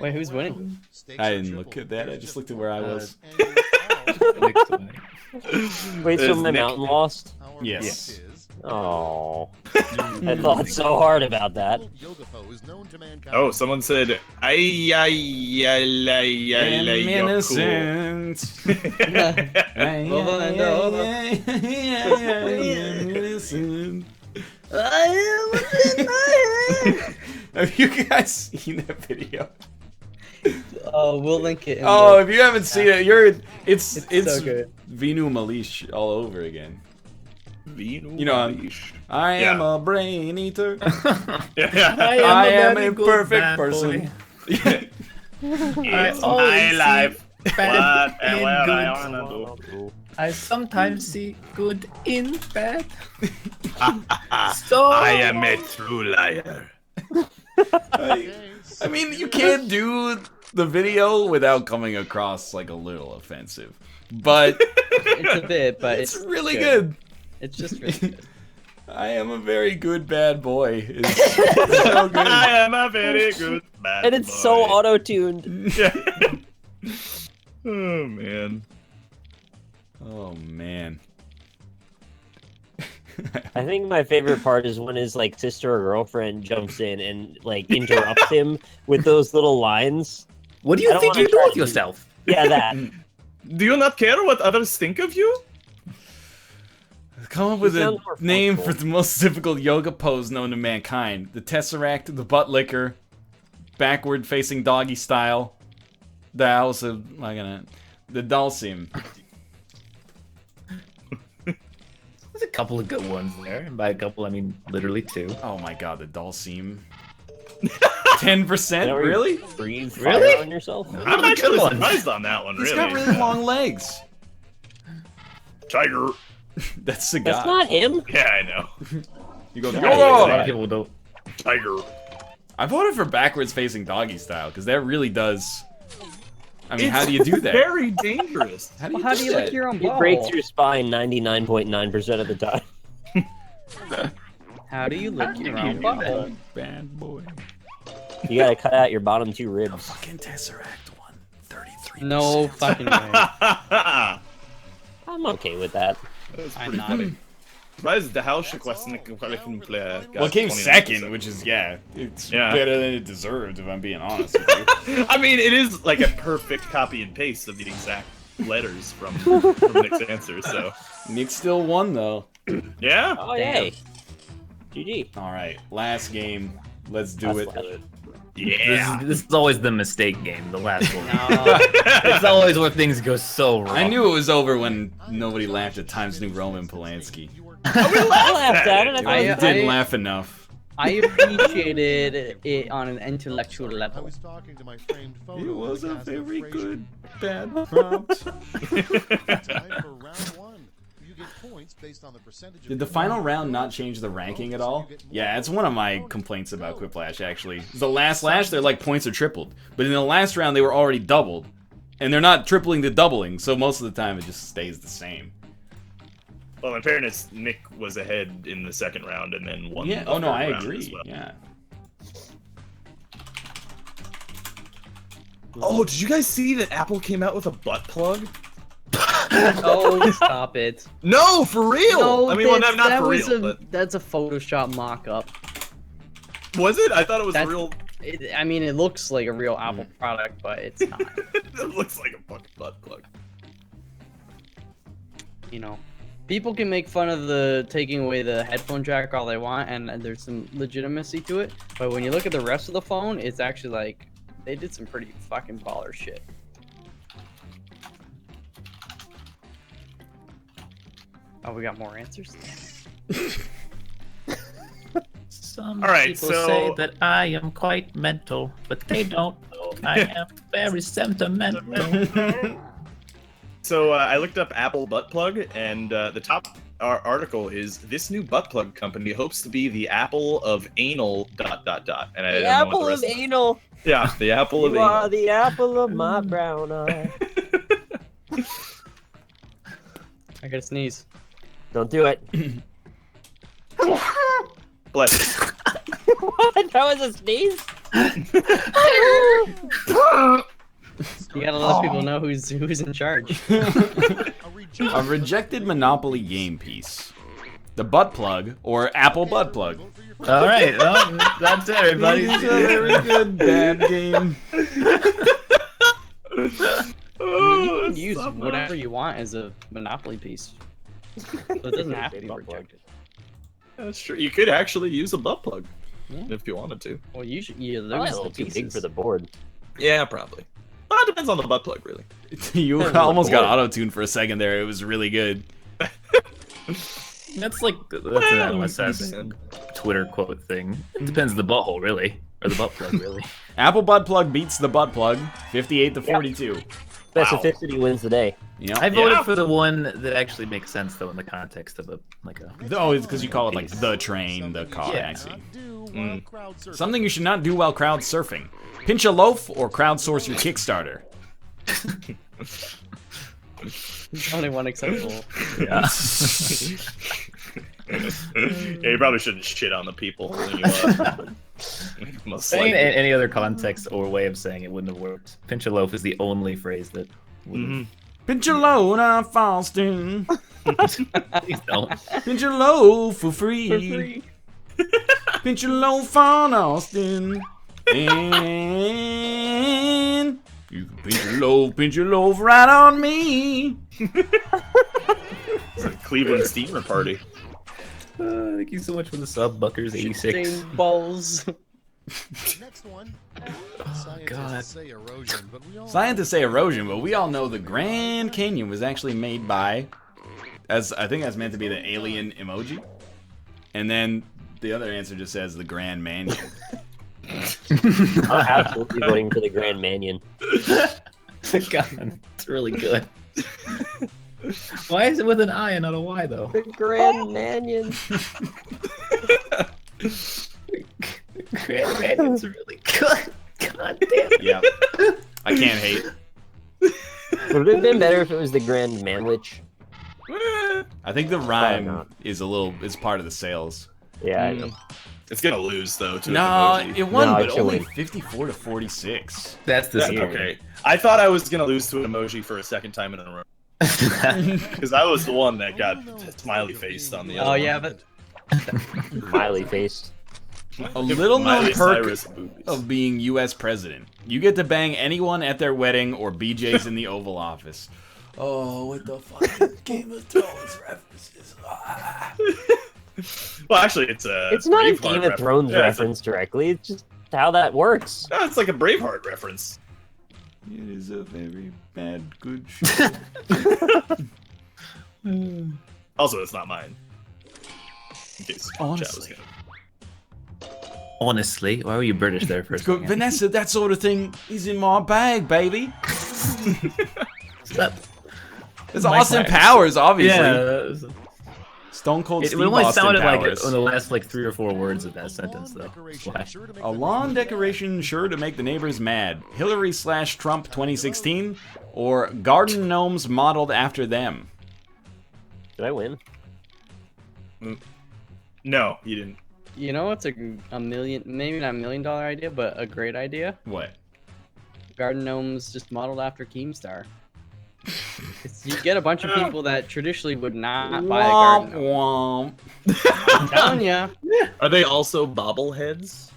Wait, who's winning? I didn't look at that. I just looked at where I was. Wait, so There's my Nick. mountain lost? Yes. Oh. I thought so hard about that. Yoga pose known to mankind. Oh, someone said, "Ay, ay, ay, ay, ay, ay, you're cool." innocent. Have you guys seen that video? Oh, we'll link it. Oh, if you haven't seen it, it's so good. Vinu Malish all over again. Vinu You know, Malish. I am Yeah. a brain eater. Yeah. I am very a good perfect bad person. boy. It's always my see life. bad What and in what I good. wanna do. I sometimes see good in bad. So I am a true liar. I mean, you can't do the video without coming across like a little offensive, but It's a bit, but it's really good. It's just really good. I am a very good bad boy. It's so good. I am a very good bad And it's so boy. auto-tuned. Yeah. Oh man. Oh man. I think my favorite part is when his like sister or girlfriend jumps in and like interrupts him with those little lines. what do I you don't think wanna you do try with to- yourself? Yeah, that. Do you not care what others think of you? Come up with a sounds more name for forceful. the most difficult yoga pose known to mankind. The Tesseract, the butt licker, backward facing doggy style. The also the Dalsim. There's a couple of good ones there. And by a couple, I mean literally 2. Oh my god, the Dalsim. 10%? Really? Breathe Really? fire on yourself. I'm the actually good ones. surprised on that one. He's Really. got really long legs. Tiger. That's the guy. That's not him. Yeah, I know. You go, A lot of yo! people don't. Tiger. I voted for backwards facing doggy style because that really does. I mean, how do you do that? Very dangerous. How do you How do do you that? lick your own It ball? breaks your spine 99.9% of the time. How do you lick your own ball? Bad boy. You gotta cut out your bottom 2 ribs. Fucking Tesseract won 33%. No fucking way. I'm okay with that. I'm not. Surprised the house wasn't player. Well, it came second, which is, it's Yeah. better than it deserved, if I'm being honest with you. I mean, it is like a perfect copy and paste of the exact letters from Nick's answer. So Nick still won, though. yeah. Oh, yay. GG. Alright, last game. Let's do That's it. flash. Yeah. This is always the mistake game, the last one. No. It's always where things go so wrong. I knew it was over when nobody laughed at Times New Roman Polanski. I laughed at it. I thought I it was didn't I- laugh enough. I appreciated it on an intellectual I level. was talking to my framed photo. It was of a the cast of very Frasier. good bad prompt. Time for round 1. You get points based on the percentage of Did the your final money. round not change the ranking at all? Yeah, it's one of my complaints about Quiplash, actually. The last lash, they're like points are tripled. But in the last round, they were already doubled. And they're not tripling to doubling, so most of the time it just stays the same. Well, in fairness, Nick was ahead in the second round and then won. Yeah, the oh no, third I round agree. as well. Yeah. Oh, did you guys see that Apple came out with a butt plug? Oh, stop it. No, for real. No, I mean, well, that's- not that for was real. a, But that's a Photoshop mock-up. was it? I thought it was That's- real. I mean, it looks like a real Apple product, but it's not. It looks like a fucking butt plug. You know, people can make fun of the taking away the headphone jack all they want, and there's some legitimacy to it. But when you look at the rest of the phone, it's actually like they did some pretty fucking baller shit. Oh, we got more answers. Some All right, people so- say that I am quite mental, but they don't know I am very sentimental. So I looked up Apple butt plug, and the top article is this new butt plug company hopes to be the Apple of anal ... And I The don't know what apple the of rest anal. Yeah, the Apple of You anal. are the apple of my brown eye. I gotta sneeze. Don't do it. Bless you. What? That was a sneeze? You gotta let people know who's in charge. A reject- A rejected Monopoly game piece. the butt plug, or Apple butt plug. All right, well, that's everybody. It's a very good bad game. You can use whatever you want as a Monopoly piece. So it doesn't have to be rejected. That's true. You could actually use a butt plug if you wanted to. Well, you should. You Probably lose a the little too pieces. big for the board. Yeah, probably. Well, it depends on the butt plug, really. You almost got auto-tuned for a second there. It was really good. That's an LSS Twitter quote thing. It depends on the butthole, really, or the butt plug, really. Apple butt plug beats the butt plug, 58 to 42. Specificity wins the day. Yep. I voted for the one that actually makes sense, though, in the context of a. Oh, it's because you call it like the train, the car. Yeah. I see. Something you should not do while crowd surfing: pinch a loaf or crowdsource your Kickstarter. Only one acceptable. Yeah. Yeah, you probably shouldn't shit on the people. When you, most Saying likely. it in any other context or way of saying it wouldn't have worked. Pinch a loaf is the only phrase that wouldn't. Pinch a loaf on Faustin. Please don't. Pinch a loaf for free. Pinch a loaf on Austin. And you can pinch your loaf right on me. It's a Cleveland Steamer Party. Thank you so much for the sub, Buckers86. Balls. Next one. God. Say erosion, but we all Scientists say erosion, but we all know the Grand Canyon was actually made by, as I think that's meant to be the alien emoji. And then the other answer just says the Grand Mansion. I'm absolutely voting for the Grand Mansion. God, it's really good. Why is it with an I and not a Y, though? The Grand Mansion. Grand Canyon's really good. God damn it. Yeah. I can't hate. Would it have been better if it was the Grand Manwich? I think the rhyme is part of the sales. Yeah, I know. It's gonna lose though. To No, emoji. it won, No, but it only shouldn't. 54 to 46. That's That's disappointing. okay. I thought I was gonna lose to an emoji for a second time in a row because I was the one that got smiley faced on the other. Oh one. yeah, but Smiley faced. A little known Miley perk Cyrus boobies. of being U.S. president: you get to bang anyone at their wedding or BJ's in the Oval Office. Oh, with the fucking Game of Thrones references. Well, actually, it's a. It's not a Braveheart Game of Thrones Yeah, it's a- reference directly. It's just how that works. No, it's like a Braveheart reference. It is a very bad, good show. Also, it's not mine. In case chat was Honestly. Honestly, why were you British there first? Go, Vanessa, that sort of thing is in my bag, baby. It's Austin Powers, obviously. Yeah. Stone Cold It Steve only Austin sounded Powers. like in the last 3 or 4 words of that sentence, though. Why? A lawn decoration sure to make the neighbors mad. Hillary/Trump 2016, or garden gnomes modeled after them. Did I win? No, you didn't. you know what's a million, maybe not $1 million idea, but a great idea? What? Garden gnomes just modeled after Keemstar. You get a bunch of people that traditionally would not buy a garden gnome. Womp. I'm telling ya. Are they also bobbleheads?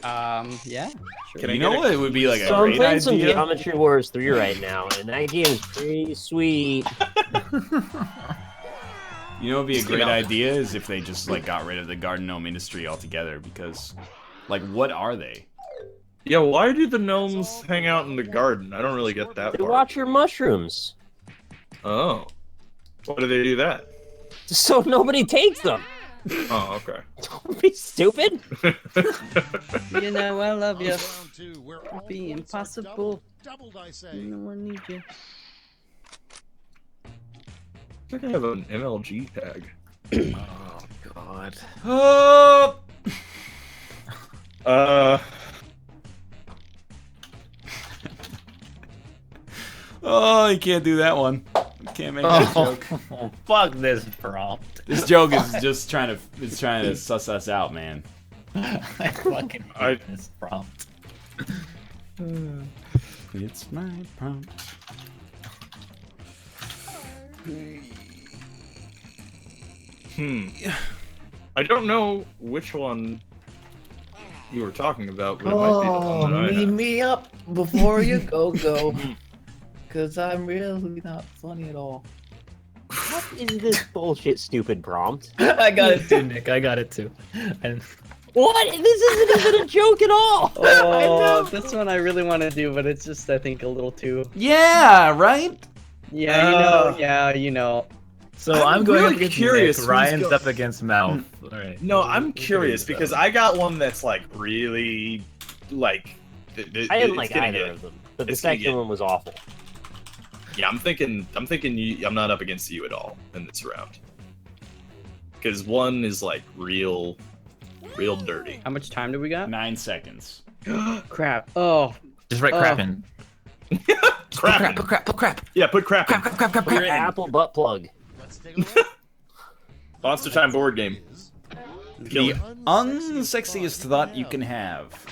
Yeah. Sure. Can I You get know a- what? It would be like a So I'm great playing some idea. Geometry Wars 3 right now, and that game is pretty sweet. You know, what would be a great Yeah. idea is if they just like got rid of the garden gnome industry altogether. Because, like, what are they? Yeah, why do the gnomes hang out in the garden? I don't really get that They part. watch your mushrooms, Oh. Why do they do that? so nobody takes them. Oh, okay. Don't be stupid. You know I love you. Round two, where all Be points are impossible. doubled, I say. No one needs you. I think I have an MLG tag. Oh, God. Oh! Oh, you can't do that one. You can't make that joke. Oh, fuck this prompt. This joke is just trying to suss us out, man. I fucking hate this prompt. It's my prompt. I don't know which one you were talking about, but it might be the one that I meet have. me up before you go. Cause I'm really not funny at all. What is this bullshit stupid prompt? I got it too, Nick. I got it too. And What? This isn't even a joke at all! Oh, this one I really want to do, but it's just, I think, a little too... Yeah, right? Yeah, you know. so I'm going really up against curious Nick. who's Ryan's go- up against Mouth. All right. No, I'm curious because I got one that's like really like. I didn't like either get, of them, but the it's gonna second get- one was awful. Yeah, I'm thinking I'm not up against you at all in this round. Because one is like real dirty. How much time do we got? 9 seconds. Crap. Oh. Just write crapping. Crap. Put crap. Yeah, put crap. in. Crap. Your Apple butt plug. Let's take a look. Monster Time board game. Kill The it. unsexiest thought you can have.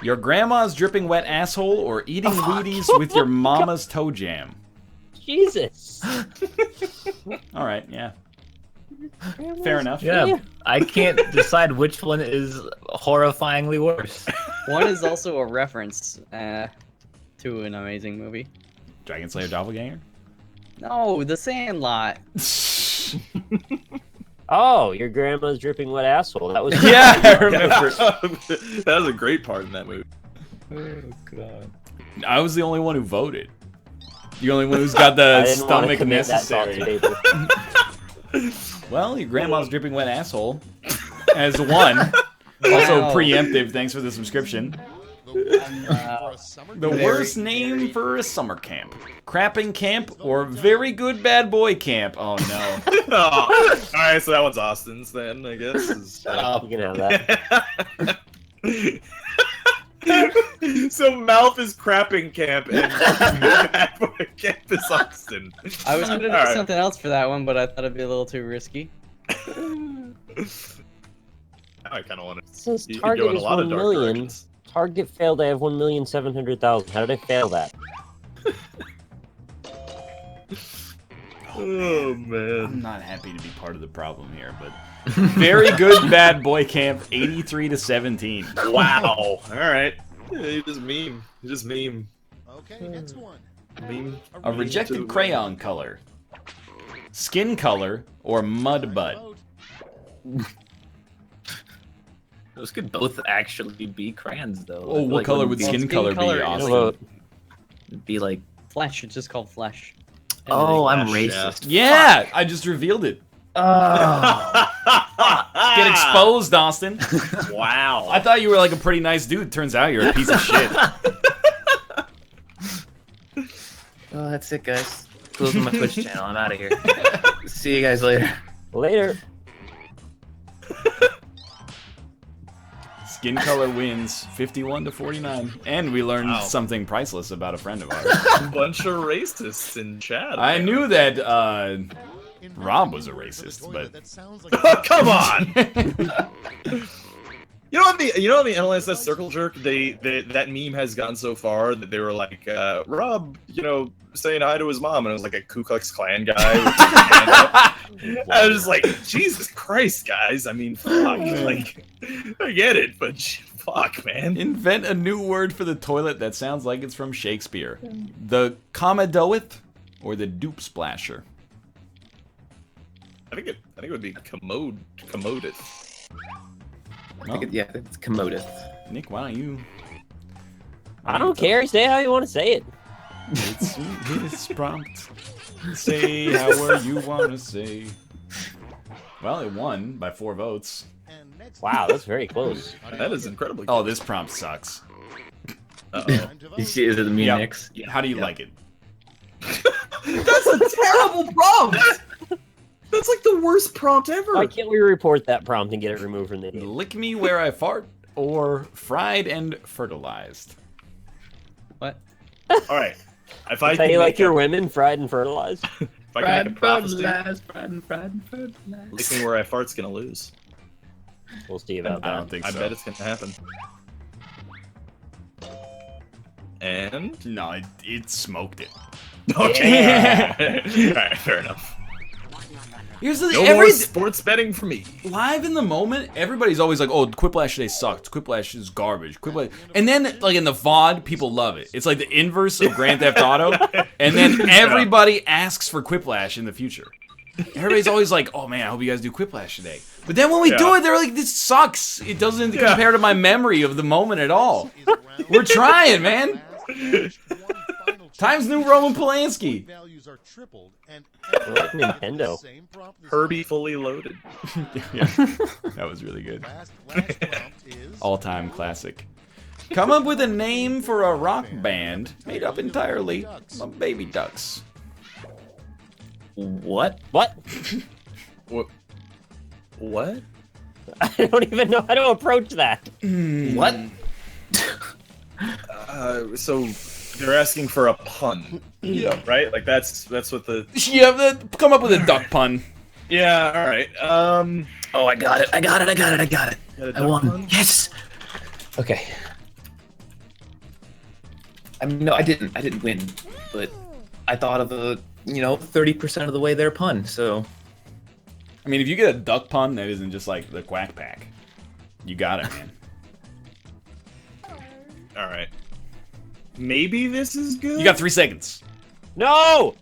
Your grandma's dripping wet asshole or eating Wheaties with your mama's toe jam. Jesus. Alright, yeah. Fair enough. Yeah, I can't decide which one is horrifyingly worse. One is also a reference to an amazing movie. Dragon Slayer Doppelganger? No, The Sandlot. Oh, your grandma's dripping wet asshole. That was Yeah, I remember. That was a great part in that movie. Oh god. I was the only one who voted. The only one who's got I the didn't want to stomach commit that thought necessary. today. Well, your grandma's dripping wet asshole as one. Also Wow. preemptive, thanks for the subscription. The worst name for a summer camp. Crapping camp or very good bad boy camp. Oh no. Oh, alright, so that one's Austin's then, I guess. You can have that. So Mouth is crapping camp and bad boy camp is Austin. I was gonna do Alright. something else for that one, but I thought it'd be a little too risky. I kind of want to. Since You could Target go in a is lot of 1 dark million, directions. Target failed. I have 1,700,000. How did I fail that? Oh I'm man. not happy to be part of the problem here, but very good bad boy camp, 83 to 17. Wow. All right. You just meme. You just meme. Okay, next one. Meme. A rejected crayon color, skin color, or mud butt. Vote. Those could both actually be crayons, though. Oh, what color would skin color be, color is- Austin? Vote. It'd be like, Flesh. It's just called Flesh. oh, I'm Flash, racist. Yeah, I just revealed it. Oh. Get exposed, Austin. Wow. I thought you were like a pretty nice dude. Turns out you're a piece of shit. Oh, that's it, guys. Closing my Twitch channel. I'm out of here. See you guys later. Later. Skin color wins 51 to 49. And we learned Wow. something priceless about a friend of ours. A bunch of racists in chat. I knew that Invent Rob a was a new word for the racist, toilet but- that sounds like a- Come on. You know on the NLSS Circle Jerk, that meme has gone so far that they were like, Rob, saying hi to his mom, and it was like a Ku Klux Klan guy. With his hand up. I was just like, Jesus Christ, guys! I mean, fuck, like, I get it, but fuck, man. Invent a new word for the toilet that sounds like it's from Shakespeare. The commodoeth or the dupe splasher? I think it would be commodus. Well, Yeah, it's commodus. Nick, why don't you? I don't care. Say how you want to say it. It's prompt. Say however you want to say. Well, it won by 4 votes. And next Wow, that's very close. That is incredibly. Oh, this prompt sucks. Uh-oh. time to You vote. see, is it the me Yeah. mix? How do you like it? That's a terrible prompt. That's like the worst prompt ever. Why can't we report that prompt and get it removed from the game? Lick me where I fart or fried and fertilized? What? All right. If I How can you like make your a, women fried and fertilized? if I can make a prophecy, fried. licking where I fart's gonna lose. We'll see about I that. don't think I so. bet it's gonna happen. And No, it smoked it. okay. All right, fair enough. Here's the No more sports betting for me. Live in the moment, everybody's always like, "Oh, Quiplash today sucked. Quiplash is garbage." Quiplash, and then like in the VOD, people love it. It's like the inverse of Grand Theft Auto, and then everybody asks for Quiplash in the future. Everybody's always like, "Oh man, I hope you guys do Quiplash today." But then when we do it, they're like, "This sucks. It doesn't compare to my memory of the moment at all." We're trying, man. Times New Roman Polanski. Nintendo. Herbie fully loaded. Yeah, that was really good. All-time classic. Come up with a name for a rock band made up entirely of baby ducks. What? What? What? I don't even know how to approach that. What? So they're asking for a pun. Yeah. Right? Like that's what the. Yeah, come up with a duck pun. Yeah. All right. Oh, I got it. I got it. I won. Pun? Yes. Okay. I mean, no, I didn't win, but I thought of a 30% of the way there pun. So. I mean, if you get a duck pun that isn't just like the Quack Pack, you got it, man. All right. Maybe this is good. You got 3 seconds. No!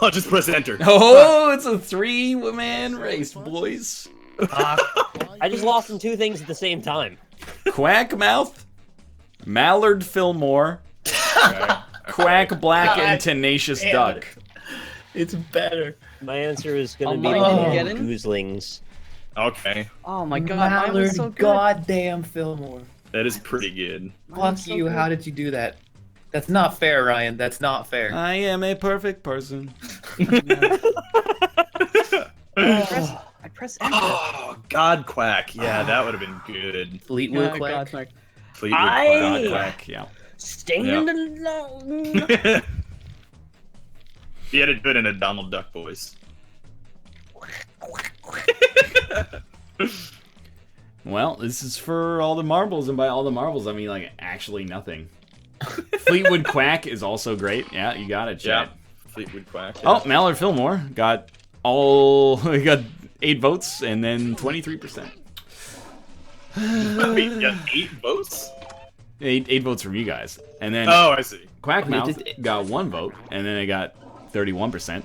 I'll just press enter. Oh, it's a 3-man race, boys. I just lost in 2 things at the same time. Quackmouth, Mallard Fillmore, Quack Black and Tenacious Duck. It's better. My answer is going to be Gooslings. Okay. Oh my god, mine was so good. Goddamn Fillmore. That is pretty good. Fuck you, good. how did you do that? That's not fair, Ryan. That's not fair. I am a perfect person. I pressed enter. Oh, God Quack. Yeah, that would have been good. Fleetwood Yeah, Quack. God, Quack. Fleetwood God Quack, yeah. Stand alone. Quack. He had to do it in a Donald Duck voice. Well, this is for all the marbles, and by all the marbles, I mean, like, actually nothing. Fleetwood Quack is also great. Yeah, you got it, chat. Yeah, Fleetwood Quack. Yeah. Oh, Mallard Fillmore got he got 8 votes and then 23%. Wait, you got 8 votes? 8 votes from you guys. And then Oh, I see. Quackmouth got 1 vote, and then it got 31%.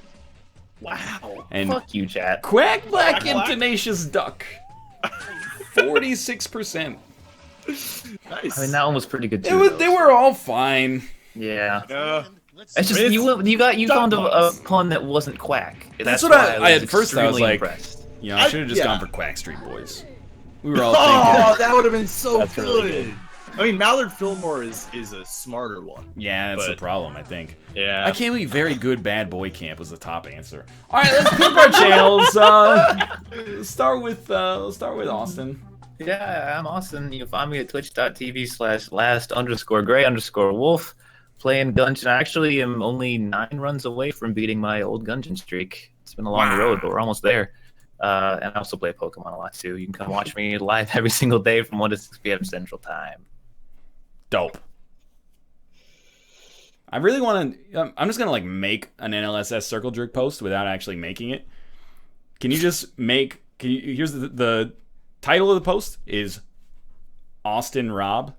Wow. And Fuck you, chat. Quack Black Quack and Black? Tenacious Duck, 46%. Nice. I mean, that one was pretty good too. They were all fine. Yeah. It's It's just you found a pun that wasn't Quack. That's why what I was at first I was extremely like, impressed. you know, I should have just yeah. gone for Quack Street Boys. We were all Oh, thinking. that would have been so That's good. really good. I mean, Mallard Fillmore is a smarter one. Yeah, that's the But- problem, I think. Yeah. I can't believe very good bad boy camp was the top answer. All right, let's pick our channels. Let's start with Austin. Yeah, I'm Austin. You can find me at twitch.tv/last_gray_wolf playing Gungeon. I actually am only 9 runs away from beating my old Gungeon streak. It's been a long road, but we're almost there. And I also play Pokemon a lot too. You can come watch me live every single day from 1 to 6 p.m. Central Time. Dope. I really want to. I'm just gonna like make an NLSS Circle Jerk post without actually making it. Can you just make? Here's the title of the post is Austin Rob,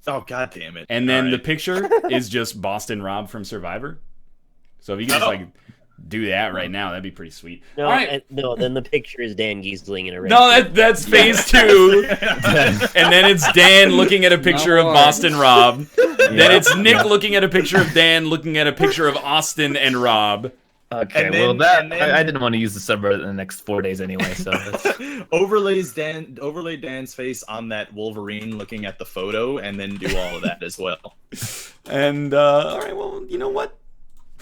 Oh, God damn it. and then All the right. picture is just Boston Rob from Survivor. So if you can just like do that right now, that'd be pretty sweet. No, All right. no. Then the picture is Dan Giesling in a race. No, that's phase 2. And then it's Dan looking at a picture of Boston Rob. Then it's Nick looking at a picture of Dan looking at a picture of Austin and Rob. Okay, And well then- and then- I didn't want to use the subreddit in the next 4 days anyway, so that's... Overlay Dan's face on that Wolverine looking at the photo, and then do all of that as well. And all right, well, you know what?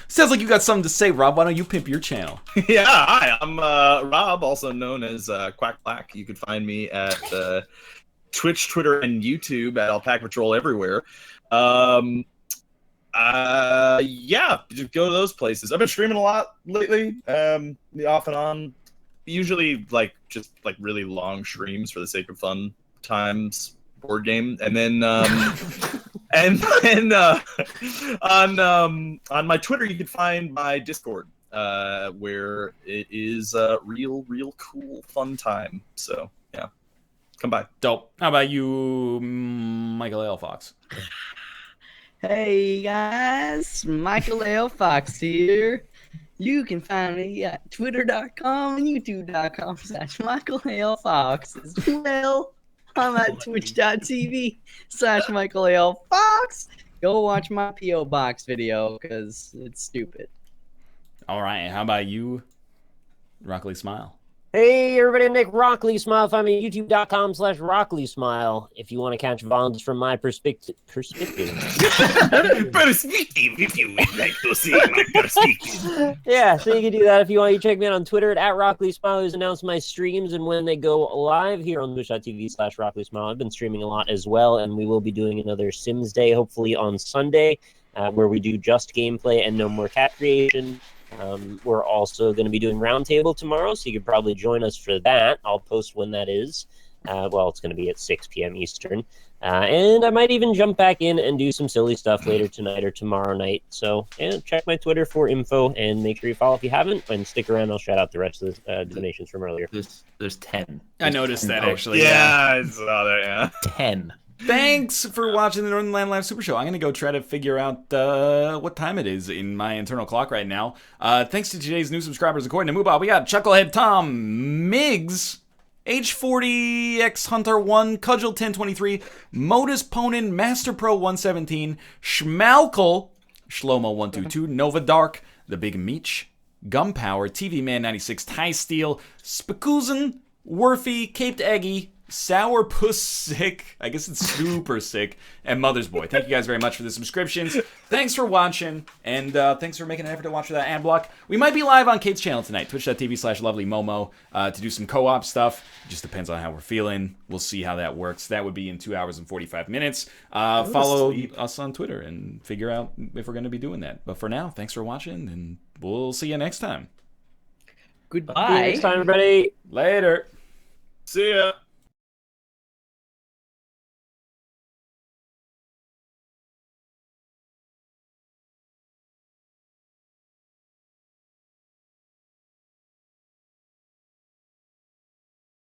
Sounds like you got something to say, Rob. Why don't you pimp your channel? Yeah, hi, I'm Rob, also known as Quack Black. You can find me at Twitch, Twitter, and YouTube at Alpaca Patrol everywhere. Yeah, just go to those places. I've been streaming a lot lately, off and on. Usually, just really long streams for the sake of fun times board game, and then and then on my Twitter you can find my Discord where it is real cool fun time. So yeah, come by. Dope. How about you, Michael L. Fox? Hey guys, Michael L. Fox here. You can find me at twitter.com and youtube.com/Michael L. Fox as well. I'm at twitch.tv/Michael L. Fox. Go watch my P.O. Box video because it's stupid. All right. How about you, Rockley Smile? Hey, everybody, I'm Nick Rockley Smile. Find me at youtube.com/Rockley Smile if you want to catch VODs from my perspective. Perspective, if you would like to see my perspective. Yeah, so you can do that if you want. You check me out on Twitter at Rockley Smile, who's announced my streams and when they go live here on twitch.tv/Rockley Smile. I've been streaming a lot as well, and we will be doing another Sims Day, hopefully on Sunday, where we do just gameplay and no more cat creation. We're also going to be doing Roundtable tomorrow, so you could probably join us for that. I'll post when that is. Well, it's going to be at 6 p.m. Eastern. And I might even jump back in and do some silly stuff later tonight or tomorrow night. So yeah, check my Twitter for info and make sure you follow if you haven't. And stick around. I'll shout out the rest of the donations from earlier. There's 10. I noticed that, actually. Yeah, I saw that, yeah. 10. Thanks for watching the Northernlion Live Super Show. I'm going to go try to figure out what time it is in my internal clock right now. Thanks to today's new subscribers. According to Moobot, we got Chucklehead Tom, Miggs, H40X Hunter 1, Cudgel 1023, Modus Ponin, Master Pro 117, Schmalkel, Shlomo 122, Nova Dark, The Big Meech, Gumpower, TV Man 96, Ty Steel, Spikuzen, Worfy, Caped Eggy, Sourpuss Sick, I guess it's super sick, and Mother's Boy. Thank you guys very much for the subscriptions. Thanks for watching, and thanks for making an effort to watch that ad block. We might be live on Kate's channel tonight, twitch.tv/lovelymomo, to do some co-op stuff. It just depends on how we're feeling. We'll see how that works. That would be in 2 hours and 45 minutes. Follow us on Twitter and figure out if we're going to be doing that. But for now, thanks for watching, and we'll see you next time. Goodbye. See you next time, everybody. Later. See ya.